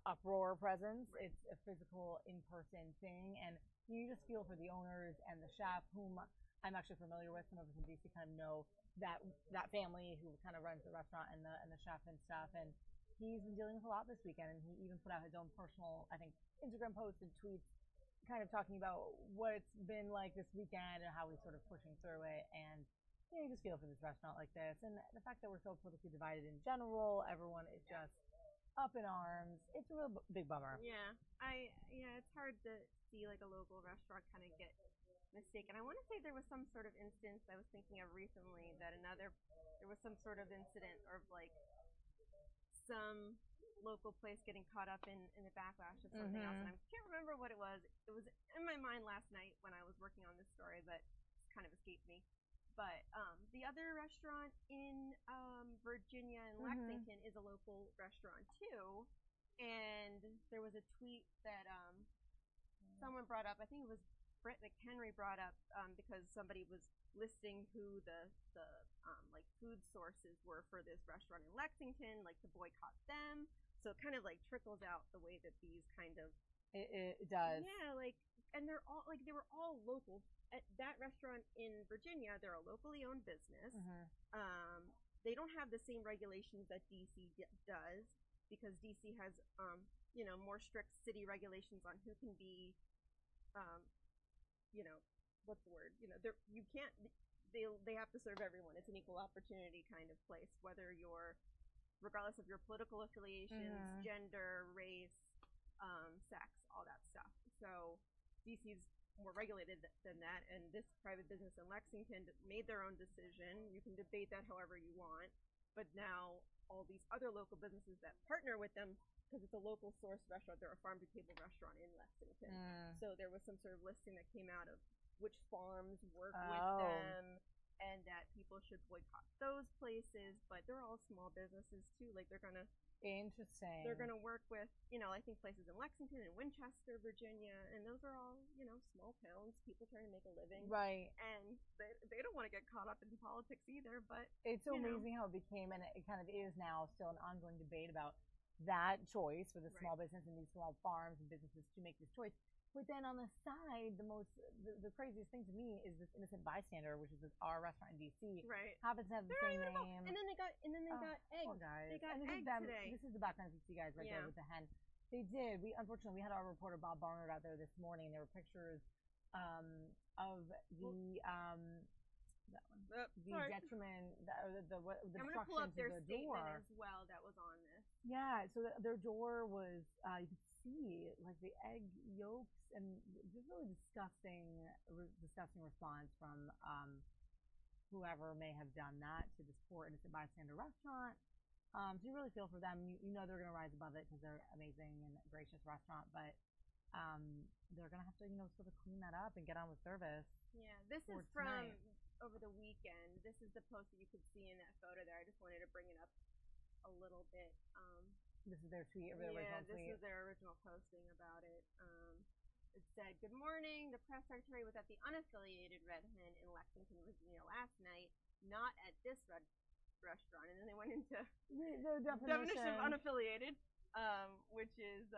uproar presence. Right. It's a physical in-person thing. And you just feel for the owners and the chef, whom I'm actually familiar with. Some of us in DC kind of know that family who kind of runs the restaurant and the chef and stuff. And he's been dealing with a lot this weekend. And he even put out his own personal, I think, Instagram posts and tweets kind of talking about what it's been like this weekend and how he's sort of pushing through it. And you just feel for this restaurant like this. And the fact that we're so politically divided in general, everyone is just up in arms. It's a real big bummer. Yeah. It's hard to see like a local restaurant kind of get mistaken. I want to say there was some sort of instance I was thinking of recently that there was some sort of incident of like some local place getting caught up in the backlash of something else, and I can't remember what it was. It was in my mind last night when I was working on this story, but it's kind of escaped me. But the other restaurant in Virginia and Lexington is a local restaurant too, and there was a tweet that someone brought up. I think it was Britt McHenry brought up because somebody was listing who the like food sources were for this restaurant in Lexington, like to boycott them. So it kind of like trickles out the way that these kind of it does. Yeah, like, and they're all like they were all local. At that restaurant in Virginia, they're a locally owned business. They don't have the same regulations that DC does because DC has more strict city regulations on who can be what's the word? You can't. They have to serve everyone. It's an equal opportunity kind of place, whether you're, regardless of your political affiliations, gender, race, sex, all that stuff. So DC's more regulated than that, and this private business in Lexington made their own decision. You can debate that however you want, but now all these other local businesses that partner with them, because it's a local source restaurant, they're a farm-to-table restaurant in Lexington. So there was some sort of listing that came out of which farms work with them, and that people should boycott those places, but they're all small businesses too. Like they're gonna work with, I think places in Lexington and Winchester, Virginia, and those are all, small towns, people trying to make a living. Right. And they don't want to get caught up in politics either, but it's so amazing how it became, and it kind of is now still an ongoing debate about that choice for the small business and these small farms and businesses to make this choice. But then on the side, the craziest thing to me is this Innocent Bystander, which is our restaurant in DC. Right. Happens to have the same name. And then they got eggs. Poor guys. They got and eggs today. This is the background you see guys right there with the hen. They did. Unfortunately we had our reporter Bob Barnard out there this morning, and there were pictures of the detriment, the I'm gonna pull up their the statement door as well that was on this. Yeah, so their door was you could see like the egg yolks, and just really disgusting response from whoever may have done that to this poor Innocent Bystander restaurant. So you really feel for them. You know they're going to rise above it because they're amazing and gracious restaurant, but they're going to have to sort of clean that up and get on with service. Yeah, this is from over the weekend. This is the post that you could see in that photo there. I just wanted to bring it up a little bit. This is their tweet, or their original tweet. Yeah, this is their original posting about it. It said, "Good morning. The press secretary was at the unaffiliated Red Hen in Lexington, Virginia last night, not at this restaurant." And then they went into the definition of unaffiliated, which is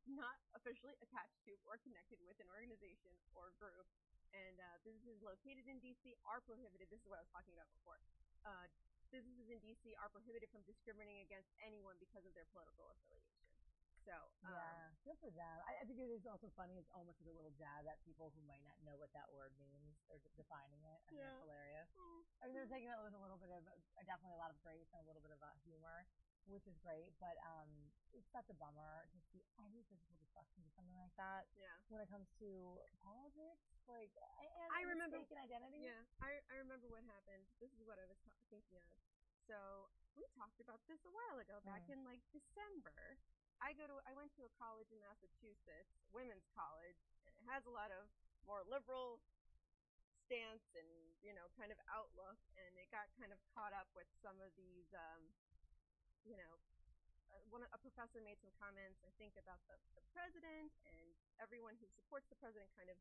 not officially attached to or connected with an organization or group. And businesses located in DC are prohibited. This is what I was talking about before. Businesses in DC are prohibited from discriminating against anyone because of their political affiliation. So yeah, good for them. I think it is also funny. It's almost like a little jab at people who might not know what that word means. They're defining it, and it's hilarious. I mean, they're taking it with a little bit of definitely a lot of grace and a little bit of humor, which is great. But it's such a bummer to see any physical destruction to something like that. Yeah. When it comes to politics, like and I remember mistaken identity. Yeah, I remember what happened. This is what I was thinking of. So we talked about this a while ago, back in like December. I went to a college in Massachusetts, women's college, and it has a lot of more liberal stance and kind of outlook, and it got kind of caught up with some of these a professor made some comments, I think, about the president, and everyone who supports the president kind of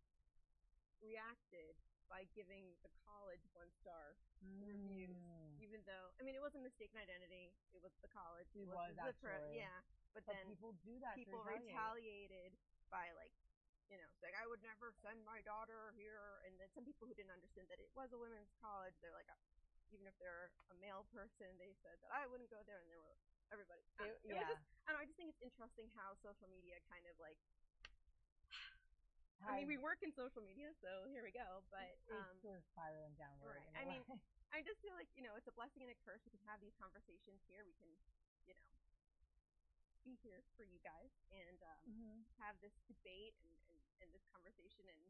reacted by giving the college 1-star reviews, even though, I mean, it was a mistaken identity. It was the college. It was actually. Yeah, but then people do that. People retaliated by it's like, I would never send my daughter here. And then some people who didn't understand that it was a women's college, they're like, even if they're a male person, they said that I wouldn't go there, and there were everybody. I just think it's interesting how social media kind of I mean, we work in social media, so here we go. But it's sort of spiraling downward. Right. I mean, I just feel like it's a blessing and a curse. We can have these conversations here. We can, be here for you guys and have this debate and this conversation, and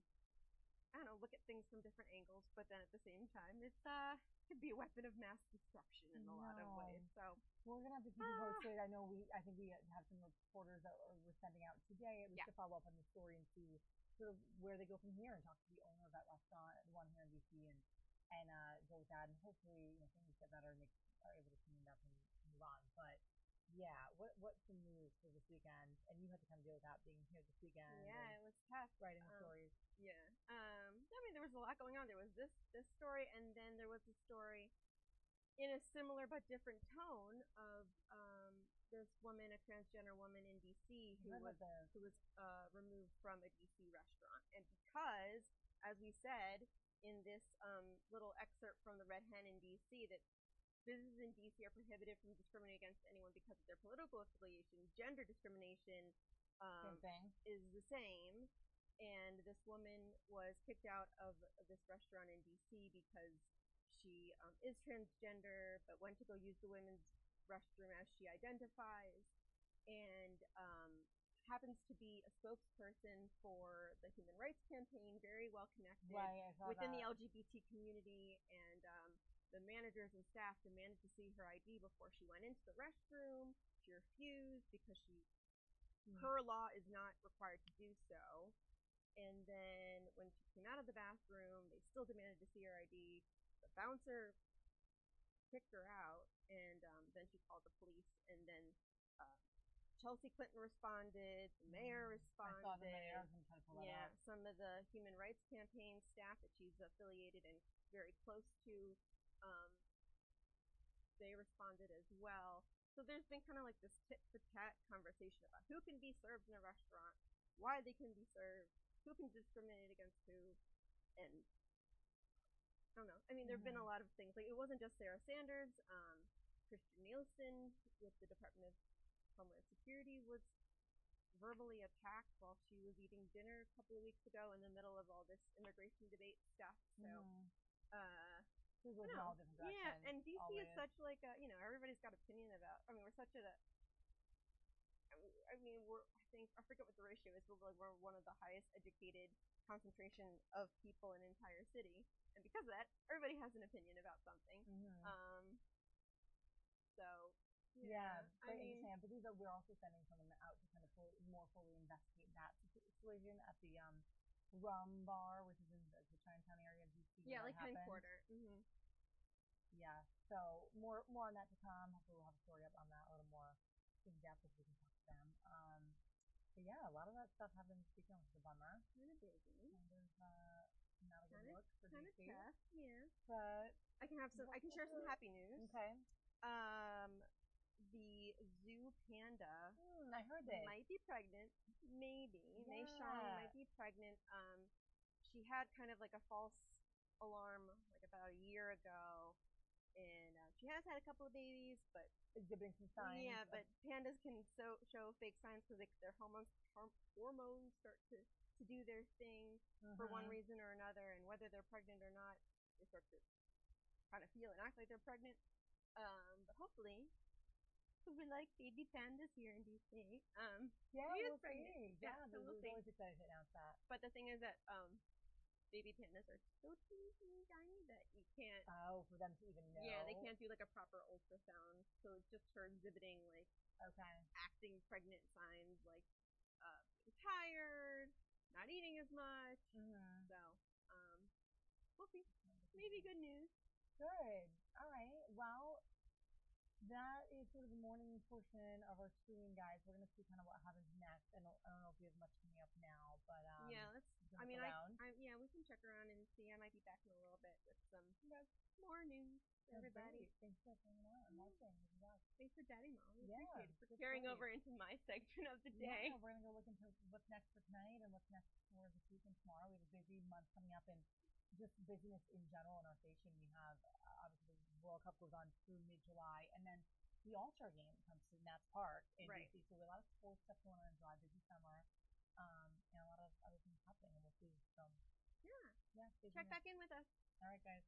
I don't know, look at things from different angles. But then at the same time, it could be a weapon of mass destruction in a lot of ways. So we're gonna have to keep you posted. I think we have some reporters that we're sending out today, at least to follow up on the story and see sort of where they go from here, and talk to the owner of that restaurant, the one here in DC, and go with that, and hopefully things get better and they are able to clean it up and move on. But yeah, what's the news for this weekend? And you had to kind of deal with that being here this weekend. Yeah, it was tough writing the stories. Yeah, I mean, there was a lot going on. There was this story, and then there was a story in a similar but different tone of this woman, a transgender woman in DC, who was removed from a DC restaurant, and because, as we said in this little excerpt from the Red Hen in DC, that businesses in DC are prohibited from discriminating against anyone because of their political affiliation. Gender discrimination is the same. And this woman was kicked out of this restaurant in DC because she is transgender, but went to go use the women's restroom as she identifies, and happens to be a spokesperson for the Human Rights Campaign, very well connected within the LGBT community, and the managers and staff demanded to see her ID before she went into the restroom. She refused because her law is not required to do so. And then when she came out of the bathroom, they still demanded to see her ID. The bouncer kicked her out, and then she called the police. And then Chelsea Clinton responded. The mayor responded. I saw the mayor. Some of the Human Rights Campaign staff that she's affiliated and very close to, they responded as well. So there's been kind of like this tit-for-tat conversation about who can be served in a restaurant, why they can be served, who can discriminate against who, and I don't know. I mean, there have been a lot of things. Like, it wasn't just Sarah Sanders. Christian Nielsen with the Department of Homeland Security was verbally attacked while she was eating dinner a couple of weeks ago in the middle of all this immigration debate stuff. So, all different directions. Yeah, and DC is such like a, everybody's got opinion about. I mean, we're such a. I mean, I forget what the ratio is, but we're one of the highest educated concentration of people in an entire city, and because of that, everybody has an opinion about something. So. Yeah, very interesting. I believe that we're also sending someone out to kind of more fully investigate that situation at the Rum Bar, which is in the Chinatown area of DC. Yeah, like Penn Quarter. Yeah, so more on that to come. Hopefully we'll have a story up on that a little more in depth if we can talk to them. But yeah, a lot of that stuff happened this weekend, which is a bummer. Kind of busy. Not a good look for DC. Kind of tough, yeah. But I can share some happy news. Okay. The zoo panda I heard that might be pregnant, maybe. Mei Shang might be pregnant. She had kind of like a false alarm like about a year ago, and she has had a couple of babies, but exhibiting some signs. Yeah, but pandas can show fake signs because their hormones start to do their thing for one reason or another, and whether they're pregnant or not, they start to kind of feel and act like they're pregnant. But hopefully. We like baby pandas here in DC. Yeah, we'll see. Yeah, so we'll see. Always excited to announce that. But the thing is that baby pandas are so teeny tiny that you can't. Oh, for them to even know. Yeah, they can't do like a proper ultrasound, so it's just her exhibiting like acting pregnant signs, like being tired, not eating as much. So we'll see. Maybe good news. Good. All right. Well. that is sort of the morning portion of our stream, guys. We're gonna see kind of what happens next. I don't know if we have much coming up now, but yeah, let's. I mean, yeah, we can check around and see. I might be back in a little bit with some more news for everybody. Thanks for hanging out and watching. Thanks for chatting, Mom. We Yeah, appreciate it for carrying over into my section of the day. Yeah, we're gonna go look into what's next for tonight and what's next for this week and tomorrow. We have a busy month coming up, and just busyness in general in our station. We have obviously the World Cup goes on through mid-July, and then the All-Star game comes to Nats Park in DC. So we have a lot of sports stuff going on in July, busy summer, and a lot of other things happening, and we'll see. So yeah, check back in with us. All right, guys.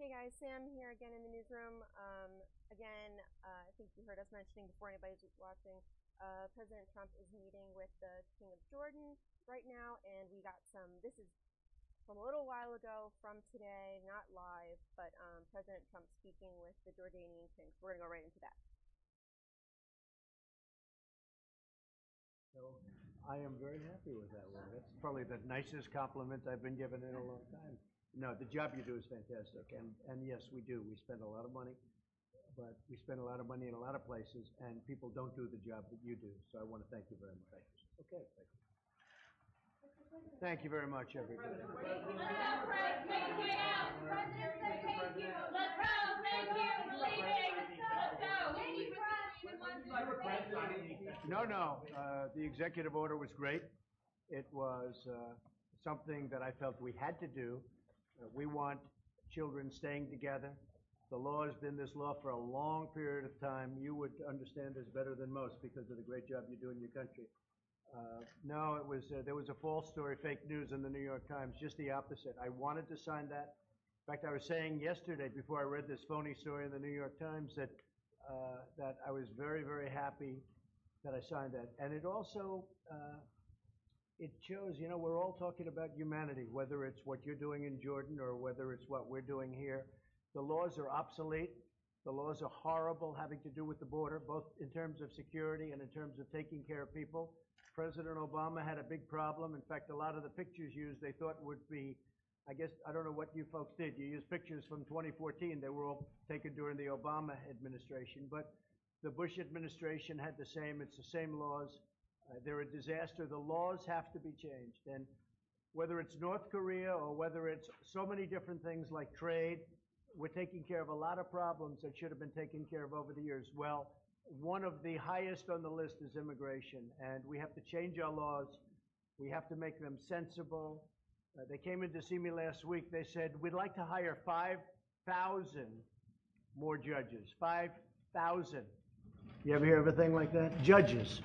Hey guys, Sam here again in the newsroom. Again, I think you heard us mentioning before anybody's watching, President Trump is meeting with the King of Jordan right now, and we got this is from a little while ago, from today, not live, but President Trump speaking with the Jordanian king. So we're going to go right into that. So I am very happy with that one. That's probably the nicest compliment I've been given in a long time. No, the job you do is fantastic, and yes, we do. We spend a lot of money, but we spend a lot of money in a lot of places, and people don't do the job that you do. So I want to thank you very much. Okay, thank you. Thank you very much, everybody. Thank you. Let's go. Thank you. Leaving. Let's go. Thank you, Fred. No. The executive order was great. It was something that I felt we had to do. We want children staying together. The law has been this law for a long period of time. You would understand this better than most because of the great job you do in your country. No, it was there was a false story, fake news in the New York Times, just the opposite. I wanted to sign that. In fact, I was saying yesterday before I read this phony story in the New York Times that that I was very, very happy that I signed that. And it also, it shows, you know, we're all talking about humanity, whether it's what you're doing in Jordan or whether it's what we're doing here. The laws are obsolete. The laws are horrible, having to do with the border, both in terms of security and in terms of taking care of people. President Obama had a big problem. In fact, a lot of the pictures used, they thought would be, I guess, I don't know what you folks did. You used pictures from 2014. They were all taken during the Obama administration. But the Bush administration had the same. It's the same laws. They're a disaster. The laws have to be changed. And whether it's North Korea or whether it's so many different things like trade, we're taking care of a lot of problems that should have been taken care of over the years. Well, one of the highest on the list is immigration, and we have to change our laws. We have to make them sensible. They came in to see me last week. They said, we'd like to hire 5,000 more judges. 5,000. You ever hear of a thing like that? Judges.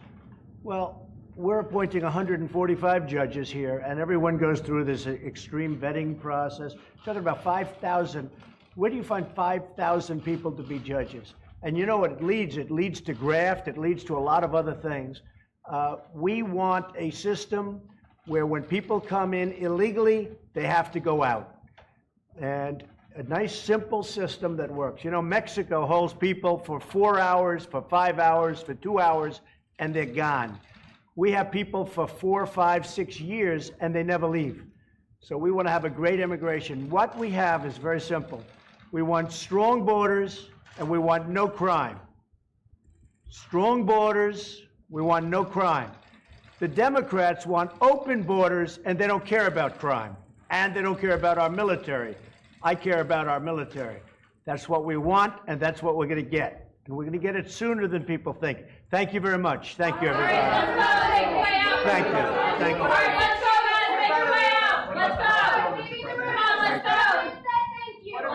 Well, we're appointing 145 judges here, and everyone goes through this extreme vetting process. Talking about 5,000. Where do you find 5,000 people to be judges? And you know what it leads? It leads to graft. It leads to a lot of other things. We want a system where when people come in illegally, they have to go out. And a nice, simple system that works. You know, Mexico holds people for 4 hours, for 5 hours, for 2 hours, and they're gone. We have people for 4, 5, 6 years, and they never leave. So we want to have a great immigration. What we have is very simple. We want strong borders, and we want no crime. Strong borders, we want no crime. The Democrats want open borders, and they don't care about crime. And they don't care about our military. I care about our military. That's what we want, and that's what we're going to get. And we're going to get it sooner than people think. Thank you very much. Thank you, everybody. Thank you. Thank you. All right, let's go, guys. Make your way out. Let's go. Come on, let's go.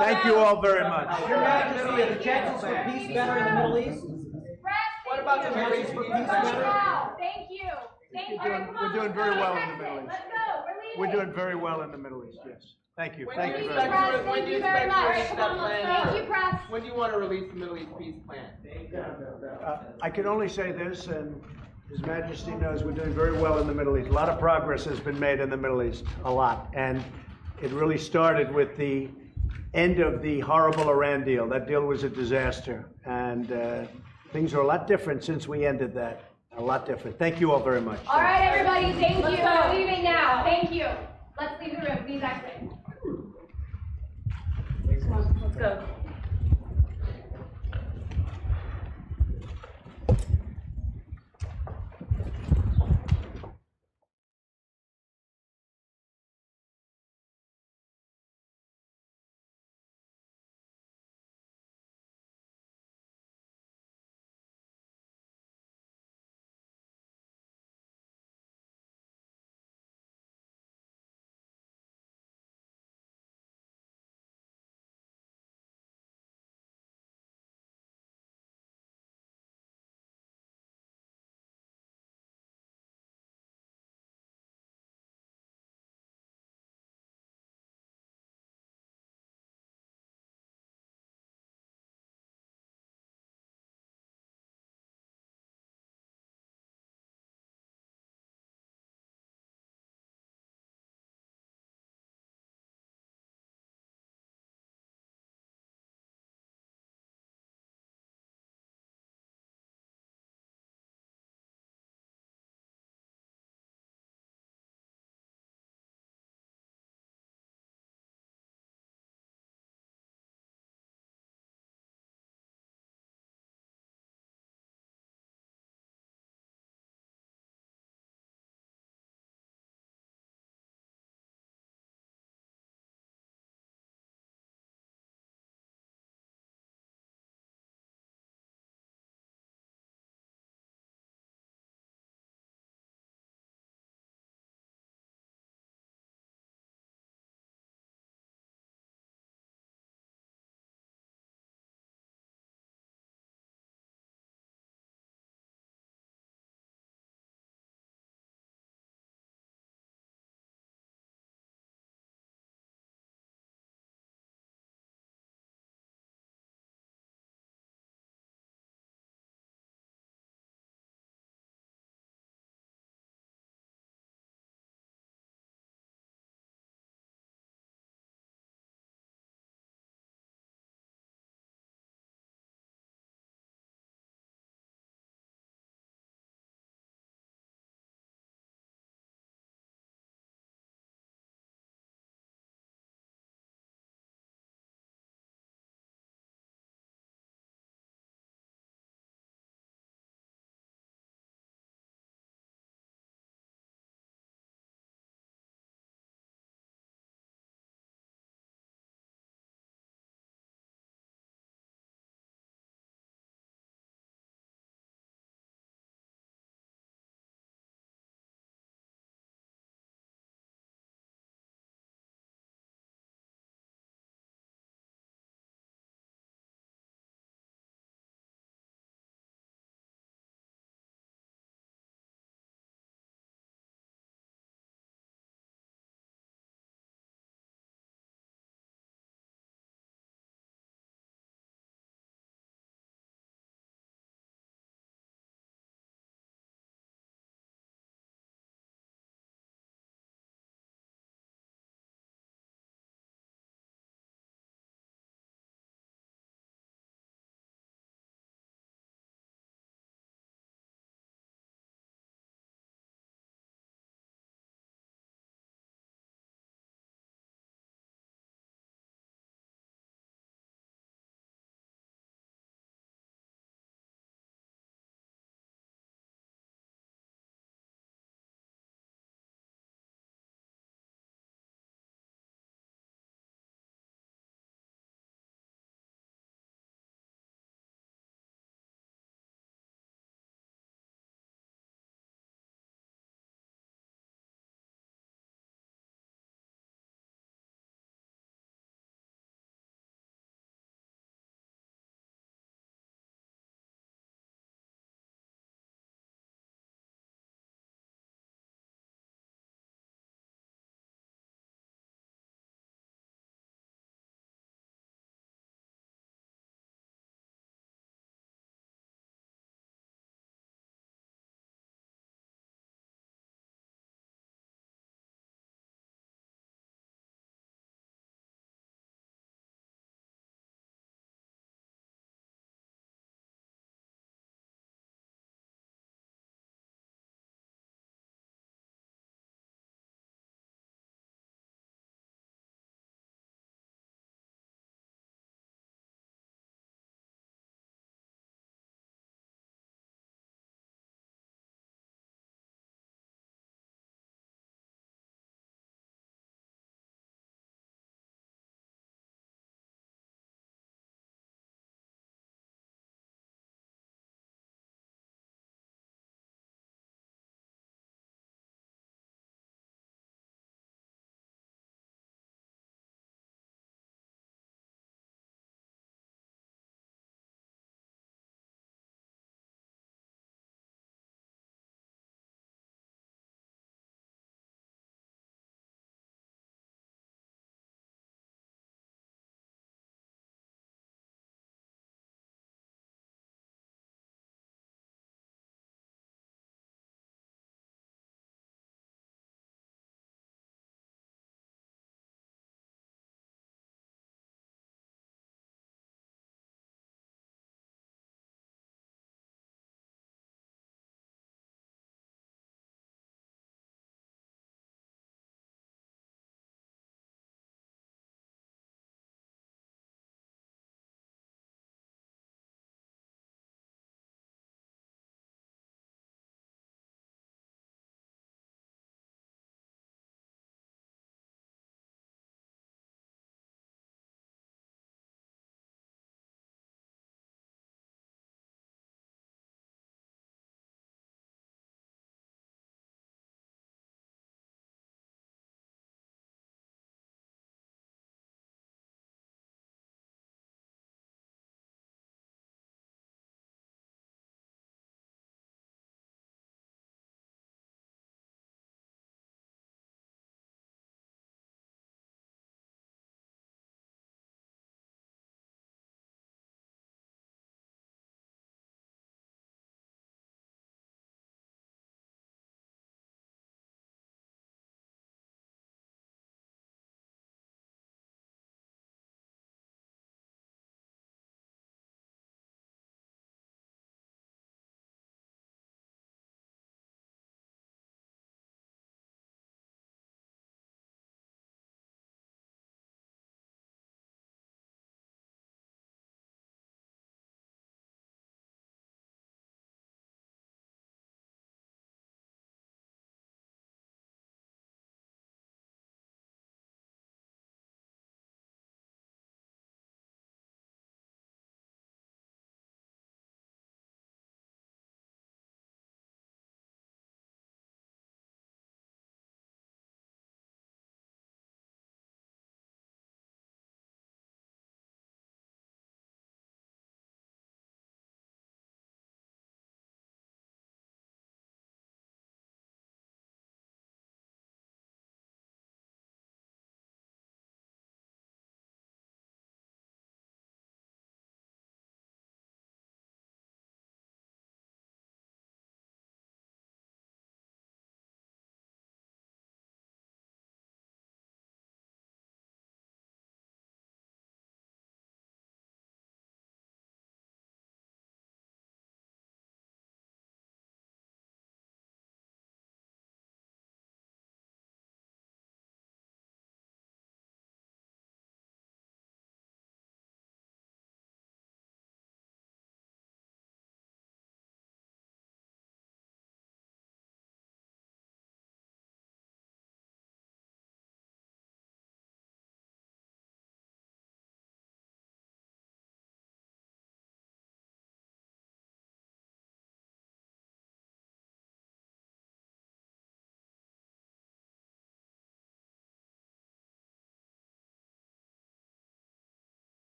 Thank you all very much. Your Majesty, are the chances for peace better in the Middle East? What about the Middle East for peace better? Thank you. Thank you. We're doing very well in the Middle East. Let's go. We're doing very well in the Middle East, yes. Thank you. Thank you very much. When do you expect to release that plan? Thank you, Press. When do you want to release the Middle East peace plan? I can only say this, and His Majesty knows we're doing very well in the Middle East. A lot of progress has been made in the Middle East, a lot. And it really started with the end of the horrible Iran deal. That deal was a disaster. And things are a lot different since we ended that. A lot different. Thank you all very much. All right, everybody. Thank you. We're leaving now. Thank you. Let's leave the room. Please exit. Come on, let's go.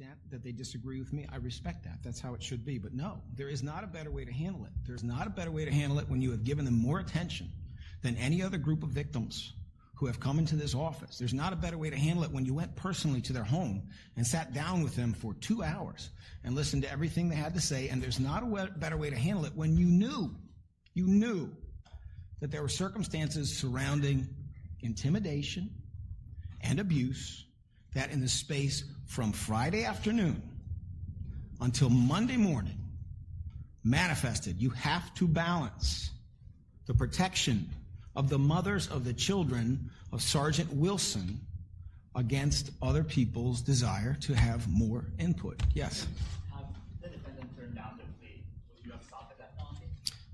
extent that they disagree with me, I respect that. That's how it should be. But no, there is not a better way to handle it. There's not a better way to handle it when you have given them more attention than any other group of victims who have come into this office. There's not a better way to handle it when you went personally to their home and sat down with them for 2 hours and listened to everything they had to say. And there's not a better way to handle it when you knew that there were circumstances surrounding intimidation and abuse that in the space from Friday afternoon until Monday morning manifested. You have to balance the protection of the mothers of the children of Sergeant Wilson against other people's desire to have more input. Yes? Had the defendant turned down their plea, would you have stopped at that penalty?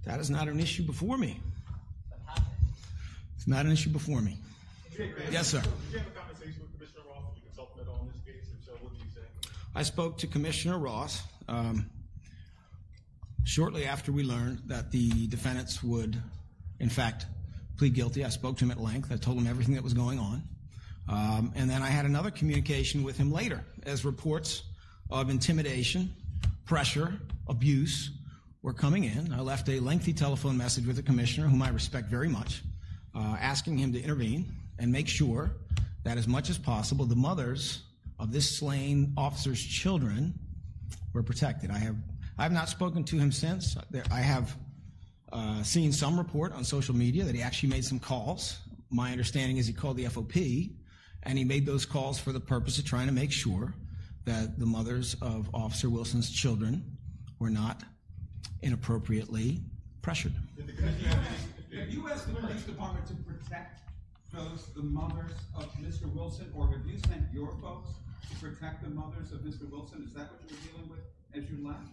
That is not an issue before me. But happened. It's not an issue before me. Yes, sir. Did you have a conversation with Commissioner Ross? Did you consult him at all in this case? If so, what did he say? I spoke to Commissioner Ross shortly after we learned that the defendants would, in fact, plead guilty. I spoke to him at length. I told him everything that was going on. And then I had another communication with him later as reports of intimidation, pressure, abuse were coming in. I left a lengthy telephone message with the commissioner, whom I respect very much, asking him to intervene and make sure that as much as possible the mothers of this slain officer's children were protected. I have not spoken to him since. I have seen some report on social media that he actually made some calls. My understanding is he called the FOP, and he made those calls for the purpose of trying to make sure that the mothers of Officer Wilson's children were not inappropriately pressured. Have you asked the police department to protect the mothers of Mr. Wilson, or have you sent your folks to protect the mothers of Mr. Wilson? Is that what you were dealing with as you left?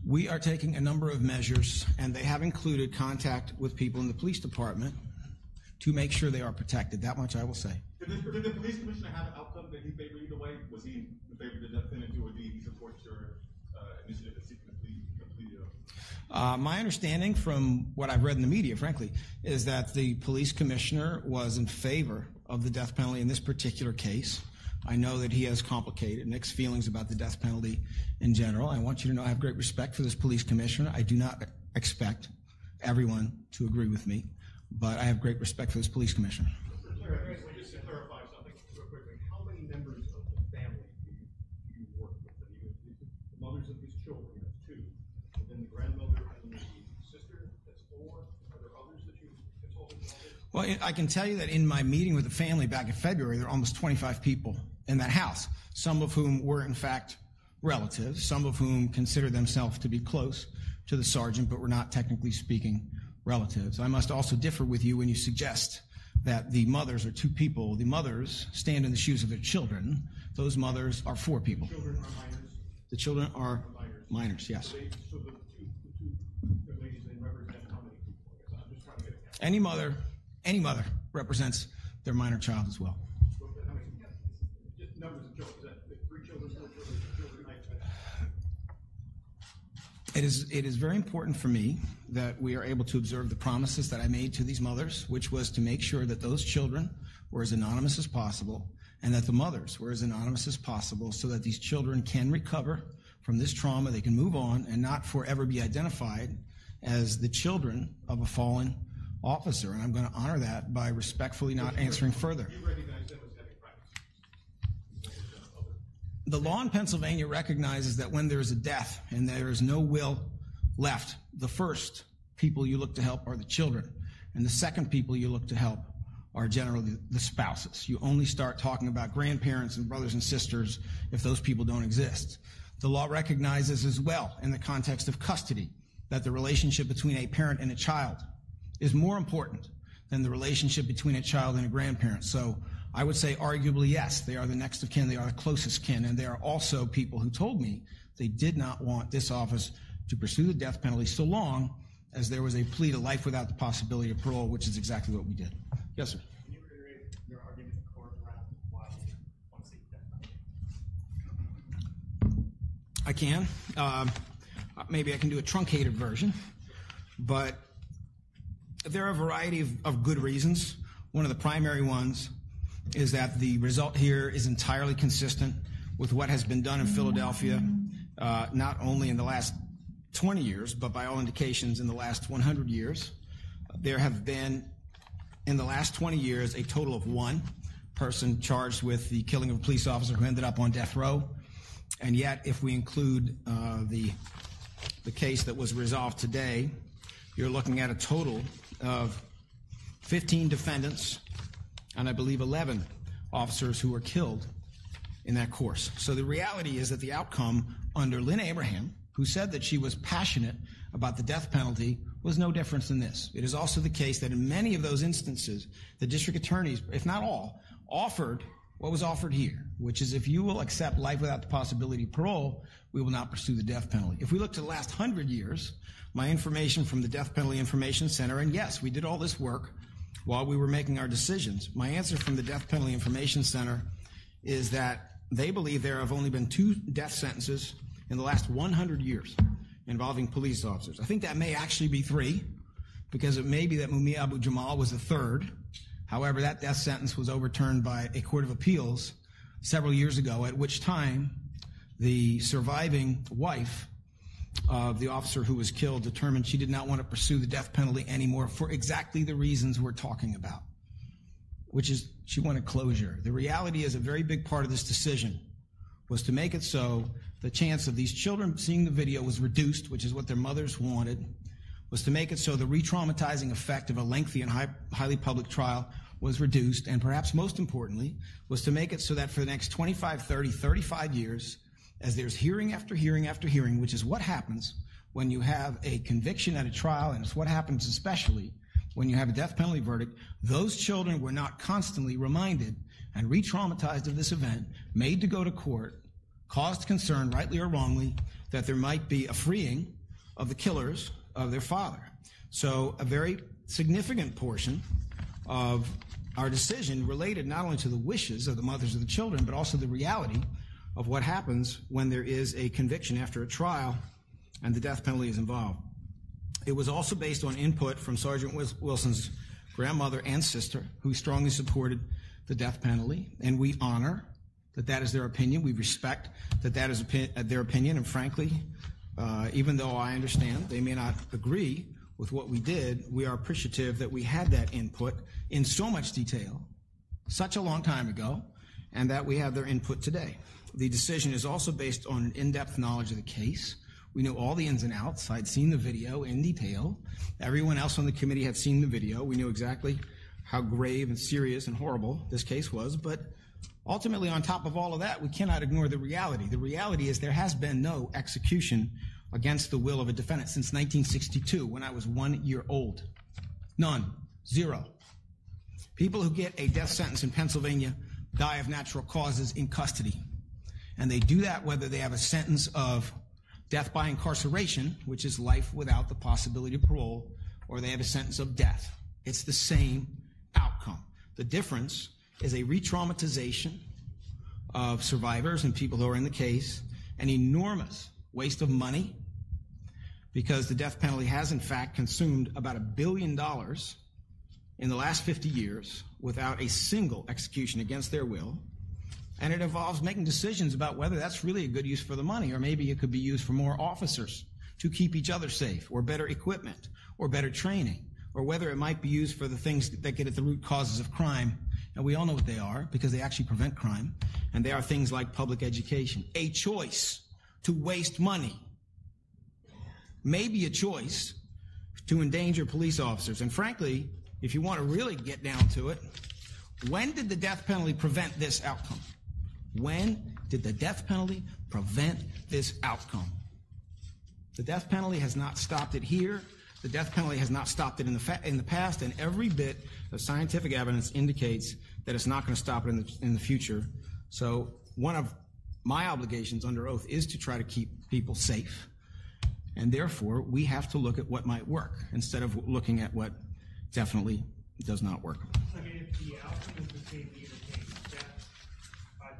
We are taking a number of measures, and they have included contact with people in the police department to make sure they are protected. That much I will say. Did the police commissioner have an outcome that he favored either way? Was he in favor of the death penalty, or did he support your initiative to seek a plea deal? My understanding from what I've read in the media, frankly, is that the police commissioner was in favor of the death penalty in this particular case. I know that he has complicated, mixed feelings about the death penalty in general. I want you to know I have great respect for this police commissioner. I do not expect everyone to agree with me, but I have great respect for this police commissioner. Just to clarify something real quickly, how many members of the family do you work with? The mothers of his children, that's 2. And then the grandmother and the sister, that's 4. Are there others that you consulted with? Well, I can tell you that in my meeting with the family back in February, there were almost 25 people in that house, some of whom were, in fact, relatives, some of whom consider themselves to be close to the sergeant, but were not technically speaking relatives. I must also differ with you when you suggest that the mothers are 2 people. The mothers stand in the shoes of their children. Those mothers are 4 people. The children are minors? The children are minors, yes. So the two ladies, they represent how many people? I'm just trying to get it. Any mother represents their minor child as well. Just numbers of children. Is that 3 children, 4 children, 2 children? It is very important for me that we are able to observe the promises that I made to these mothers, which was to make sure that those children were as anonymous as possible and that the mothers were as anonymous as possible so that these children can recover from this trauma, they can move on and not forever be identified as the children of a fallen officer. And I'm going to honor that by respectfully not answering further. You recognize them as having practices? The law in Pennsylvania recognizes that when there is a death and there is no will left, the first people you look to help are the children, and the second people you look to help are generally the spouses. You only start talking about grandparents and brothers and sisters if those people don't exist. The law recognizes as well, in the context of custody, that the relationship between a parent and a child is more important than the relationship between a child and a grandparent. So I would say arguably yes, they are the next of kin, they are the closest kin, and they are also people who told me they did not want this office to pursue the death penalty so long as there was a plea to life without the possibility of parole, which is exactly what we did. Yes, sir. Can you reiterate your argument in court around why you want to seek the death penalty? I can. Maybe I can do a truncated version, but there are a variety of good reasons. One of the primary ones is that the result here is entirely consistent with what has been done in Philadelphia, not only in the last 20 years, but by all indications in the last 100 years. There have been, in the last 20 years, a total of one person charged with the killing of a police officer who ended up on death row. And yet, if we include the case that was resolved today, you're looking at a total of 15 defendants and I believe 11 officers who were killed in that course. So the reality is that the outcome under Lynn Abraham, who said that she was passionate about the death penalty, was no difference than this. It is also the case that in many of those instances, the district attorneys, if not all, offered what was offered here, which is if you will accept life without the possibility of parole, we will not pursue the death penalty. If we look to the last 100 years, my information from the Death Penalty Information Center, and yes, we did all this work while we were making our decisions. My answer from the Death Penalty Information Center is that they believe there have only been 2 death sentences in the last 100 years involving police officers. I think that may actually be 3, because it may be that Mumia Abu Jamal was the 3rd. However, that death sentence was overturned by a court of appeals several years ago, at which time the surviving wife of the officer who was killed determined she did not want to pursue the death penalty anymore for exactly the reasons we're talking about, which is she wanted closure. The reality is a very big part of this decision was to make it so the chance of these children seeing the video was reduced, which is what their mothers wanted, was to make it so the re-traumatizing effect of a lengthy and highly public trial was reduced, and perhaps most importantly, was to make it so that for the next 25, 30, 35 years, as there's hearing after hearing after hearing, which is what happens when you have a conviction at a trial, and it's what happens especially when you have a death penalty verdict, those children were not constantly reminded and re-traumatized of this event, made to go to court, caused concern, rightly or wrongly, that there might be a freeing of the killers of their father. So a very significant portion of our decision related not only to the wishes of the mothers of the children, but also the reality of what happens when there is a conviction after a trial and the death penalty is involved. It was also based on input from Sergeant Wilson's grandmother and sister, who strongly supported the death penalty, and we honor that that is their opinion. We respect that that is their opinion, and frankly, even though I understand they may not agree with what we did, we are appreciative that we had that input in so much detail such a long time ago, and that we have their input today. The decision is also based on an in-depth knowledge of the case. We know all the ins and outs. I'd seen the video in detail. Everyone else on the committee had seen the video. We knew exactly how grave and serious and horrible this case was, but ultimately, on top of all of that, we cannot ignore the reality. The reality is there has been no execution against the will of a defendant since 1962, when I was 1 year old. None. 0. People who get a death sentence in Pennsylvania die of natural causes in custody. And they do that whether they have a sentence of death by incarceration, which is life without the possibility of parole, or they have a sentence of death. It's the same outcome. The difference is a re-traumatization of survivors and people who are in the case, an enormous waste of money, because the death penalty has in fact consumed about $1 billion in the last 50 years without a single execution against their will. And it involves making decisions about whether that's really a good use for the money, or maybe it could be used for more officers to keep each other safe, or better equipment, or better training, or whether it might be used for the things that get at the root causes of crime. And we all know what they are, because they actually prevent crime. And they are things like public education. A choice to waste money may be a choice to endanger police officers. And frankly, if you want to really get down to it, when did the death penalty prevent this outcome? When did the death penalty prevent this outcome? The death penalty has not stopped it here. The death penalty has not stopped it in the past, and every bit of scientific evidence indicates that it's not going to stop it in the future. So one of my obligations under oath is to try to keep people safe, and therefore we have to look at what might work instead of looking at what definitely does not work. I mean, if the outcome is the same, either case,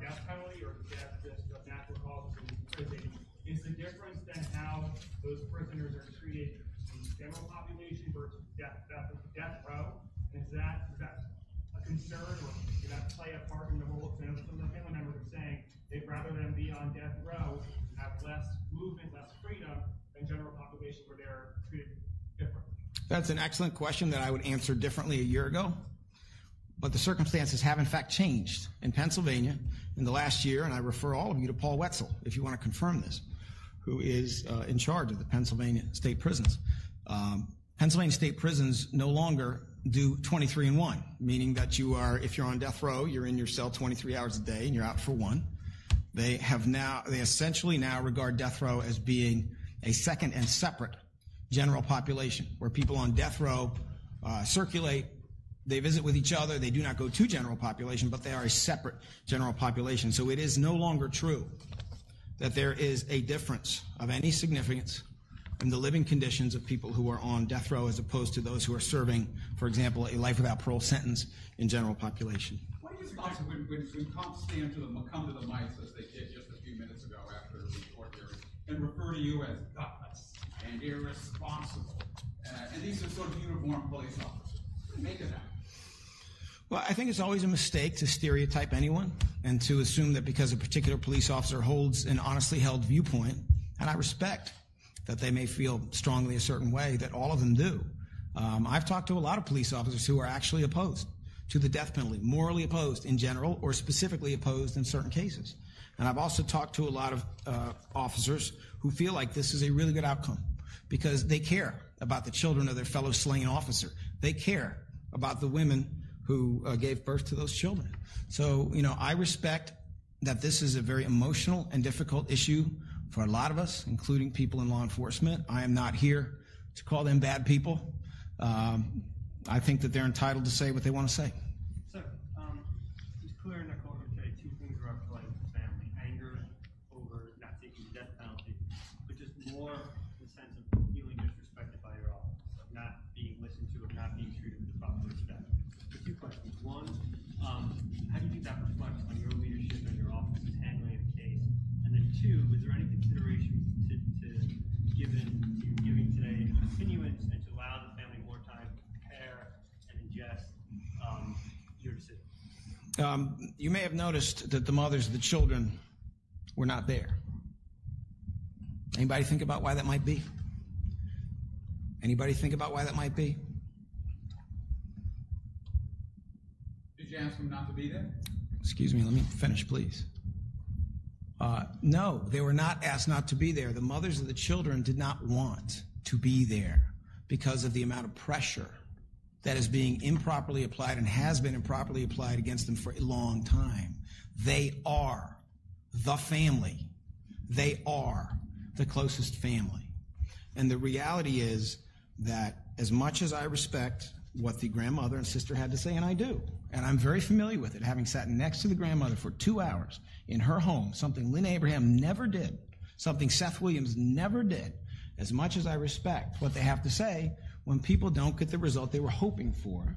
death penalty or death just of natural causes in prison, is the difference then how those prisoners are treated in the general population versus death row? Is that a concern, or does that play a part in the role? Because some of the family members are saying they'd rather than be on death row, have less movement, less freedom than general population where they're treated differently? That's an excellent question that I would answer differently a year ago. But the circumstances have, in fact, changed in Pennsylvania in the last year, and I refer all of you to Paul Wetzel, if you want to confirm this, who is in charge of the Pennsylvania state prisons. Pennsylvania state prisons no longer do 23-1, meaning that you are, if you're on death row, you're in your cell 23 hours a day and you're out for one. They essentially now regard death row as being a second and separate general population, where people on death row circulate, they visit with each other, they do not go to general population, but they are a separate general population. So it is no longer true that there is a difference of any significance in the living conditions of people who are on death row as opposed to those who are serving, for example, a life without parole sentence in general population. What do you think also when cops come to the mics, as they did just a few minutes ago after the court hearing, and refer to you as gutless and irresponsible, and these are sort of uniformed police officers? What do you make of that? Well, I think it's always a mistake to stereotype anyone and to assume that because a particular police officer holds an honestly held viewpoint, and I respect that they may feel strongly a certain way, that all of them do. I've talked to a lot of police officers who are actually opposed to the death penalty, morally opposed in general, or specifically opposed in certain cases. And I've also talked to a lot of officers who feel like this is a really good outcome because they care about the children of their fellow slain officer. They care about the women who gave birth to those children. So, I respect that this is a very emotional and difficult issue for a lot of us, including people in law enforcement. I am not here to call them bad people. I think that they're entitled to say what they want to say. So, it's clear in the court today two things are up play with the family: anger over not taking the death penalty, but just more the sense of feeling disrespected by your office, of not being listened to, of not being treated with the proper respect. So two questions. One, how do you think that reflects on your leadership and your office's handling of the case? And then two, is there any consideration to giving today a continuance and to allow the family more time to prepare and ingest your decision? You may have noticed that the mothers of the children were not there. Anybody think about why that might be? Anybody think about why that might be? Did you ask them not to be there? Excuse me, let me finish, please. No, they were not asked not to be there. The mothers of the children did not want to be there because of the amount of pressure that is being improperly applied and has been improperly applied against them for a long time. They are the family. They are the closest family. And the reality is that as much as I respect what the grandmother and sister had to say, and I do, and I'm very familiar with it, having sat next to the grandmother for 2 hours in her home, something Lynn Abraham never did, something Seth Williams never did, as much as I respect what they have to say, when people don't get the result they were hoping for,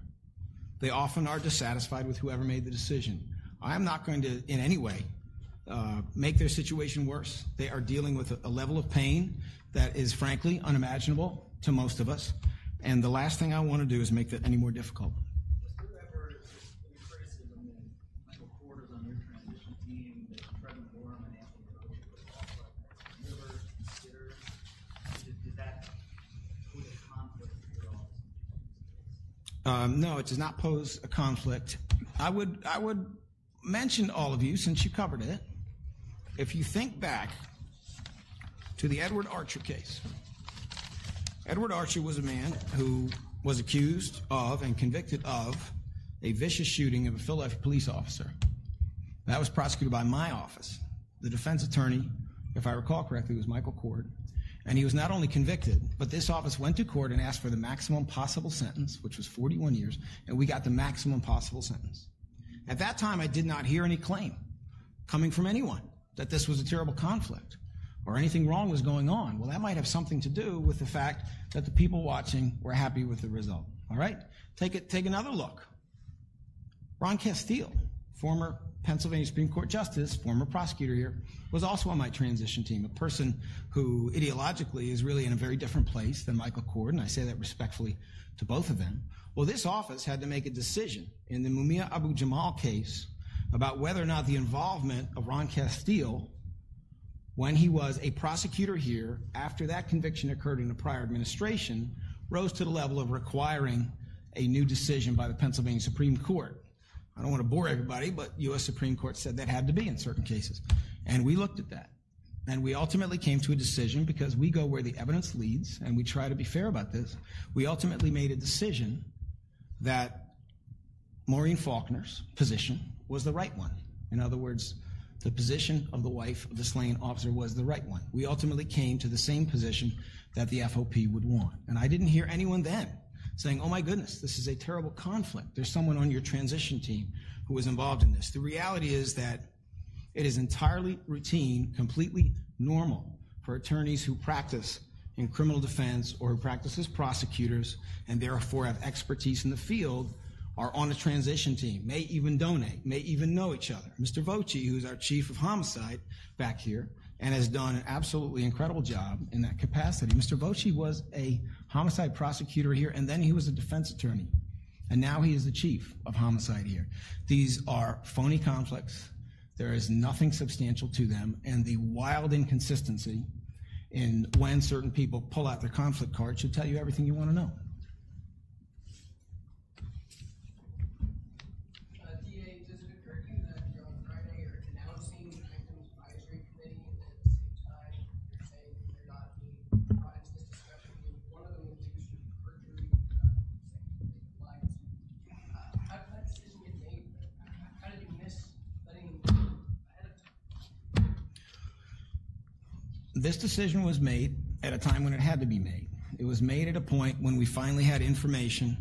they often are dissatisfied with whoever made the decision. I am not going to, in any way, make their situation worse. They are dealing with a level of pain that is, frankly, unimaginable to most of us. And the last thing I want to do is make that any more difficult. Was there ever any criticism in Michael Quarters on your transition team that Trevor Gorham and Antwon Rose were never considered? Did that pose a conflict for your office? No, it does not pose a conflict. I would mention all of you, since you covered it, if you think back to the Edward Archer case. Edward Archer was a man who was accused of and convicted of a vicious shooting of a Philadelphia police officer. That was prosecuted by my office. The defense attorney, if I recall correctly, was Michael Cord. And he was not only convicted, but this office went to court and asked for the maximum possible sentence, which was 41 years, and we got the maximum possible sentence. At that time, I did not hear any claim coming from anyone that this was a terrible conflict or anything wrong was going on. Well, that might have something to do with the fact that the people watching were happy with the result. All right? Take another look. Ron Castile, former Pennsylvania Supreme Court Justice, former prosecutor here, was also on my transition team, a person who ideologically is really in a very different place than Michael Cord, and I say that respectfully to both of them. Well, this office had to make a decision in the Mumia Abu Jamal case about whether or not the involvement of Ron Castile, when he was a prosecutor here, after that conviction occurred in a prior administration, rose to the level of requiring a new decision by the Pennsylvania Supreme Court. I don't want to bore everybody, but U.S. Supreme Court said that had to be in certain cases. And we looked at that. And we ultimately came to a decision, because we go where the evidence leads, and we try to be fair about this. We ultimately made a decision that Maureen Faulkner's position was the right one. In other words, the position of the wife of the slain officer was the right one. We ultimately came to the same position that the FOP would want. And I didn't hear anyone then saying, oh my goodness, this is a terrible conflict. There's someone on your transition team who was involved in this. The reality is that it is entirely routine, completely normal for attorneys who practice in criminal defense or who practice as prosecutors and therefore have expertise in the field are on a transition team, may even donate, may even know each other. Mr. Voci, who's our chief of homicide back here, and has done an absolutely incredible job in that capacity. Mr. Voci was a homicide prosecutor here, and then he was a defense attorney. And now he is the chief of homicide here. These are phony conflicts. There is nothing substantial to them, and the wild inconsistency in when certain people pull out their conflict card should tell you everything you want to know. DA, does it occur to you that on Friday you're announcing the victims advisory committee, and at the same time you're saying that they're not being brought into this discussion? One of them was accused of perjury, saying they lied to. How did that decision get made? How did you miss letting them ahead of time? This decision was made at a time when it had to be made. It was made at a point when we finally had information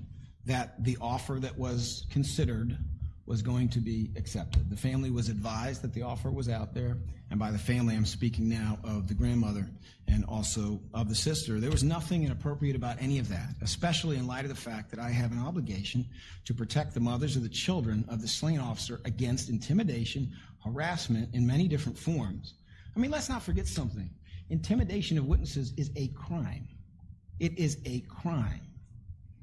that the offer that was considered was going to be accepted. The family was advised that the offer was out there, and by the family I'm speaking now of the grandmother and also of the sister. There was nothing inappropriate about any of that, especially in light of the fact that I have an obligation to protect the mothers of the children of the slain officer against intimidation, harassment in many different forms. I mean, let's not forget something. Intimidation of witnesses is a crime. It is a crime.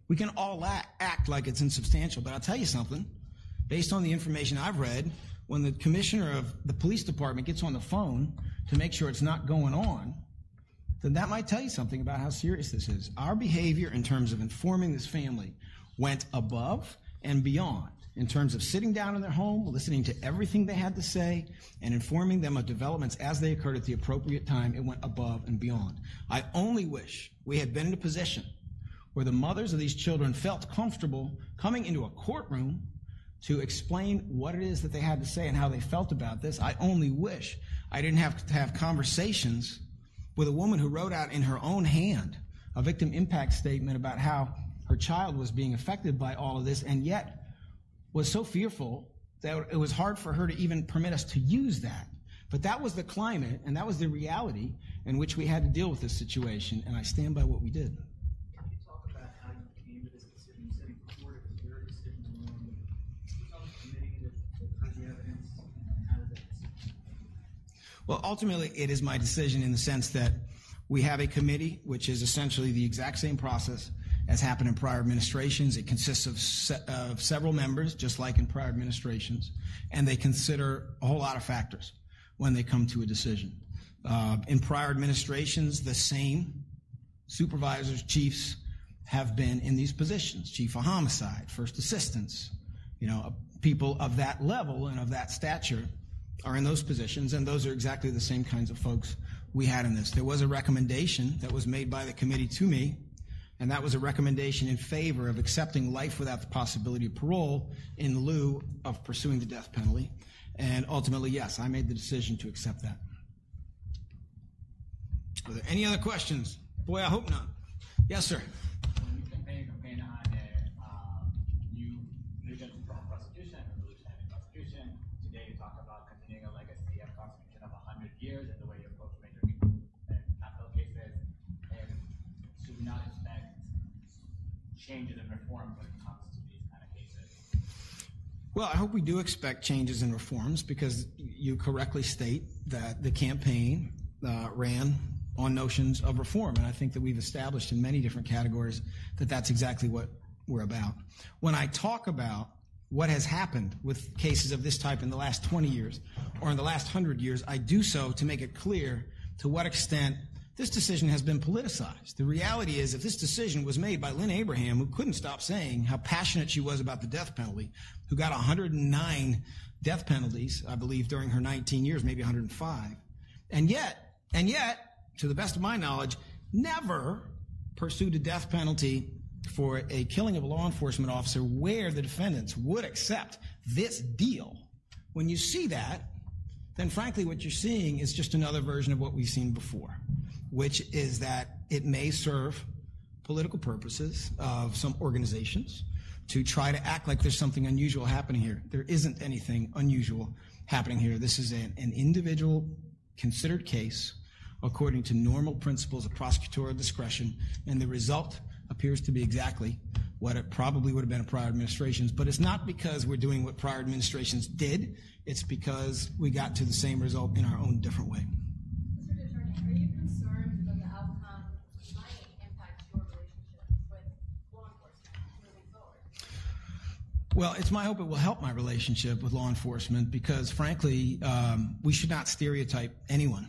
We can all act like it's insubstantial, but I'll tell you something. Based on the information I've read, when the commissioner of the police department gets on the phone to make sure it's not going on, then that might tell you something about how serious this is. Our behavior in terms of informing this family went above and beyond in terms of sitting down in their home, listening to everything they had to say, and informing them of developments as they occurred at the appropriate time. It went above and beyond. I only wish we had been in a position where the mothers of these children felt comfortable coming into a courtroom to explain what it is that they had to say and how they felt about this. I only wish I didn't have to have conversations with a woman who wrote out in her own hand a victim impact statement about how her child was being affected by all of this, and yet was so fearful that it was hard for her to even permit us to use that. But that was the climate, and that was the reality in which we had to deal with this situation, and I stand by what we did. Can you talk about how you came to this decision? You said in court it was your decision alone. Who's on the committee that heard the evidence, and how did that decision? Well, ultimately, it is my decision in the sense that we have a committee, which is essentially the exact same process as happened in prior administrations. It consists of several members, just like in prior administrations, and they consider a whole lot of factors when they come to a decision. In prior administrations, the same supervisors, chiefs, have been in these positions. Chief of homicide, first assistants, people of that level and of that stature are in those positions, and those are exactly the same kinds of folks we had in this. There was a recommendation that was made by the committee to me, and that was a recommendation in favor of accepting life without the possibility of parole in lieu of pursuing the death penalty. And ultimately, yes, I made the decision to accept that. Are there any other questions? Boy, I hope not. Yes, sir. When you campaign on new vision from prosecution and revolutionary prosecution, today you talk about continuing a legacy of prosecution of 100 years and the way you approach major capital cases, and should we not expect changes and reforms when it comes to these kind of cases? Well, I hope we do expect changes and reforms, because you correctly state that the campaign ran on notions of reform, and I think that we've established in many different categories that that's exactly what we're about. When I talk about what has happened with cases of this type in the last 20 years or in the last 100 years, I do so to make it clear to what extent this decision has been politicized. The reality is, if this decision was made by Lynn Abraham, who couldn't stop saying how passionate she was about the death penalty, who got 109 death penalties, I believe, during her 19 years, maybe 105, and yet, to the best of my knowledge, never pursued a death penalty for a killing of a law enforcement officer where the defendants would accept this deal. When you see that, then frankly what you're seeing is just another version of what we've seen before, which is that it may serve political purposes of some organizations to try to act like there's something unusual happening here. There isn't anything unusual happening here. This is an individual considered case according to normal principles of prosecutorial discretion, and the result appears to be exactly what it probably would have been in prior administrations. But it's not because we're doing what prior administrations did. It's because we got to the same result in our own different way. Mr. Attorney, are you concerned that the outcome might impact your relationship with law enforcement moving forward? Well, it's my hope it will help my relationship with law enforcement because, frankly, we should not stereotype anyone.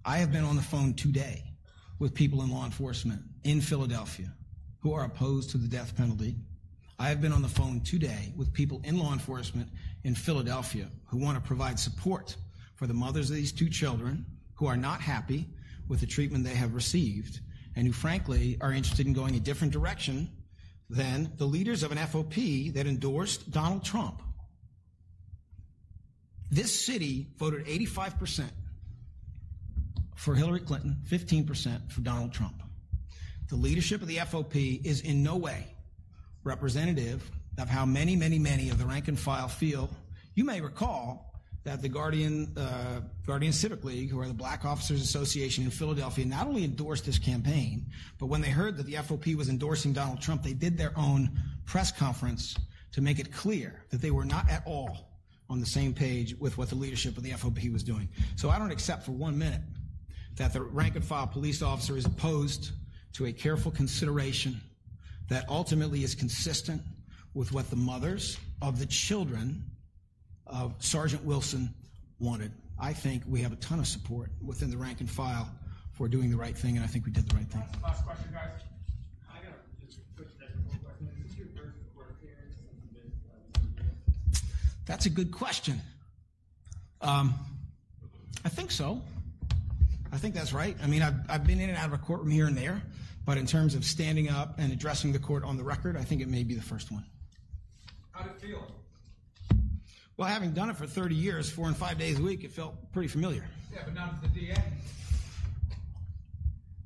I have been on the phone today with people in law enforcement in Philadelphia who are opposed to the death penalty. I have been on the phone today with people in law enforcement in Philadelphia who want to provide support for the mothers of these two children who are not happy with the treatment they have received and who, frankly, are interested in going a different direction than the leaders of an FOP that endorsed Donald Trump. This city voted 85% for Hillary Clinton, 15% for Donald Trump. The leadership of the FOP is in no way representative of how many of the rank and file feel. You may recall that the Guardian Civic League, who are the Black Officers Association in Philadelphia, not only endorsed this campaign, but when they heard that the FOP was endorsing Donald Trump, they did their own press conference to make it clear that they were not at all on the same page with what the leadership of the FOP was doing. So I don't accept for 1 minute that the rank and file police officer is opposed to a careful consideration that ultimately is consistent with what the mothers of the children of Sergeant Wilson wanted. I think we have a ton of support within the rank and file for doing the right thing, and I think we did the right thing. Last question, guys. I got just a quick technical question. Is this your first court appearance since you've been? That's a good question. I think so. I think that's right. I mean, I've been in and out of a courtroom here and there, but in terms of standing up and addressing the court on the record, I think it may be the first one. How'd it feel? Well, having done it for 30 years, 4 and 5 days a week, it felt pretty familiar. Yeah, but not as the DA.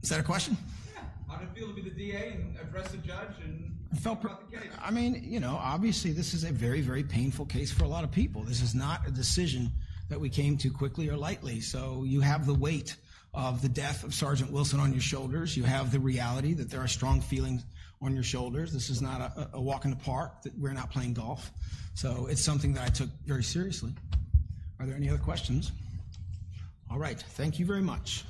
Is that a question? Yeah. How'd it feel to be the DA and address the judge and felt about the case? I mean, you know, obviously this is a very, very painful case for a lot of people. This is not a decision that we came to quickly or lightly. So you have the weight of the death of Sergeant Wilson on your shoulders. You have the reality that there are strong feelings on your shoulders. This is not a walk in the park, that we're not playing golf. So it's something that I took very seriously. Are there any other questions? All right. Thank you very much.